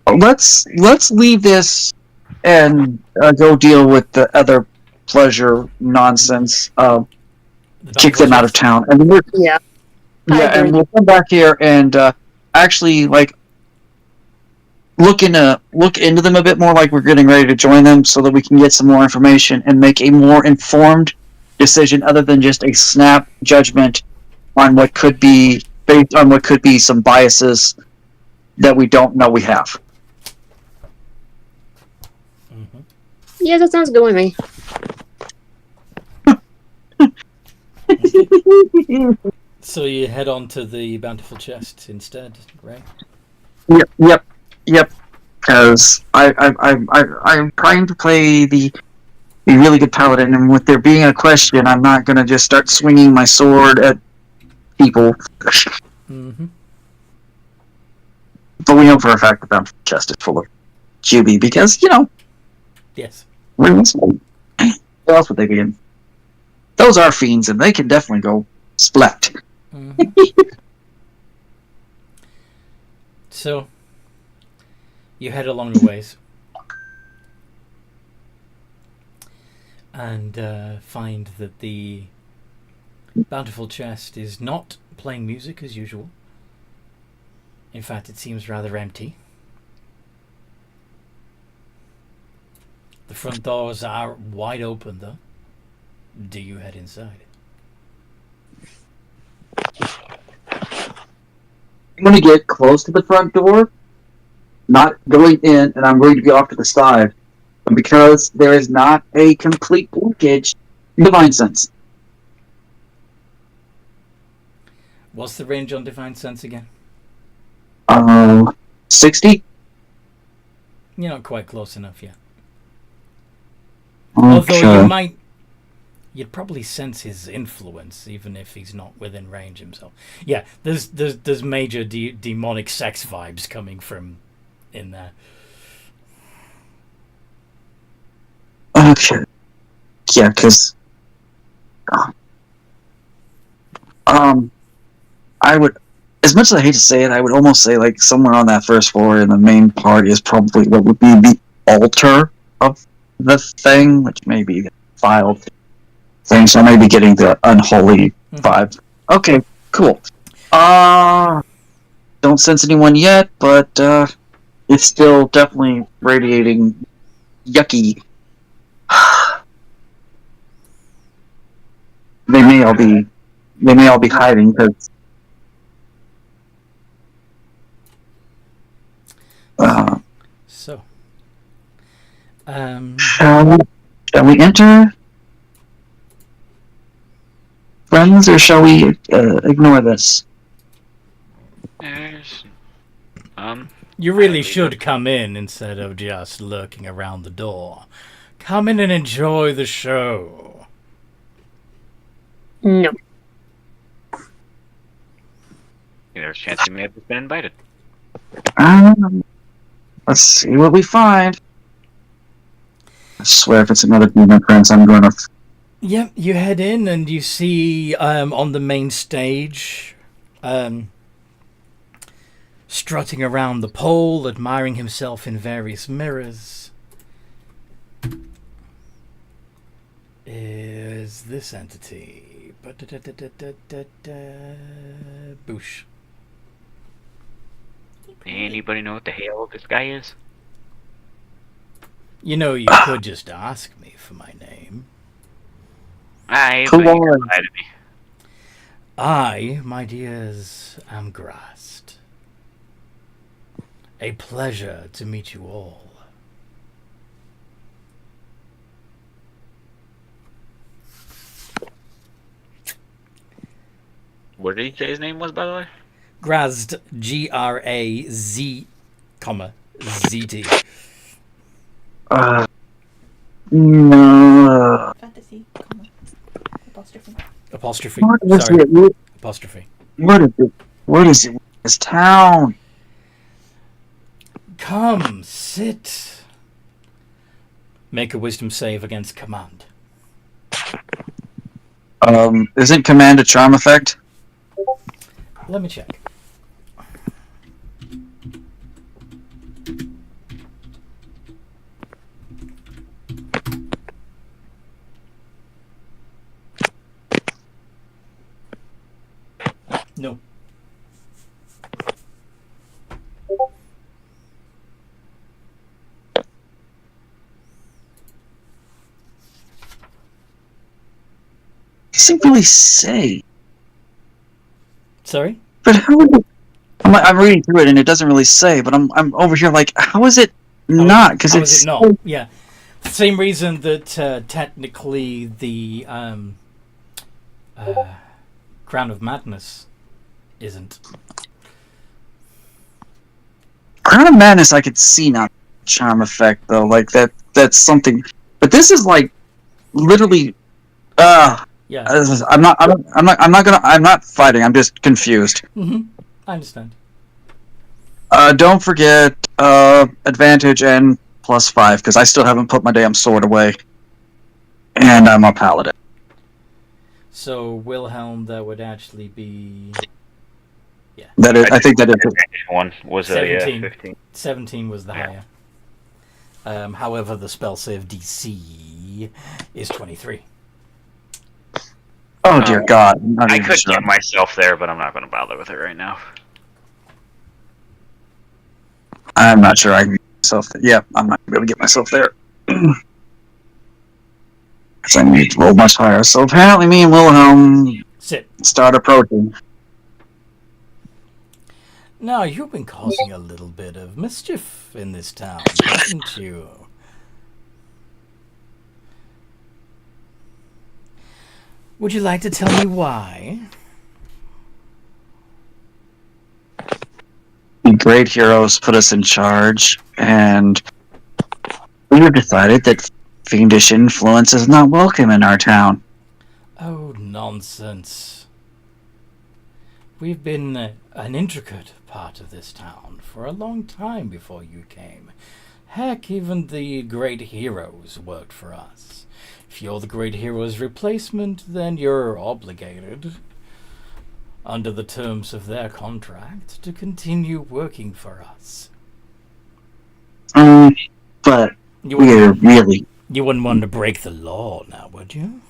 Let's leave this and go deal with the other pleasure nonsense. The Kick bountiful them out of chest. town, and we're Yeah. I yeah, agree. and we'll come back here and actually like look into them a bit more, like we're getting ready to join them, so that we can get some more information and make a more informed decision, other than just a snap judgment on what could be based on what could be some biases that we don't know we have. Mhm. Yeah, that sounds good with me. So you head on to the bountiful chest instead, right? Yep. Because I'm trying to play the really good paladin, and with there being a question, I'm not gonna just start swinging my sword at people. Mm-hmm. But we know for a fact that that chest is full of Juby, because Yes. where else would they be in? Those are fiends, and they can definitely go splat. Mhm. So you head along the ways and find that the bountiful chest is not playing music as usual. In fact, it seems rather empty. The front doors are wide open, though. Do you head inside? I'm going to get close to the front door, not going in, and I'm going to be off to the side. But because there is not a complete blockage, divine sense. What's the range on Divine Sense again? 60? You're not quite close enough yet. Although you'd probably sense his influence, even if he's not within range himself. Yeah, there's major demonic sex vibes coming from in there. Okay. Yeah, because I would, as much as I hate to say it, I would almost say like somewhere on that first floor in the main part is probably what would be the altar of the thing, which may be the filed thing. So I may be getting the unholy vibe. Okay, cool. Don't sense anyone yet, but it's still definitely radiating yucky. They may all be hiding because So, shall we enter, friends, or shall we ignore this? There's, you really should come in instead of just lurking around the door. Come in and enjoy the show. No. there's a chance you may have just been invited. Let's see what we find. I swear, if it's another demon prince, I'm going to. Yep, you head in and you see on the main stage, strutting around the pole, admiring himself in various mirrors, is this entity. Boosh. Anybody know what the hell this guy is? You know, you could just ask me for my name. Aye, Who but you are can lie to me. I, my dears, am Grast. A pleasure to meet you all. What did he say his name was, by the way? Grazd, Graz, comma, ZT. No. Fantasy, comma, apostrophe. Apostrophe. What is Sorry. it? Apostrophe. What is it? What is it? This town. Come, sit. Make a wisdom save against command. Isn't command a charm effect? Let me check. No. Doesn't really say. Sorry? But how would it... I'm reading through it and it doesn't really say, but I'm over here like, how is it not? Because How it's is it not? Yeah. Same reason that technically the Crown of Madness isn't. Crown of Madness. I could see not charm effect though, like that's something. But this is like literally. Yeah. I'm not fighting. I'm just confused. I understand. Don't forget advantage and +5 because I still haven't put my damn sword away, and I'm a paladin. So Wilhelm, that would actually be. Yeah. That is, I think that is. One was 17. 15. 17 was the higher. However, the spell save DC is 23. Oh dear God! I could get myself there, but I'm not going to bother with it right now. I'm not sure I can get myself there. Yep, I'm not going to be able to get myself there. Because I need to roll much higher. So apparently me and Wilhelm start approaching. Now, you've been causing a little bit of mischief in this town, haven't you? Would you like to tell me why? The great heroes put us in charge, and we have decided that fiendish influence is not welcome in our town. Oh, nonsense. We've been an intricate part of this town for a long time before you came. Heck, even the great heroes worked for us. If you're the great hero's replacement, then you're obligated, under the terms of their contract, to continue working for us. But we're really... You wouldn't want to break the law now, would you?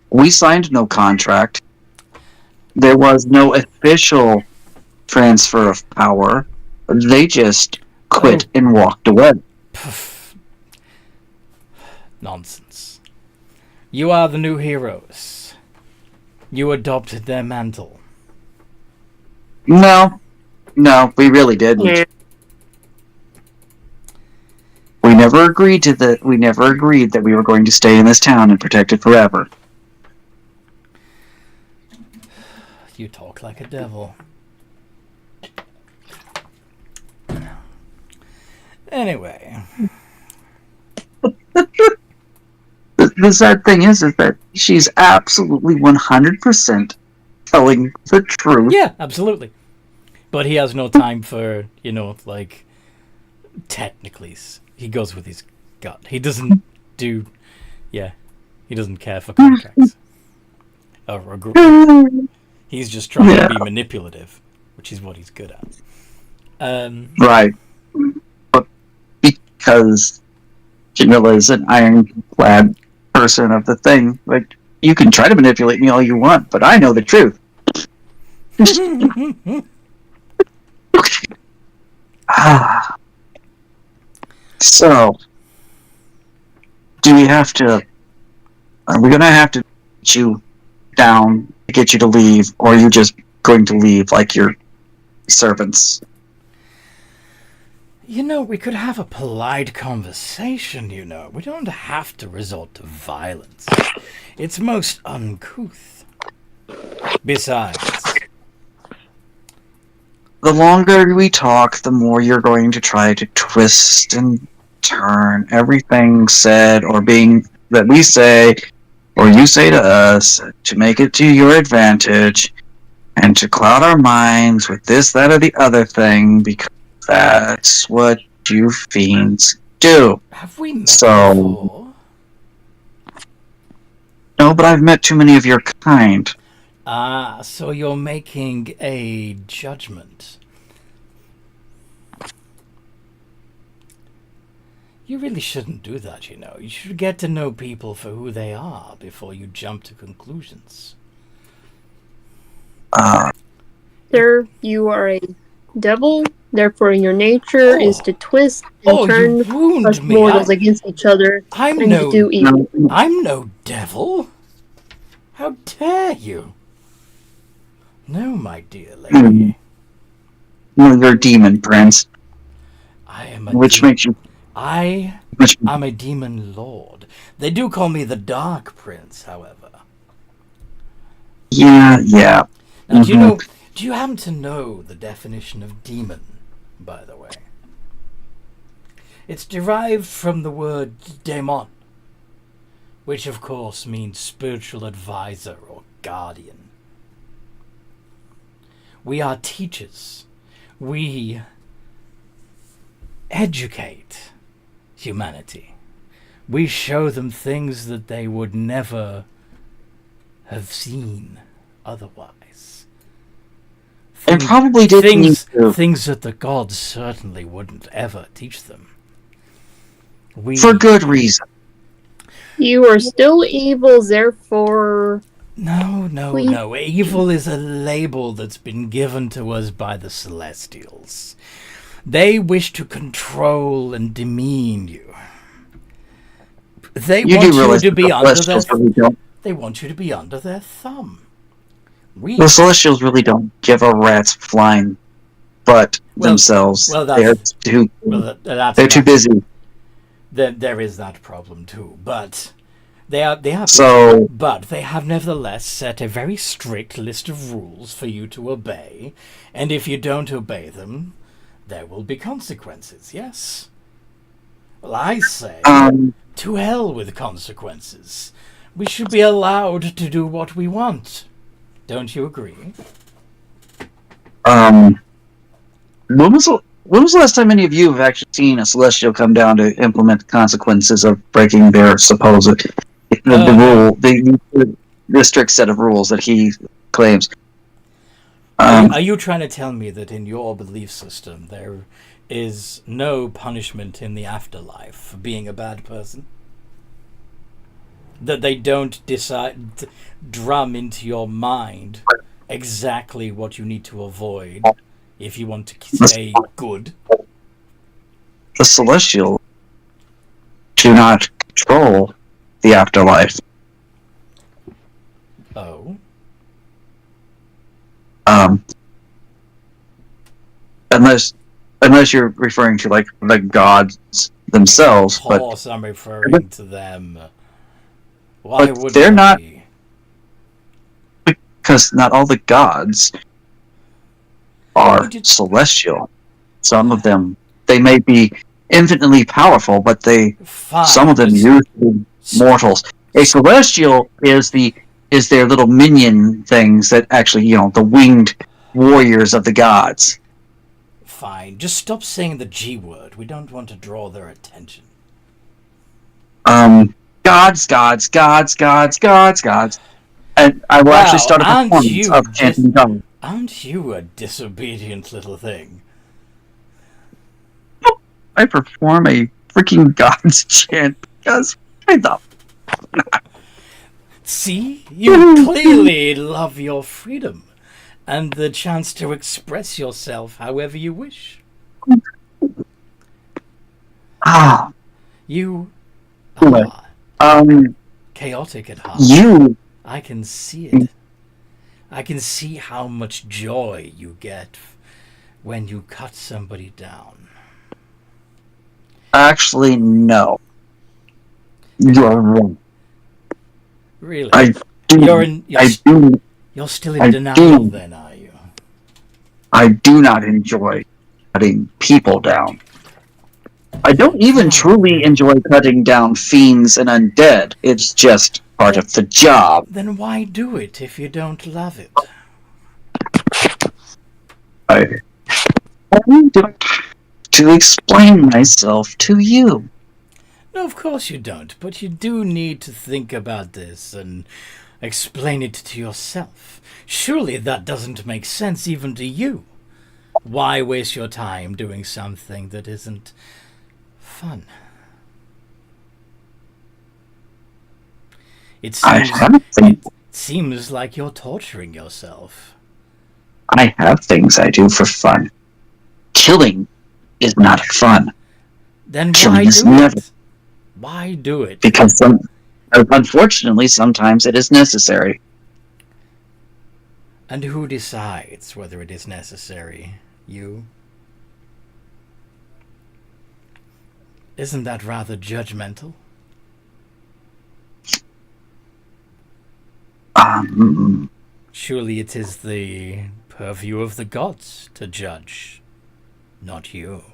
We signed no contract. There was no official transfer of power. They just quit and walked away. Nonsense. You are the new heroes. You adopted their mantle. No, we really didn't. Yeah. We never agreed to that. We never agreed that we were going to stay in this town and protect it forever. You talk like a devil. Anyway. The sad thing is that she's absolutely 100% telling the truth. Yeah, absolutely. But he has no time for, technicalities. He goes with his gut. He doesn't he doesn't care for contracts. Or agree. He's just trying to be manipulative, which is what he's good at. Right. But because Jamila is an ironclad person of the thing, like, you can try to manipulate me all you want, but I know the truth. So, do we have to... Are we gonna have to get you down to get you to leave, or are you just going to leave like your servants? We could have a polite conversation, We don't have to resort to violence. It's most uncouth. Besides... The longer we talk, the more you're going to try to twist and turn everything said or being that we say or you say to us to make it to your advantage and to cloud our minds with this, that, or the other thing, because that's what you fiends do. Have we met So, before? no, but I've met too many of your kind. Ah, so you're making a judgment. You really shouldn't do that, you know. You should get to know people for who they are before you jump to conclusions. Sir, you are a devil, therefore your nature is to twist and turn you wound us me. mortals against each other I'm and to do evil. I'm no devil. How dare you? No, my dear lady. No, you're a demon, Prince. I am a Which makes you... I'm a demon lord. They do call me the Dark Prince, however. Yeah. Now, do you happen to know the definition of demon, by the way? It's derived from the word daemon, which of course means spiritual advisor or guardian. We are teachers. We educate humanity. We show them things that they would never have seen otherwise. And probably did things that the gods certainly wouldn't ever teach them. For good reason. You are still evil, therefore... No. Evil is a label that's been given to us by the Celestials. They wish to control and demean you. They want you to be under their thumb. The Celestials really don't give a rat's flying butt themselves. They're too busy. There is that problem too, but they have nevertheless set a very strict list of rules for you to obey, and if you don't obey them, there will be consequences. Yes. Well, I say, to hell with consequences. We should be allowed to do what we want. Don't you agree? When was the last time any of you have actually seen a Celestial come down to implement the consequences of breaking their supposed the strict set of rules that he claims? Are you trying to tell me that in your belief system there is no punishment in the afterlife for being a bad person? That they don't drum into your mind exactly what you need to avoid if you want to stay good? The Celestials do not control the afterlife. Oh? Unless you're referring to like the gods themselves, of course, I'm referring to them. Why would they're not? Be? Because not all the gods are celestial. Some of them, they may be infinitely powerful, but some of them use mortals. A celestial is their little minion things that actually, the winged warriors of the gods. Fine. Just stop saying the G word. We don't want to draw their attention. Gods. And I will actually start a performance of chanting God. Aren't you a disobedient little thing? I perform a freaking God's chant because I thought. See? You clearly love your freedom and the chance to express yourself however you wish. You are chaotic at heart. I can see it. I can see how much joy you get when you cut somebody down. Actually, no. You're wrong. Really? I do. You're still in denial then, are you? I do not enjoy cutting people down. I don't even truly enjoy cutting down fiends and undead. It's just part of the job. Then why do it if you don't love it? I don't to explain myself to you. No, of course you don't, but you do need to think about this and explain it to yourself. Surely that doesn't make sense even to you. Why waste your time doing something that isn't fun? It seems like you're torturing yourself. I have things I do for fun. Killing is not fun. Then Killing why is do never. it? Why do it? Because unfortunately, sometimes it is necessary. And who decides whether it is necessary? You? Isn't that rather judgmental? Surely it is the purview of the gods to judge, not you.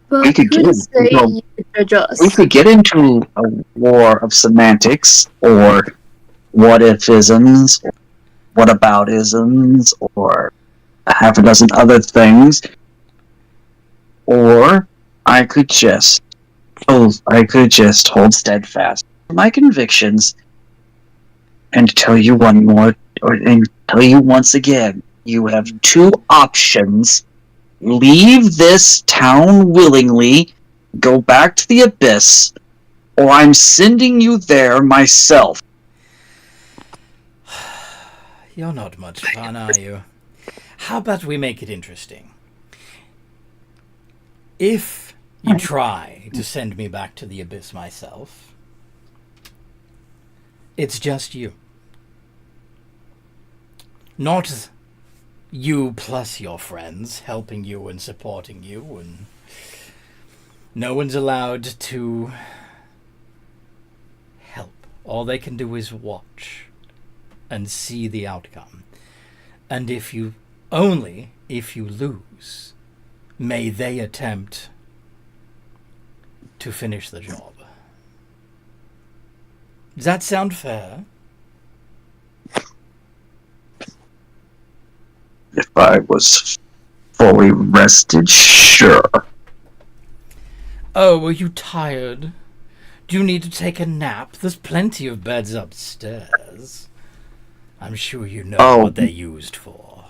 But We could who to get say into- you could judge us? we could get into a war of semantics, or what if-isms, or what about-isms, or half a dozen other things. Or I could just hold steadfast to my convictions and tell you tell you once again, you have two options. Leave this town willingly, go back to the abyss, or I'm sending you there myself. You're not much fun, are you? How about we make it interesting? If you try to send me back to the abyss myself, it's just you. Not you plus your friends helping you and supporting you, and no one's allowed to help. All they can do is watch and see the outcome. And if you lose, may they attempt to finish the job. Does that sound fair? If I was fully rested, sure. Oh, are you tired? Do you need to take a nap? There's plenty of beds upstairs. I'm sure you know what they're used for.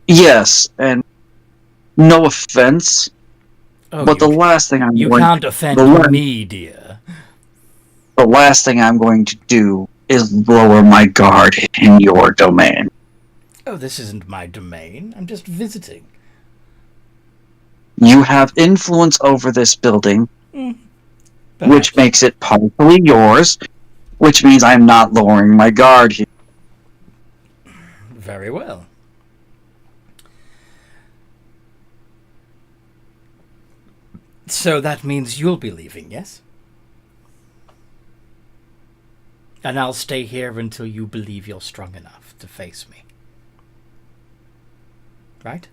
Yes, and no offense, Oh, but the last thing I'm you going can't offend me, dear. the last thing I'm going to do is lower my guard in your domain. Oh, this isn't my domain. I'm just visiting. You have influence over this building, which Perhaps. makes it partially yours, which means I'm not lowering my guard here. Very well. So that means you'll be leaving, yes? And I'll stay here until you believe you're strong enough to face me. Right?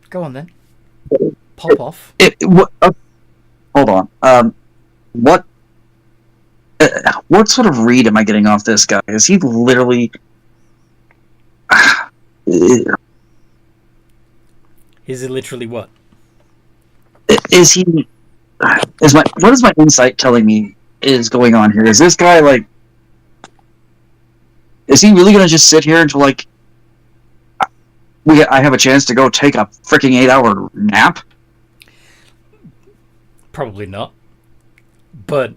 Go on then. Pop off. Hold on. What sort of read am I getting off this guy? Is he literally... Is it literally what? Is he... What is my insight telling me is going on here? Is this guy, like... Is he really gonna just sit here until, like... I have a chance to go take a freaking 8-hour nap? Probably not. But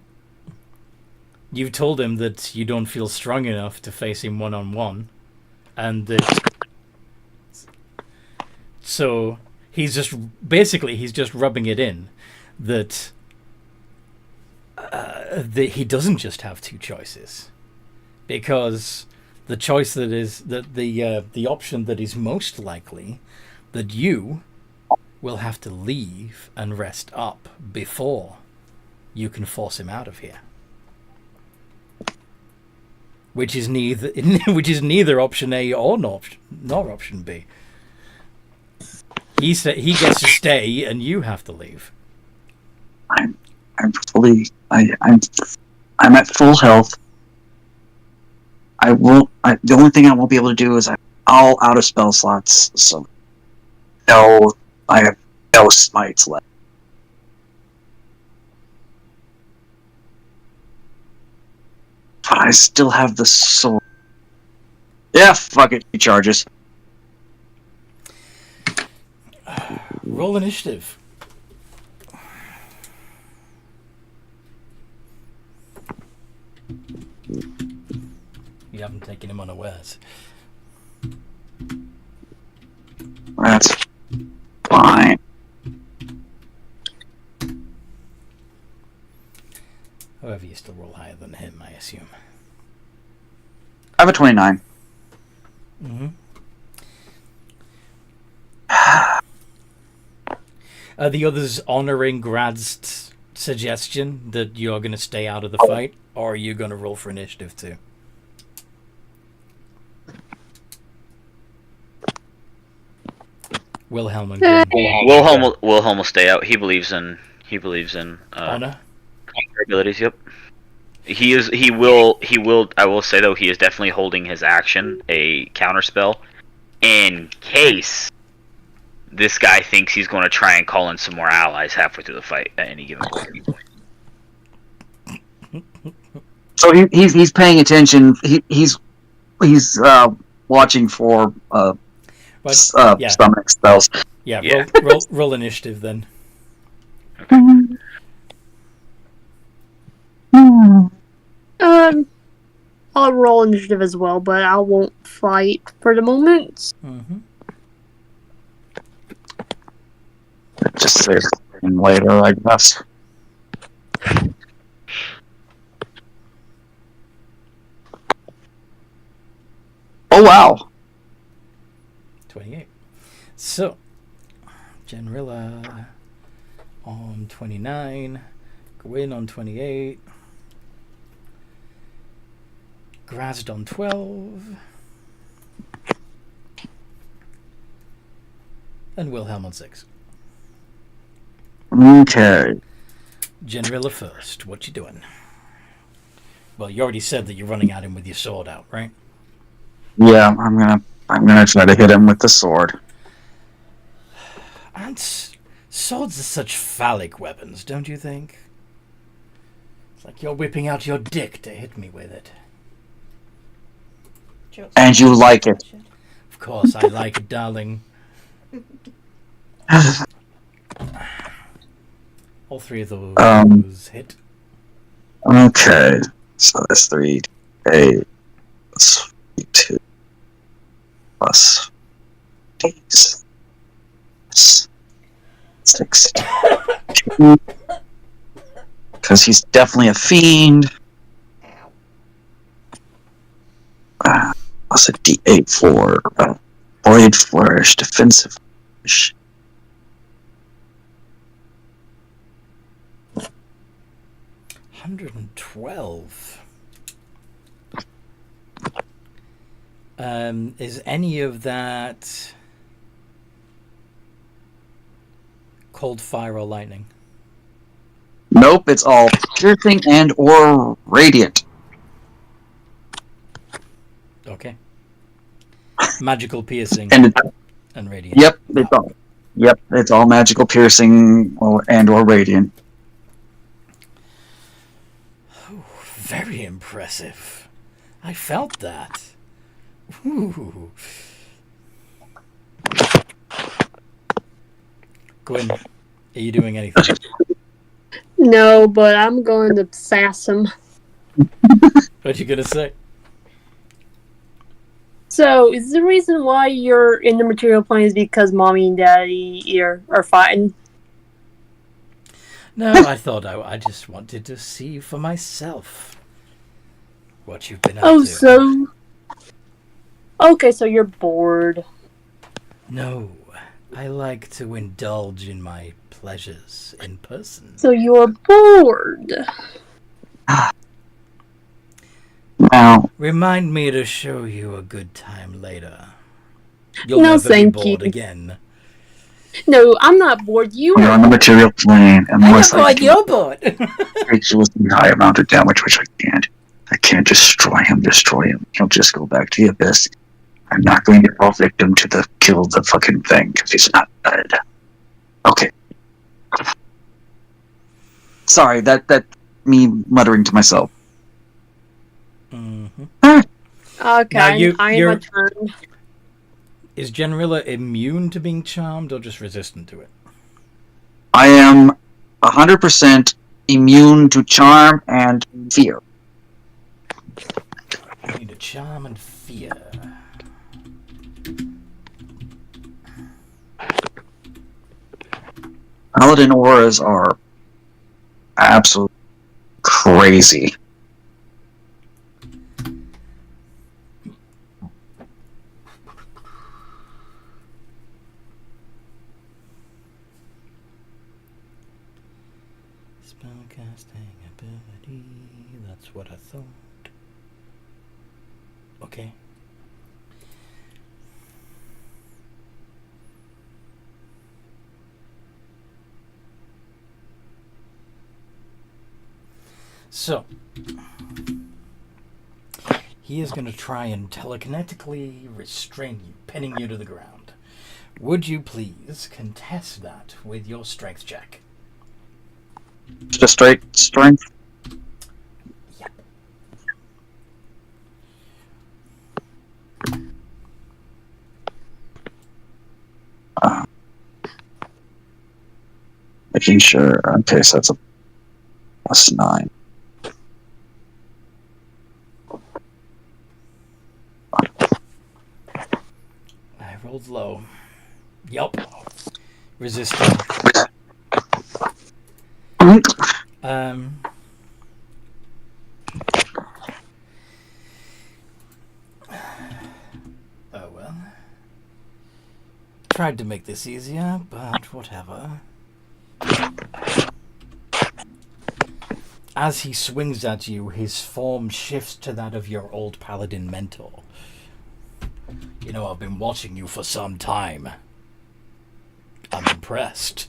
you told him that you don't feel strong enough to face him one-on-one. And that... So he's just rubbing it in that he doesn't just have two choices, because the choice that is the option that is most likely that you will have to leave and rest up before you can force him out of here. which is neither option A or nor option B. He gets to stay, and you have to leave. I'm at full health. The only thing I won't be able to do is I'm all out of spell slots, so no, I have no smites left. But I still have the sword. Yeah, fuck it, he charges. Roll initiative. You haven't taken him unawares. That's fine. However, you still roll higher than him, I assume. I have a 29. Mm-hmm. Are the others honouring Grad's suggestion that you're going to stay out of the fight, or are you going to roll for initiative too? Wilhelm and Grim. Wilhelm will stay out. He believes in Honor. abilities. Yep. He will. I will say though, he is definitely holding his action, a counter spell, in case this guy thinks he's going to try and call in some more allies halfway through the fight at any given point. So he's paying attention. He's watching for stomach spells. Yeah. Roll initiative then. I'll roll initiative as well, but I won't fight for the moment. Mm-hmm. Just say something later, I guess. Oh wow! 28. So, Generilla on 29, Gwyn on 28, Grazd on 12, and Wilhelm on 6. Okay. Generilla first. What you doing? Well, you already said that you're running at him with your sword out, right? Yeah, I'm gonna try to hit him with the sword. And swords are such phallic weapons, don't you think? It's like you're whipping out your dick to hit me with it. And you like it. Of course, I like it, darling. All three of those hit. Okay, so that's 3, 8, plus 2, plus 8, 6, because he's definitely a fiend. Plus a D8 for Blade Flourish, Defensive Flourish. $112. Is any of that cold fire or lightning? Nope, it's all piercing and or radiant. Okay. Magical piercing And radiant. Yep, it's all magical piercing and or radiant. Ooh, very impressive. I felt that. Ooh. Gwyn, are you doing anything? No, but I'm going to sass him. What you gonna say? So, is the reason why you're in the material plane is because mommy and daddy are fighting? No, I thought I just wanted to see for myself what you've been up to. So... Okay, so you're bored. No, I like to indulge in my pleasures in person. So you're bored. Now, Remind me to show you a good time later. You'll No, never be thank bored you. again. No, I'm not bored. You we're on are. the material plane, unless I can You're bored. reach with a high amount of damage, which I can't. I can't destroy him. He'll just go back to the abyss. I'm not going to fall victim to the kill the fucking thing, because he's not dead. Okay. Sorry, that me muttering to myself. Mm-hmm. Okay, Now you- I am you're- a turn. Is Generilla immune to being charmed or just resistant to it? I am 100% immune to charm and fear. You need a charm and fear. Paladin auras are absolutely crazy. Spellcasting ability. That's what I thought. Okay. So, he is going to try and telekinetically restrain you, pinning you to the ground. Would you please contest that with your strength check? Just straight strength. Yep. Making sure. Okay, so that's a +9. I rolled low. Yup. Resisting. Um. Oh well. Tried to make this easier, but whatever. As he swings at you, his form shifts to that of your old paladin mentor. You know, I've been watching you for some time. I'm impressed.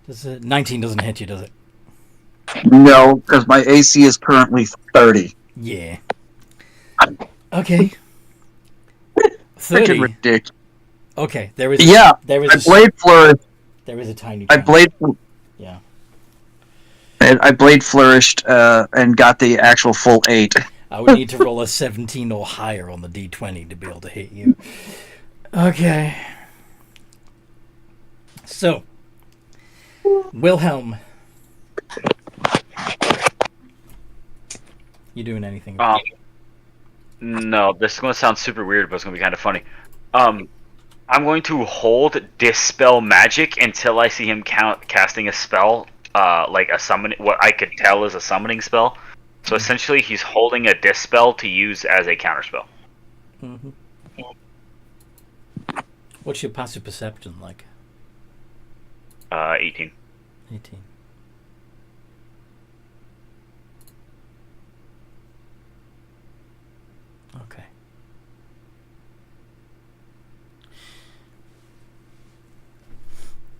Does it 19 doesn't hit you, does it? No, because my AC is currently 30. Yeah. Okay. Freaking 30. ridiculous. Okay, there is Yeah, there I is a blade flourished. there is a tiny I chance. blade. Yeah. I blade flourished and got the actual full 8. I would need to roll a 17 or higher on the d20 to be able to hit you. Okay. So, Wilhelm. You doing anything? No, this is going to sound super weird, but it's going to be kind of funny. I'm going to hold Dispel Magic until I see him casting a spell, like a summon, what I could tell is a summoning spell. So essentially, he's holding a Dispel to use as a counterspell. Mm-hmm. What's your passive perception like? 18. 18. Okay.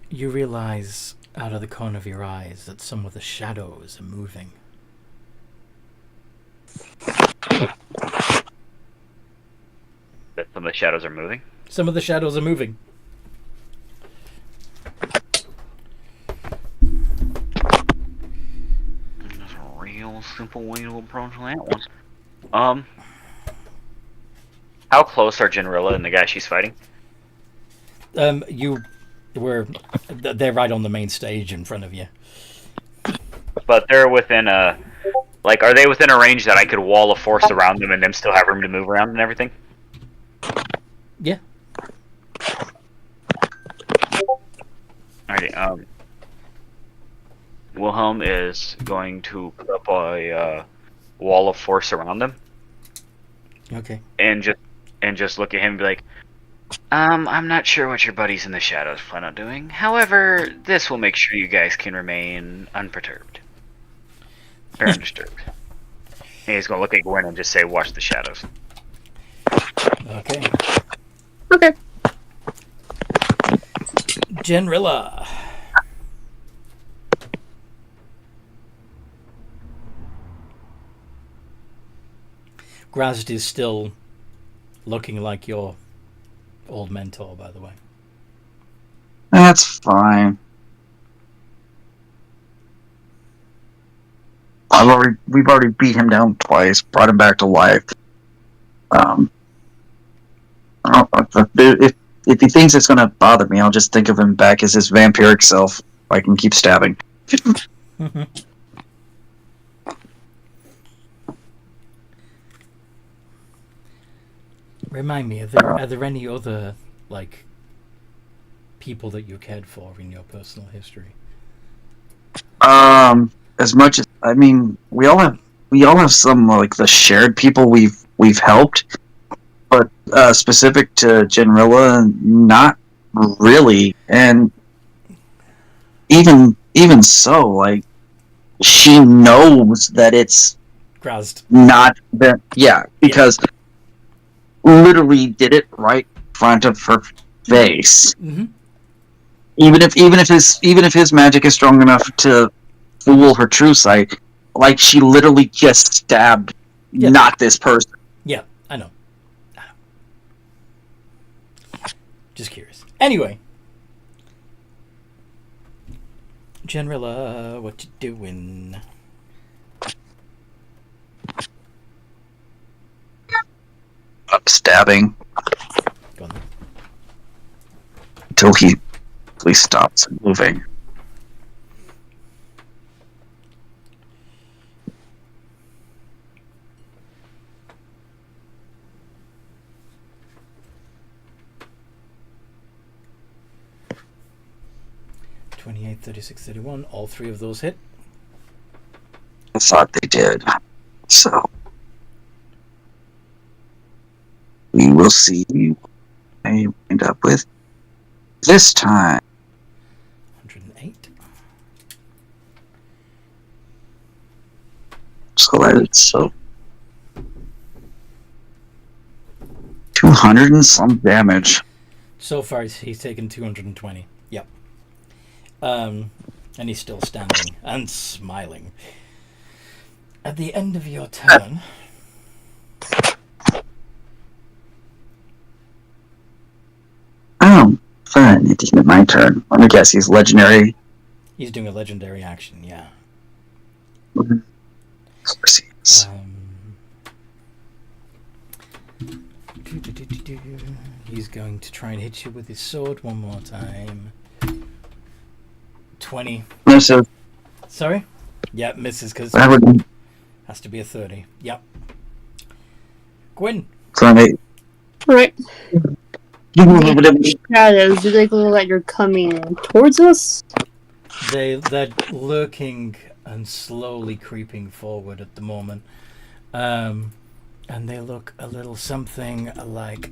You realize out of the corner of your eyes that some of the shadows are moving. That some of the shadows are moving. Some of the shadows are moving. That's a real simple way to approach that one. How close are Generilla and the guy she's fighting? You were... They're right on the main stage in front of you. But they're within a... Like, are they within a range that I could wall of force around them and them still have room to move around and everything? Yeah. Alrighty, Wilhelm is going to put up a wall of force around them Okay. and just look at him and be like, I'm not sure what your buddies in the shadows plan on doing. However, this will make sure you guys can remain unperturbed. They're undisturbed. And he's gonna look at Gwen and just say, "Watch the shadows." Okay. Okay. Genrilla. Grazd is still looking like your old mentor, by the way. That's fine. We've already beat him down twice, brought him back to life. If he thinks it's gonna bother me, I'll just think of him back as his vampiric self. I can keep stabbing. Remind me, are there any other like people that you cared for in your personal history? As much as we all have some like the shared people we've helped, but specific to Genrilla, not really. And even so, like she knows that it's Grazd. not that. Yeah, because literally did it right in front of her face. Mm-hmm. Even if his magic is strong enough to fool her true sight, like she literally just stabbed not this person. Yeah, I know. Just curious. Anyway. Genrilla, what you doing? Up stabbing. Go on then. Until he please stops moving. $28, $36, $31. All three of those hit. I thought they did. So we will see what I end up with this time. 108. So that's 200 and some damage. So far, he's taken 220. Yep. And he's still standing and smiling. At the end of your turn, Oh, fun. It isn't my turn. Let me guess, he's legendary. he's doing a legendary action. Yeah. Of course he is. He's going to try and hit you with his sword one more time. 20. Misses. Sorry? Yeah, misses because That would has to be a 30. Yep. Gwyn. be Alright. Shadows, do they look like you're coming towards us? They're lurking and slowly creeping forward at the moment. And they look a little something like...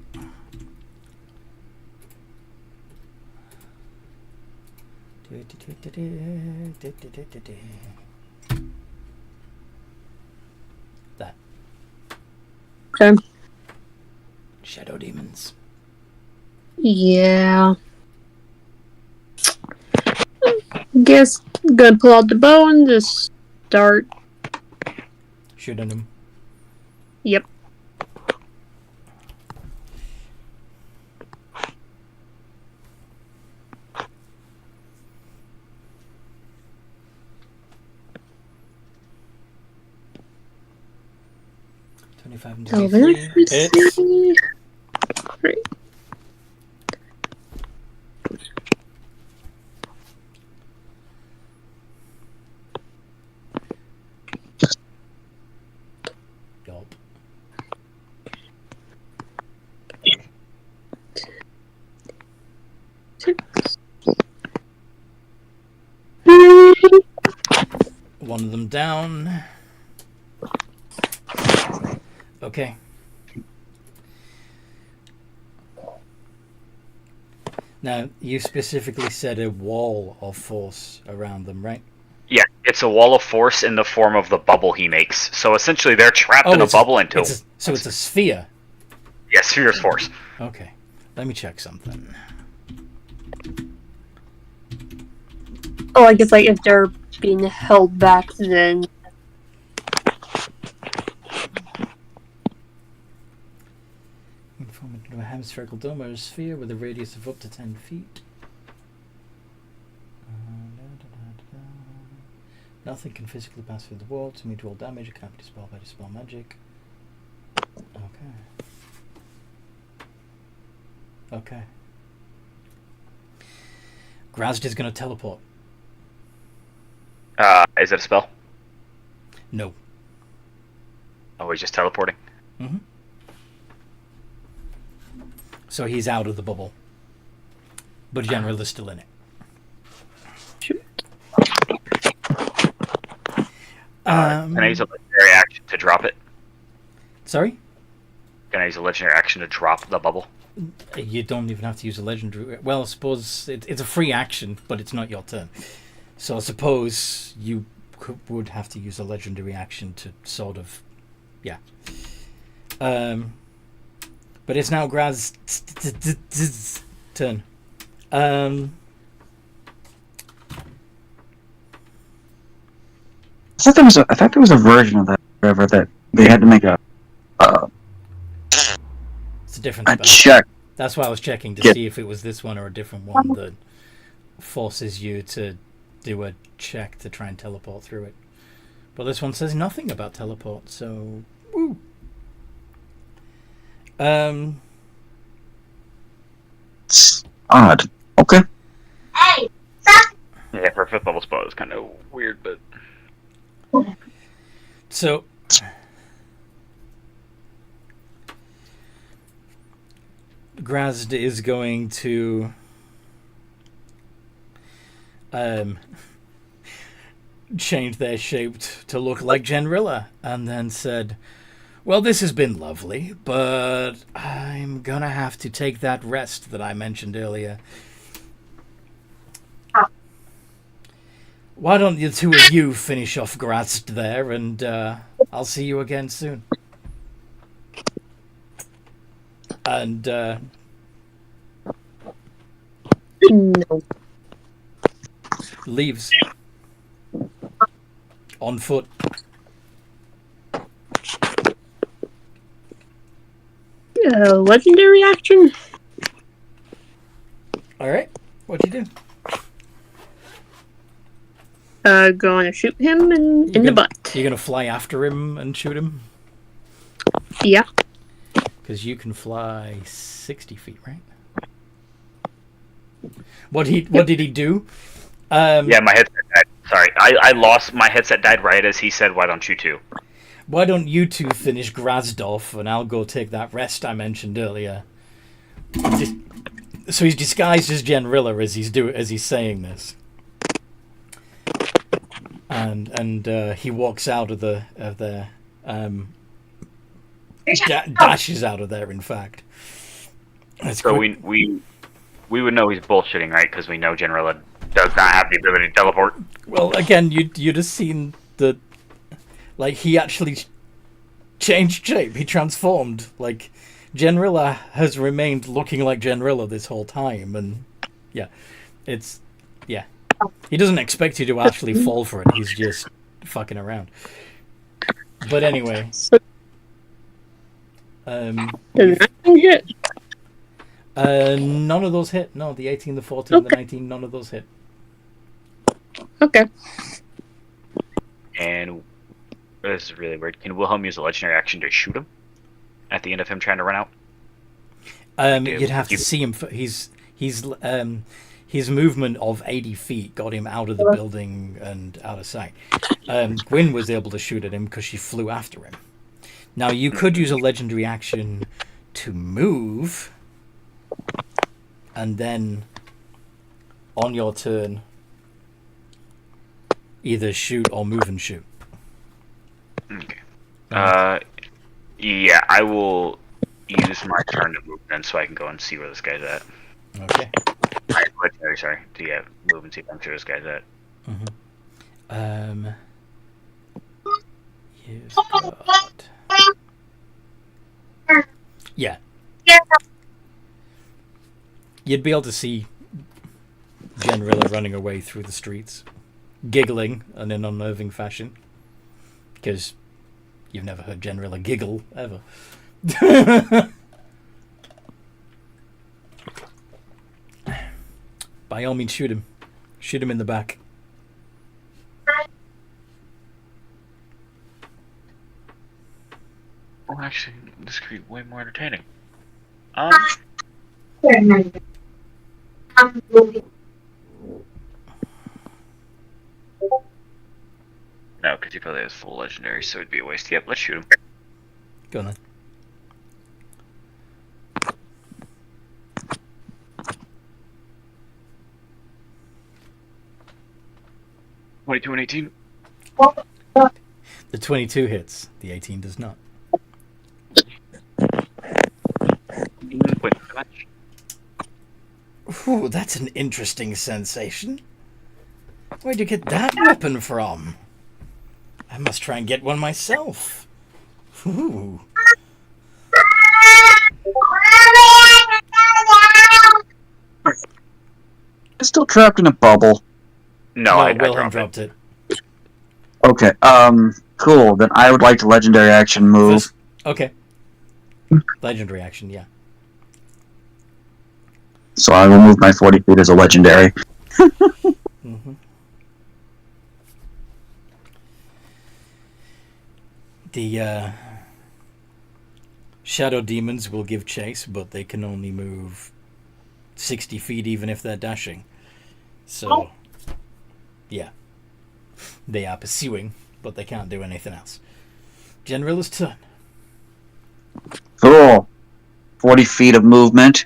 that. Okay. Shadow demons. Yeah. Guess I'm gonna pull out the bow and just start. Shooting them. Yep. $25 and Over. $23. Hits. Great. Gulp. One of them down. Okay. Now, you specifically said a wall of force around them, right? Yeah, it's a wall of force in the form of the bubble he makes. So essentially, they're trapped in a it's bubble until. so it's a sphere. Yeah, sphere of force. Okay, let me check something. Oh, I guess like if they're being held back, then Form into a hemispherical dome or a sphere with a radius of up to 10 feet. Nothing can physically pass through the wall. To meet all damage, it can't be dispelled by dispel magic. Okay. Grazd is going to teleport. Is it a spell? No. Oh, he's just teleporting. Mm-hmm. So he's out of the bubble. But General is still in it. Can I use a legendary action to drop it? Sorry? Can I use a legendary action to drop the bubble? You don't even have to use a legendary... Well, I suppose it's a free action, but it's not your turn. So I suppose you would have to use a legendary action to sort of... Yeah. But it's now Graz's turn. I thought there was a version of that forever that they had to make a It's a different spell. check. That's why I was checking to see if it was this one or a different one that forces you to do a check to try and teleport through it. But this one says nothing about teleport, so woo. It's odd. Okay. Hey, stop! Yeah, for a 5th level spell, it's kind of weird, but... So... Grazd is going to change their shape to look like Genrilla, and then said, well, this has been lovely, but I'm gonna have to take that rest that I mentioned earlier. Why don't the two of you finish off Grazd there, and I'll see you again soon. And no. Leaves on foot. Legendary action. All right, what'd you do? Gonna shoot him in the butt. You're gonna fly after him and shoot him? Yeah. Because you can fly 60 feet, right? What did he do? Yeah, my headset died. Sorry, I lost... My headset died right as he said, why don't you two? Why don't you two finish Grazd off, and I'll go take that rest I mentioned earlier. So he's disguised as Genrilla as he's saying this. And he walks out of the dashes out of there. In fact, So we would know he's bullshitting, right? Because we know Genrilla does not have the ability to teleport. Well, again, you'd have seen that, like, he actually changed shape. He transformed. Like, Genrilla has remained looking like Genrilla this whole time, and yeah, he doesn't expect you to actually fall for it. He's just fucking around. But anyway, Does that hit? none of those hit. No, the 18, the 14, the 19, none of those hit. Okay. And this is really weird. Can Wilhelm use a legendary action to shoot him at the end of him trying to run out? You'd have to see him. His movement of 80 feet got him out of the building and out of sight. Gwyn was able to shoot at him because she flew after him. Now, you could use a legendary action to move, and then on your turn, either shoot or move and shoot. Okay. Yeah, I will use my turn to move then, so I can go and see where this guy's at. Okay. Sorry. Yeah, move and see if I'm sure this guy's at. You've got... Yeah. You'd be able to see Generilla running away through the streets, giggling in an unnerving fashion. Because you've never heard Generilla giggle, ever. By all means, shoot him. Shoot him in the back. Oh, actually, this could be way more entertaining. No, because he probably has full legendary, so it'd be a waste. Yep, let's shoot him. Go on then. $22 and 18. The 22 hits. The 18 does not. Wait, much? Ooh, that's an interesting sensation. Where'd you get that weapon from? I must try and get one myself. Ooh. It's still trapped in a bubble. No, I Wilhelm dropped dropped it. Okay, cool. Then I would like to legendary action move. Okay. Legendary action, yeah. So I will move my 40 feet as a legendary. Mm-hmm. The shadow demons will give chase, but they can only move 60 feet even if they're dashing. So, yeah. They are pursuing, but they can't do anything else. Generilla's turn. Cool. 40 feet of movement.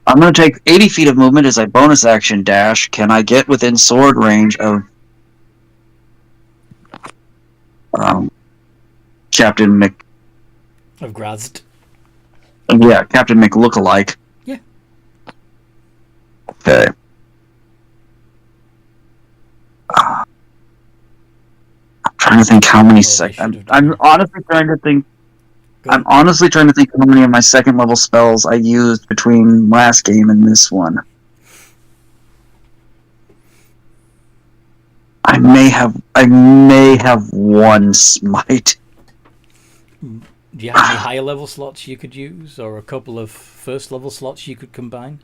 I'm going to take 80 feet of movement as a bonus action dash. Can I get within sword range of Captain Mc... Of Grazd. Yeah, Captain Mc lookalike. Yeah. Okay. I'm trying to think how many seconds. I'm honestly trying to think. I'm honestly trying to think how many of my second level spells I used between last game and this one. I may have one smite. Do you have any higher level slots you could use, or a couple of first level slots you could combine?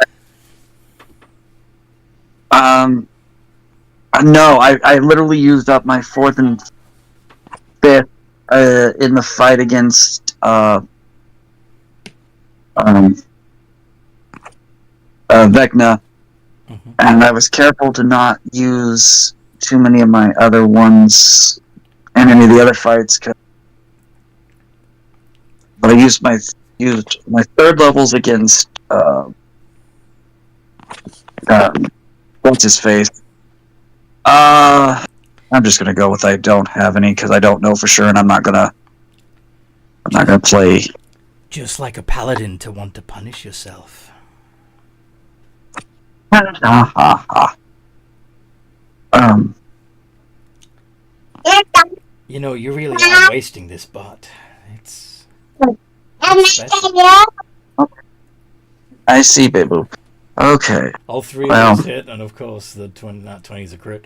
No, I literally used up my fourth and fifth in the fight against Vecna, and I was careful to not use too many of my other ones in any of the other fights. But I used my third levels against what's his face. I'm just gonna go with I don't have any because I don't know for sure, and I'm not gonna play. Just like a paladin to want to punish yourself. You know, you really are wasting this bot. It's special. I see, baby. Okay. All three of those hit, and of course the 20 is a crit.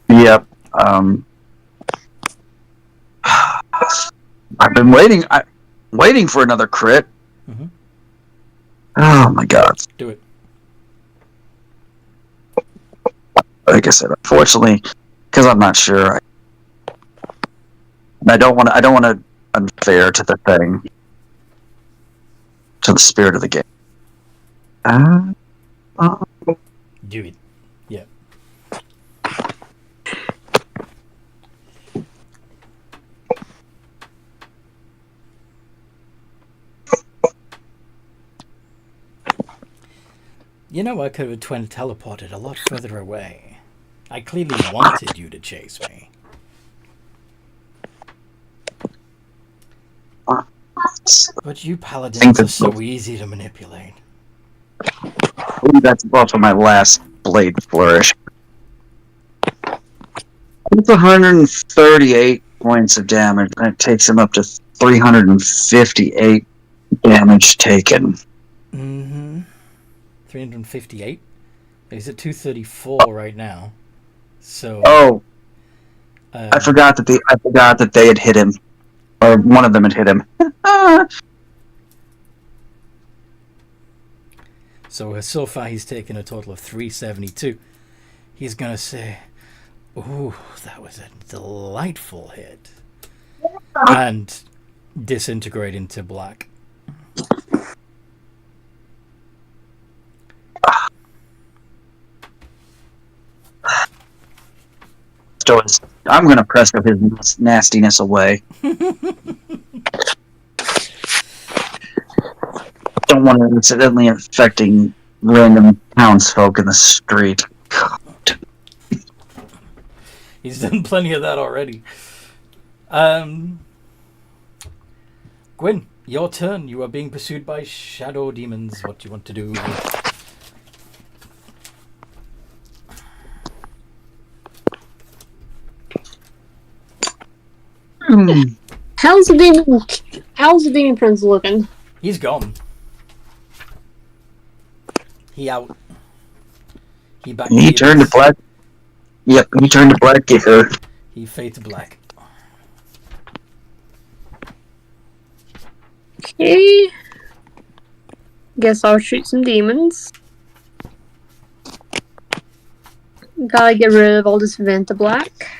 Yep. I've been waiting for another crit. Mm-hmm. Oh my god. Do it. Like I said, unfortunately, because I'm not sure. I don't want to unfair to the thing, to the spirit of the game. Do it. Yeah. You know, I could have twin teleported a lot further away. I clearly wanted you to chase me. But you paladins are so easy to manipulate. believe that's also my last blade flourish. It's 138 points of damage. That takes him up to 358 damage taken. 358. He's at 234 right now. So. Oh, I forgot that they had hit him, or one of them had hit him. So far he's taken a total of 372. He's gonna say, "Ooh, that was a delightful hit," and disintegrate into black. So I'm gonna press his nastiness away. Don't want it incidentally affecting random townsfolk in the street. God. He's done plenty of that already. Gwyn, your turn. You are being pursued by shadow demons. What do you want to do? How's the demon prince looking? He's gone. He out. He turned to black. Yep, he turned to black here. He fades to black. Okay. Guess I'll shoot some demons. Gotta get rid of all this Venta black.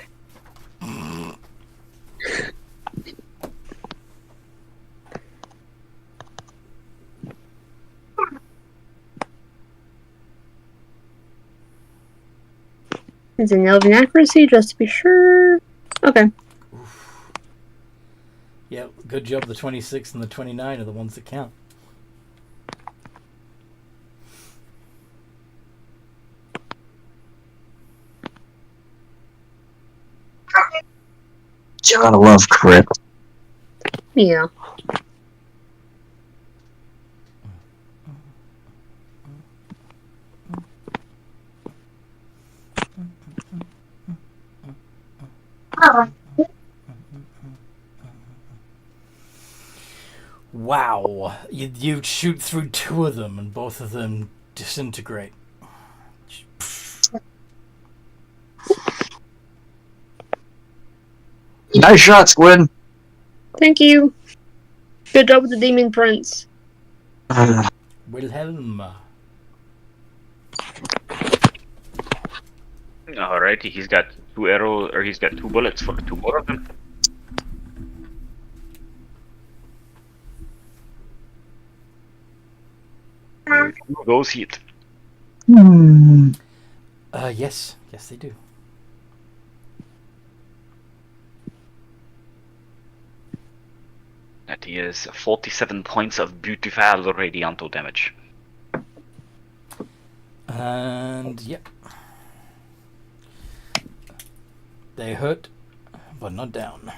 It's an 11 accuracy, just to be sure. Okay. Yeah, good job. The 26 and the 29 are the ones that count. You gotta love crit. Yeah. Wow. You shoot through two of them and both of them disintegrate. Nice shots, Gwyn. Thank you. Good job with the demon prince. Wilhelm. Alrighty, he's got two arrows, or he's got two bullets for two more of them. Those hit. Yes, they do. That is 47 points of beautiful radianto damage. And yep. They hurt, but not down.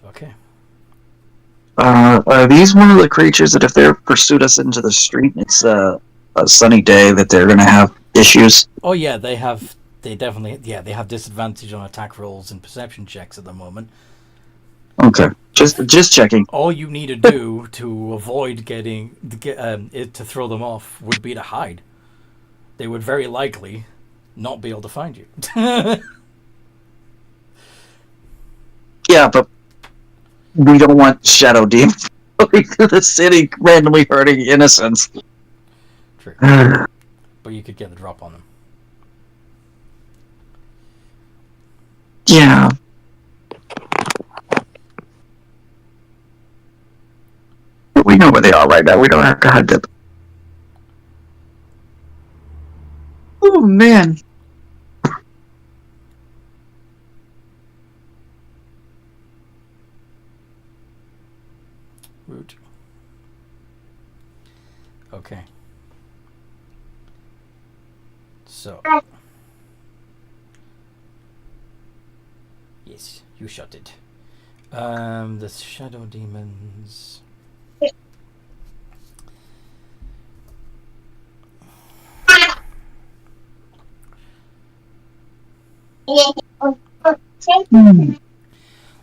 Okay. Are these one of the creatures that if they pursued us into the street, it's a sunny day, that they're gonna have issues? Oh yeah, they have disadvantage on attack rolls and perception checks at the moment. Okay, just checking. All you need to do to avoid getting it to throw them off would be to hide. They would very likely not be able to find you. Yeah, but we don't want shadow demons going through the city randomly hurting innocents. True. But you could get the drop on them. Yeah. But we know where they are right now. We don't have to hide them. Oh, man. Root. Okay. So. You shut it. The shadow demons. Let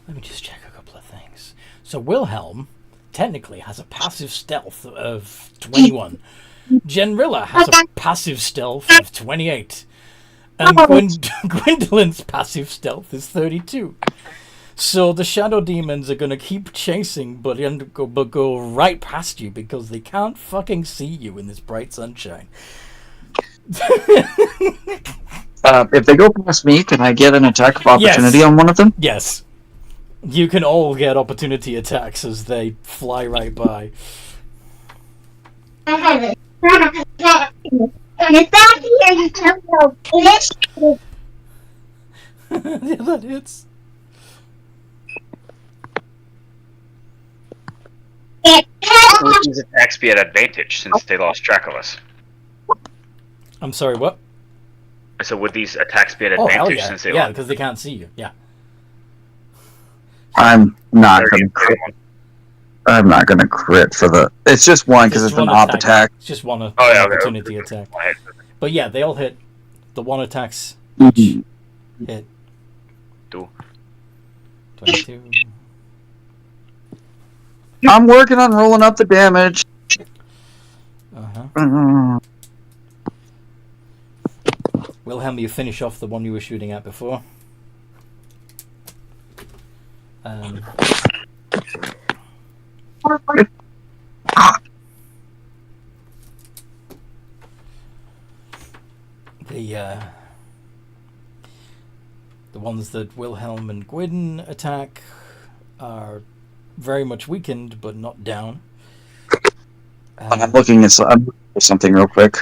me just check a couple of things. So Wilhelm technically has a passive stealth of 21. Jenrilla has a passive stealth of 28. And Gwendolyn's passive stealth is 32. So the shadow demons are going to keep chasing, but go right past you because they can't fucking see you in this bright sunshine. If they go past me, can I get an attack of opportunity on one of them? Yes. You can all get opportunity attacks as they fly right by. Yeah, that hits. Would these attacks be at advantage since they lost track of us? I'm sorry, what? So would these attacks be at Oh, advantage hell yeah. since they Yeah, lost? because they can't see you. Yeah. I'm not They're gonna getting crit. 31. I'm not gonna crit for the. It's just one because it's Just an one op attack. It's just one Oh, yeah, okay. opportunity attack. But yeah, they all hit. The one attacks Mhm. hit. Two. 22. I'm working on rolling up the damage. Uh-huh. Wilhelm, you finish off the one you were shooting at before. The ones that Wilhelm and Gwyn attack are very much weakened, but not down. I'm looking at something real quick.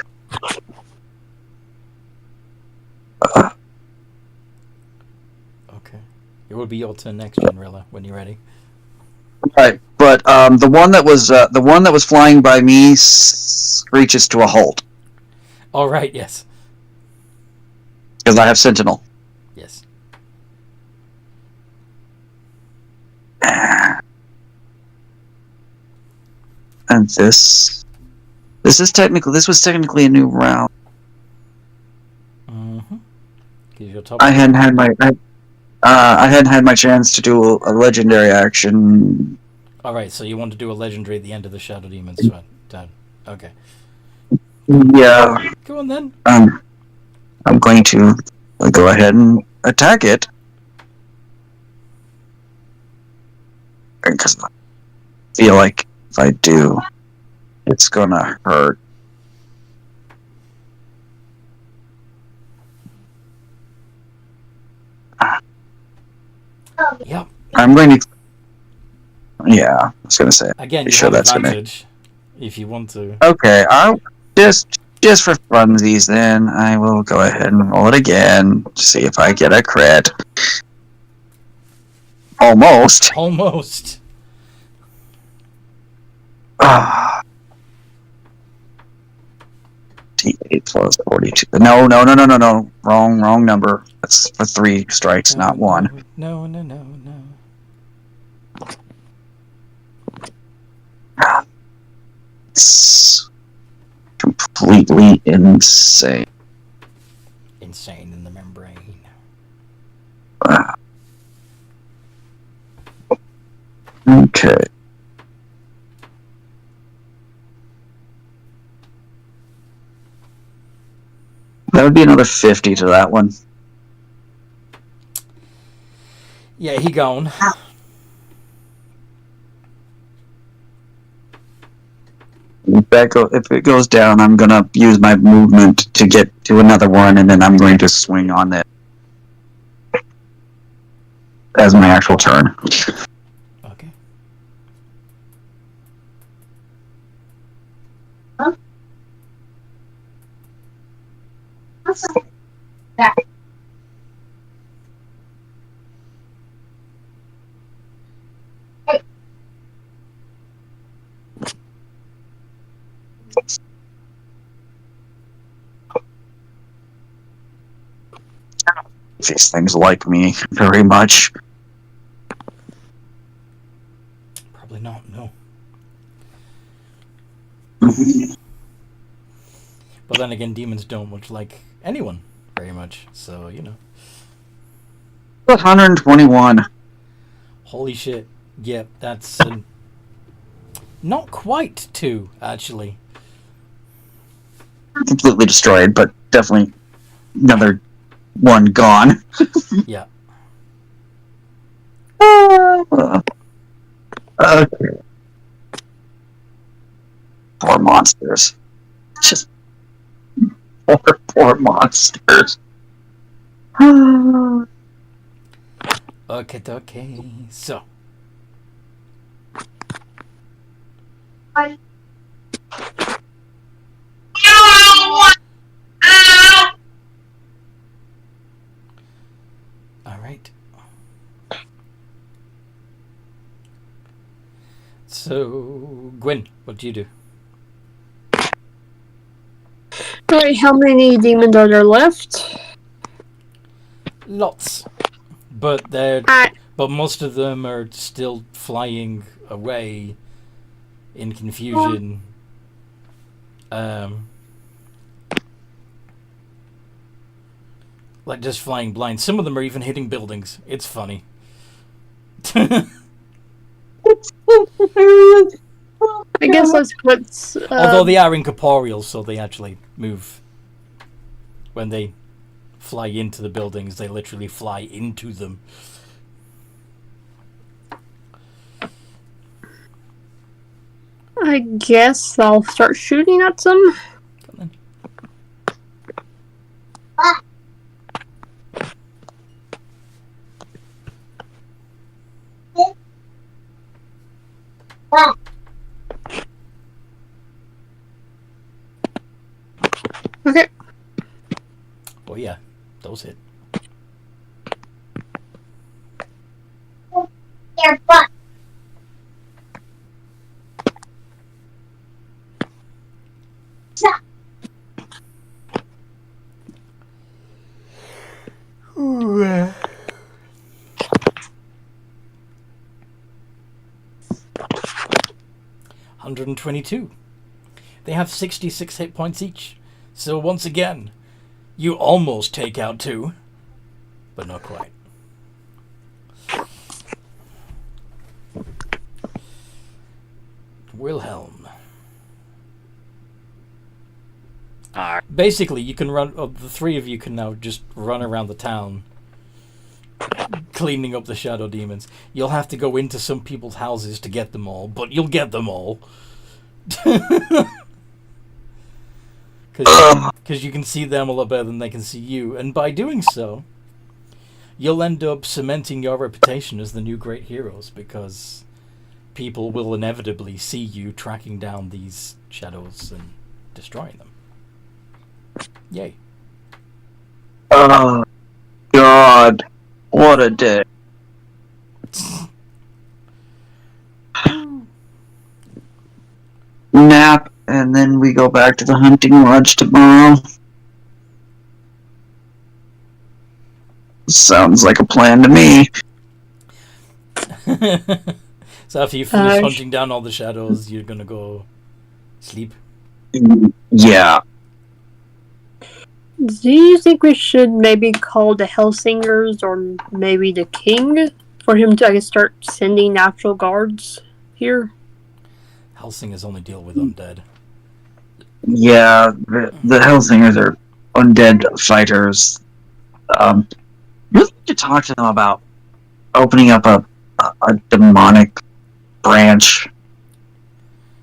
Okay. It will be your turn next, Generilla, when you're ready. Right, but the one that was flying by me screeches to a halt All right. Yes. because I have Sentinel. Yes. And this was technically a new round. Mm-hmm. Your top I hadn't had my chance to do a legendary action. All right. So you want to do a legendary at the end of the Shadow Demons turn. Okay. Yeah, Go on then. I'm going to go ahead and attack it because I feel like if I do, it's gonna hurt. Yep. I'm going to. Yeah, I was gonna say. Again, Be you sure have that's advantage if you want to. Okay, I'll just for funsies then, I will go ahead and roll it again to see if I get a crit. Almost. Almost. D8 plus 42. No. Wrong number. That's for 3 strikes, not 1. No. It's completely insane. Insane in the membrane. Okay. That would be another 50 to that one. Yeah, he gone. If it goes down, I'm going to use my movement to get to another one, and then I'm going to swing on it as my actual turn. Okay. These things like me very much. not, no. Mm-hmm. But then again, demons don't much like anyone very much, so, 121. Holy shit. Yep, that's not quite 2, actually. Completely destroyed, but definitely another one gone. Yeah. Okay. Poor monsters. Just poor monsters. Okay. So. Alright. So, Gwen, what do you do? Alright, how many demons are there left? Lots. But but most of them are still flying away in confusion. Like just flying blind. Some of them are even hitting buildings. It's funny. I guess let's put... Although they are incorporeal, so they actually move. When they fly into the buildings, they literally fly into them. I guess I'll start shooting at some. Come on. Okay. Oh yeah, those hit. Your butt. Ooh. 122. They have 66 hit points each. So once again, you almost take out 2, but not quite. Wilhelm. Basically, you can run. The 3 of you can now just run around the town, cleaning up the shadow demons. You'll have to go into some people's houses to get them all, but you'll get them all. Because you can see them a lot better than they can see you, and by doing so, you'll end up cementing your reputation as the new great heroes, because people will inevitably see you tracking down these shadows and destroying them. Yay. Oh, God. What a day. Nap, and then we go back to the hunting lodge tomorrow. Sounds like a plan to me. So after you finish hunting down all the shadows, you're gonna go sleep? Yeah. Do you think we should maybe call the Hellsingers or maybe the King for him to, I guess, start sending natural guards here? Hellsingers only deal with undead. Yeah, the Hellsingers are undead fighters. Really need to talk to them about opening up a demonic branch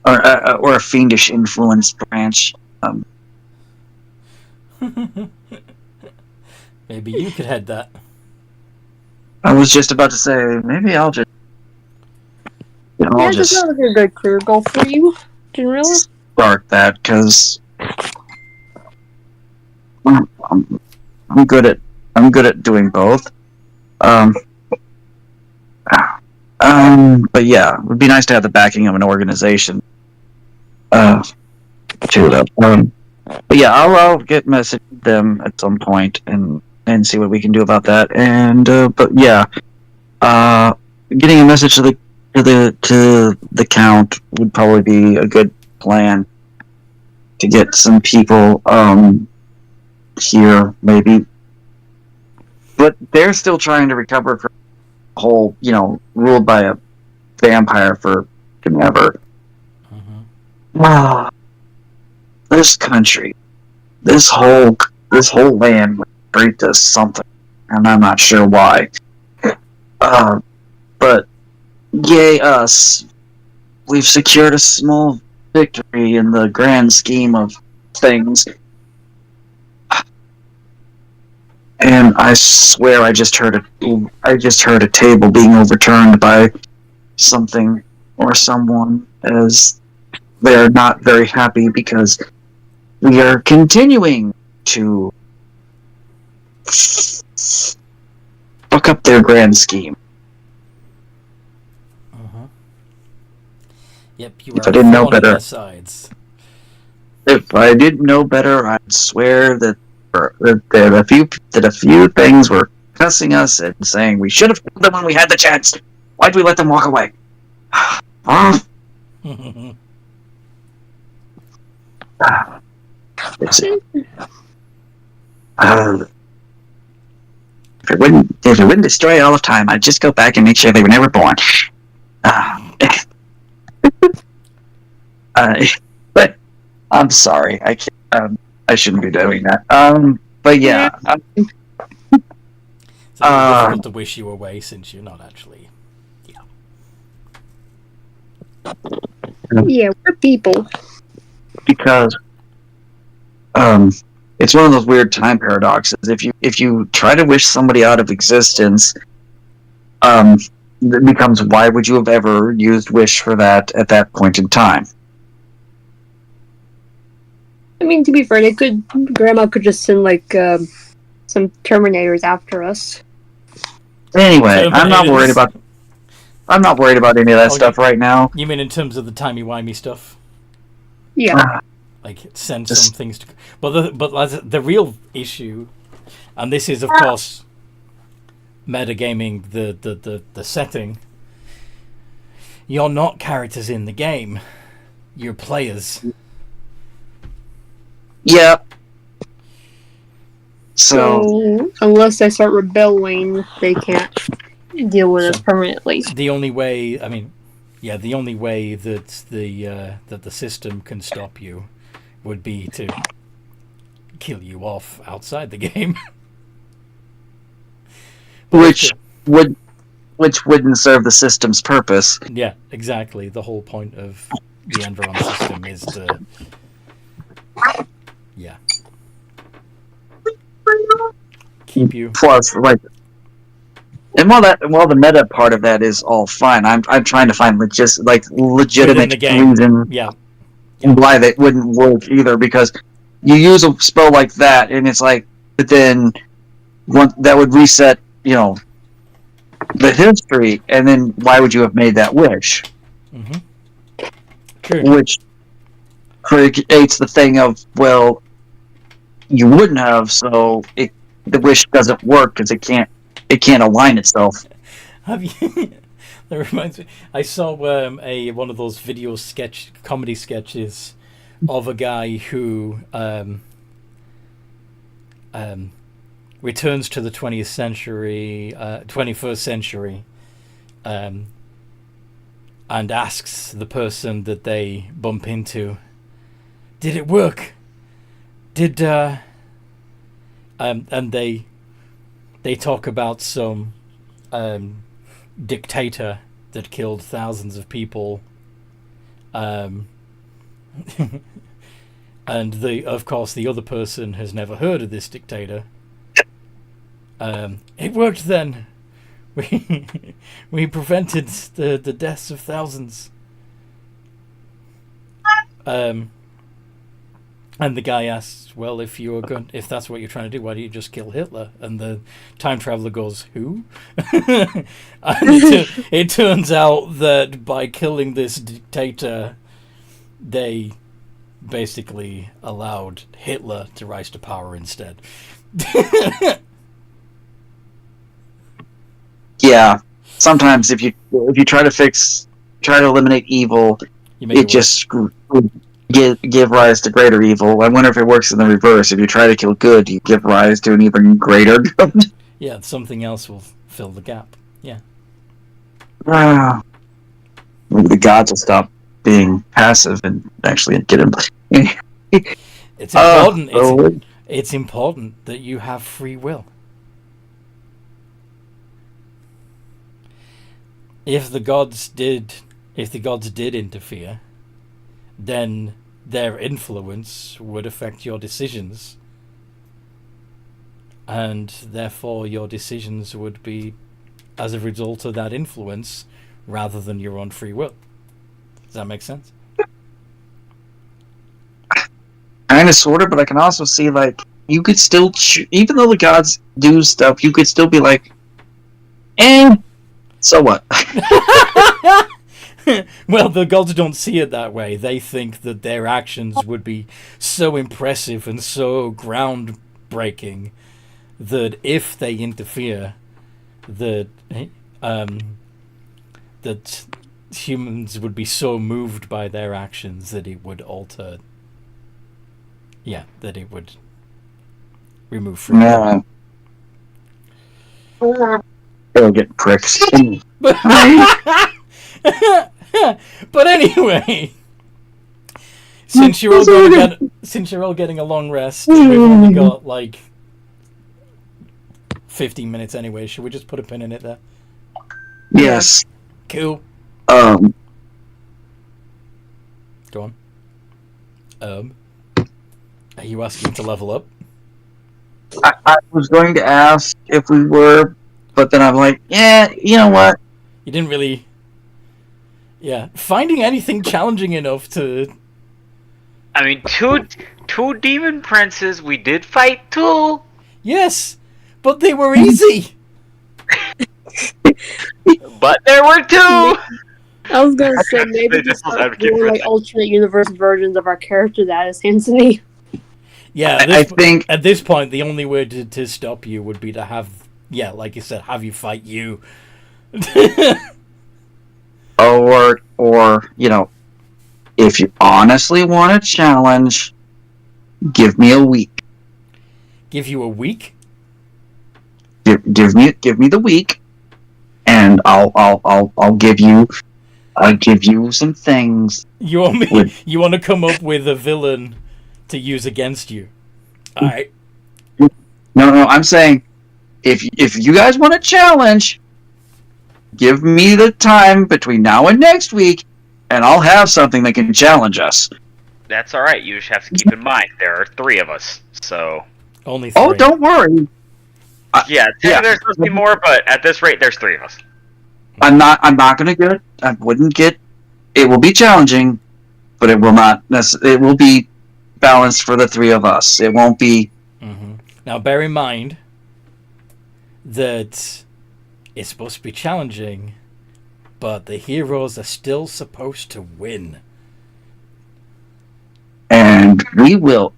or a fiendish influence branch. Maybe you could head that. I was just about to say, maybe I'll just... I'll just sounds like a good career goal for you, generally. Start that, because I'm good at doing both. But yeah, it would be nice to have the backing of an organization. But yeah, I'll get message them at some point and see what we can do about that. And but yeah, getting a message to the to the count would probably be a good plan to get some people here, maybe. But they're still trying to recover from the whole, ruled by a vampire for ever. Wow. This country, this whole land was straight to something, and I'm not sure why. But yay us! We've secured a small victory in the grand scheme of things. And I swear I just heard a table being overturned by something or someone, as they're not very happy because we are continuing to fuck up their grand scheme. Yep, you If are I didn't know on better. their sides. If I didn't know better, I'd swear that a few things were cussing us and saying we should have killed them when we had the chance. Why'd we let them walk away? If it wouldn't destroy all of time, I'd just go back and make sure they were never born. But I'm sorry, I can't, I shouldn't be doing that. But yeah. It's a little difficult to wish you away since you're not actually. Yeah, we're people. Because it's one of those weird time paradoxes. If you try to wish somebody out of existence, it becomes, why would you have ever used wish for that at that point in time? I mean, to be fair, Grandma could just send some Terminators after us. Anyway, I'm not worried about any of that stuff right now. You mean in terms of the timey-wimey stuff? Yeah. Like, send some things to... But the real issue, and this is, of course, metagaming the setting, you're not characters in the game. You're players. Yeah. So unless they start rebelling, they can't deal with us permanently. The only way, the only way that the system can stop you would be to kill you off outside the game. which wouldn't serve the system's purpose. Yeah, exactly. The whole point of the Enveron system is to keep you. Plus, and while the meta part of that is all fine, I'm trying to find legitimate reason why that wouldn't work either, because you use a spell like that and it's like, but then that would reset, the history, and then why would you have made that wish? Mm-hmm. True. Which creates the thing of, well, you wouldn't have, so the wish doesn't work because it can't align itself. Have you? That reminds me. I saw one of those comedy sketches of a guy who returns to the 21st century, and asks the person that they bump into, "Did it work? Did and they talk about some dictator that killed thousands of people, and of course the other person has never heard of this dictator. It worked then. We prevented the deaths of thousands. And the guy asks, well, if that's what you're trying to do, why don't you just kill Hitler? And the time traveler goes, who? And it turns out that by killing this dictator, they basically allowed Hitler to rise to power instead. Yeah. Sometimes if you try to fix try to eliminate evil, You make it it work. just give rise to greater evil. I wonder if it works in the reverse. If you try to kill good, you give rise to an even greater good. Yeah, something else will fill the gap. Yeah. Wow. Maybe the gods will stop being passive and actually get him. It's important. Oh, It's important that you have free will. If the gods did interfere, then their influence would affect your decisions, and therefore your decisions would be as a result of that influence rather than your own free will. Does that make sense? kind of, sort of, but I can also see, like, you could still, even though the gods do stuff, you could still be like, so what? Well, the gods don't see it that way. They think that their actions would be so impressive and so groundbreaking that if they interfere, that that humans would be so moved by their actions that it would alter. Yeah, that it would remove free will. Yeah. It'll get pricks. But anyway, since you're all getting a long rest, we've only got like 15 minutes anyway. Should we just put a pin in it there? Yes. Cool. Um. Go on. Are you asking to level up? I was going to ask if we were, but then I'm like, yeah, you know what? You didn't really. Yeah, finding anything challenging enough to. I mean, two demon princes. We did fight two. Yes, but they were easy. But there were two. I was gonna say maybe just like more like alternate universe versions of our character that is Anthony. Yeah, I think at this point the only way to stop you would be to have, yeah, like you said, have you fight you. or you know, if you honestly want a challenge, give me a week. Give you a week? Give me the week, and I'll give you some things. You want me? You want to come up with a villain to use against you? All right. No. I'm saying, if you guys want a challenge, give me the time between now and next week, and I'll have something that can challenge us. That's all right. You just have to keep in mind there are three of us, so. Only three. Oh, don't worry. Yeah, there's supposed to be more, but at this rate, there's three of us. I'm not gonna get it. I wouldn't get. It will be challenging, but it will not. It will be balanced for the three of us. It won't be. Mm-hmm. Now, bear in mind that it's supposed to be challenging, but the heroes are still supposed to win. And we will.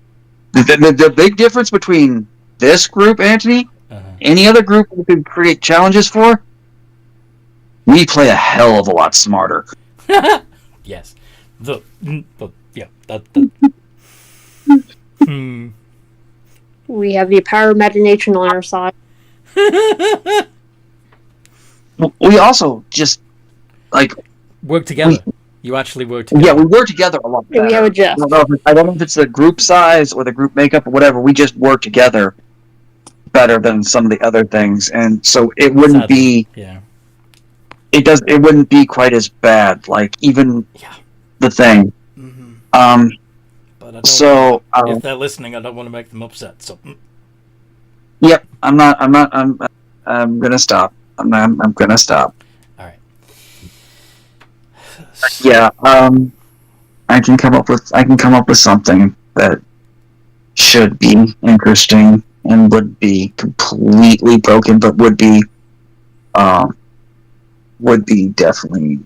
The big difference between this group, Anthony, any other group we could create challenges for, we play a hell of a lot smarter. Yes. Yeah. We have the power of imagination on our side. We also just work together. You actually work together. Yeah, we work together a lot better. We have a Jeff. I don't know if it's the group size or the group makeup or whatever. We just work together better than some of the other things, and so it wouldn't be. Yeah. It wouldn't be quite as bad. Like even the thing. Mm-hmm. But I don't so if they're listening, I don't want to make them upset. So. Yep, I'm gonna stop. I'm gonna stop. All right. Yeah. I can come up with something that should be interesting and would be completely broken, but would be definitely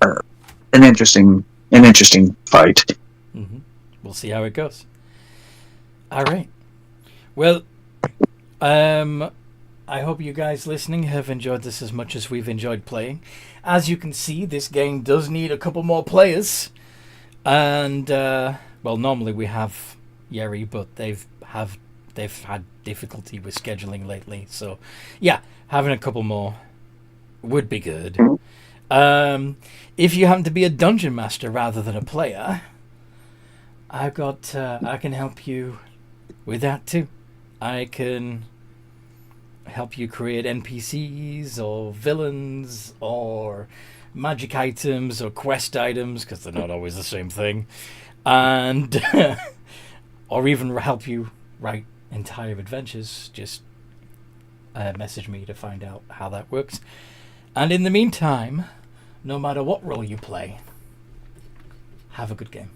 an interesting fight. Mm-hmm. We'll see how it goes. All right. Well, I hope you guys listening have enjoyed this as much as we've enjoyed playing. As you can see, this game does need a couple more players. And, well, normally we have Yeri, but they've had difficulty with scheduling lately. So, yeah, having a couple more would be good. If you happen to be a dungeon master rather than a player, I can help you with that too. I can help you create NPCs or villains or magic items or quest items, because they're not always the same thing, and or even help you write entire adventures. Just message me to find out how that works. And in the meantime, no matter what role you play, have a good game.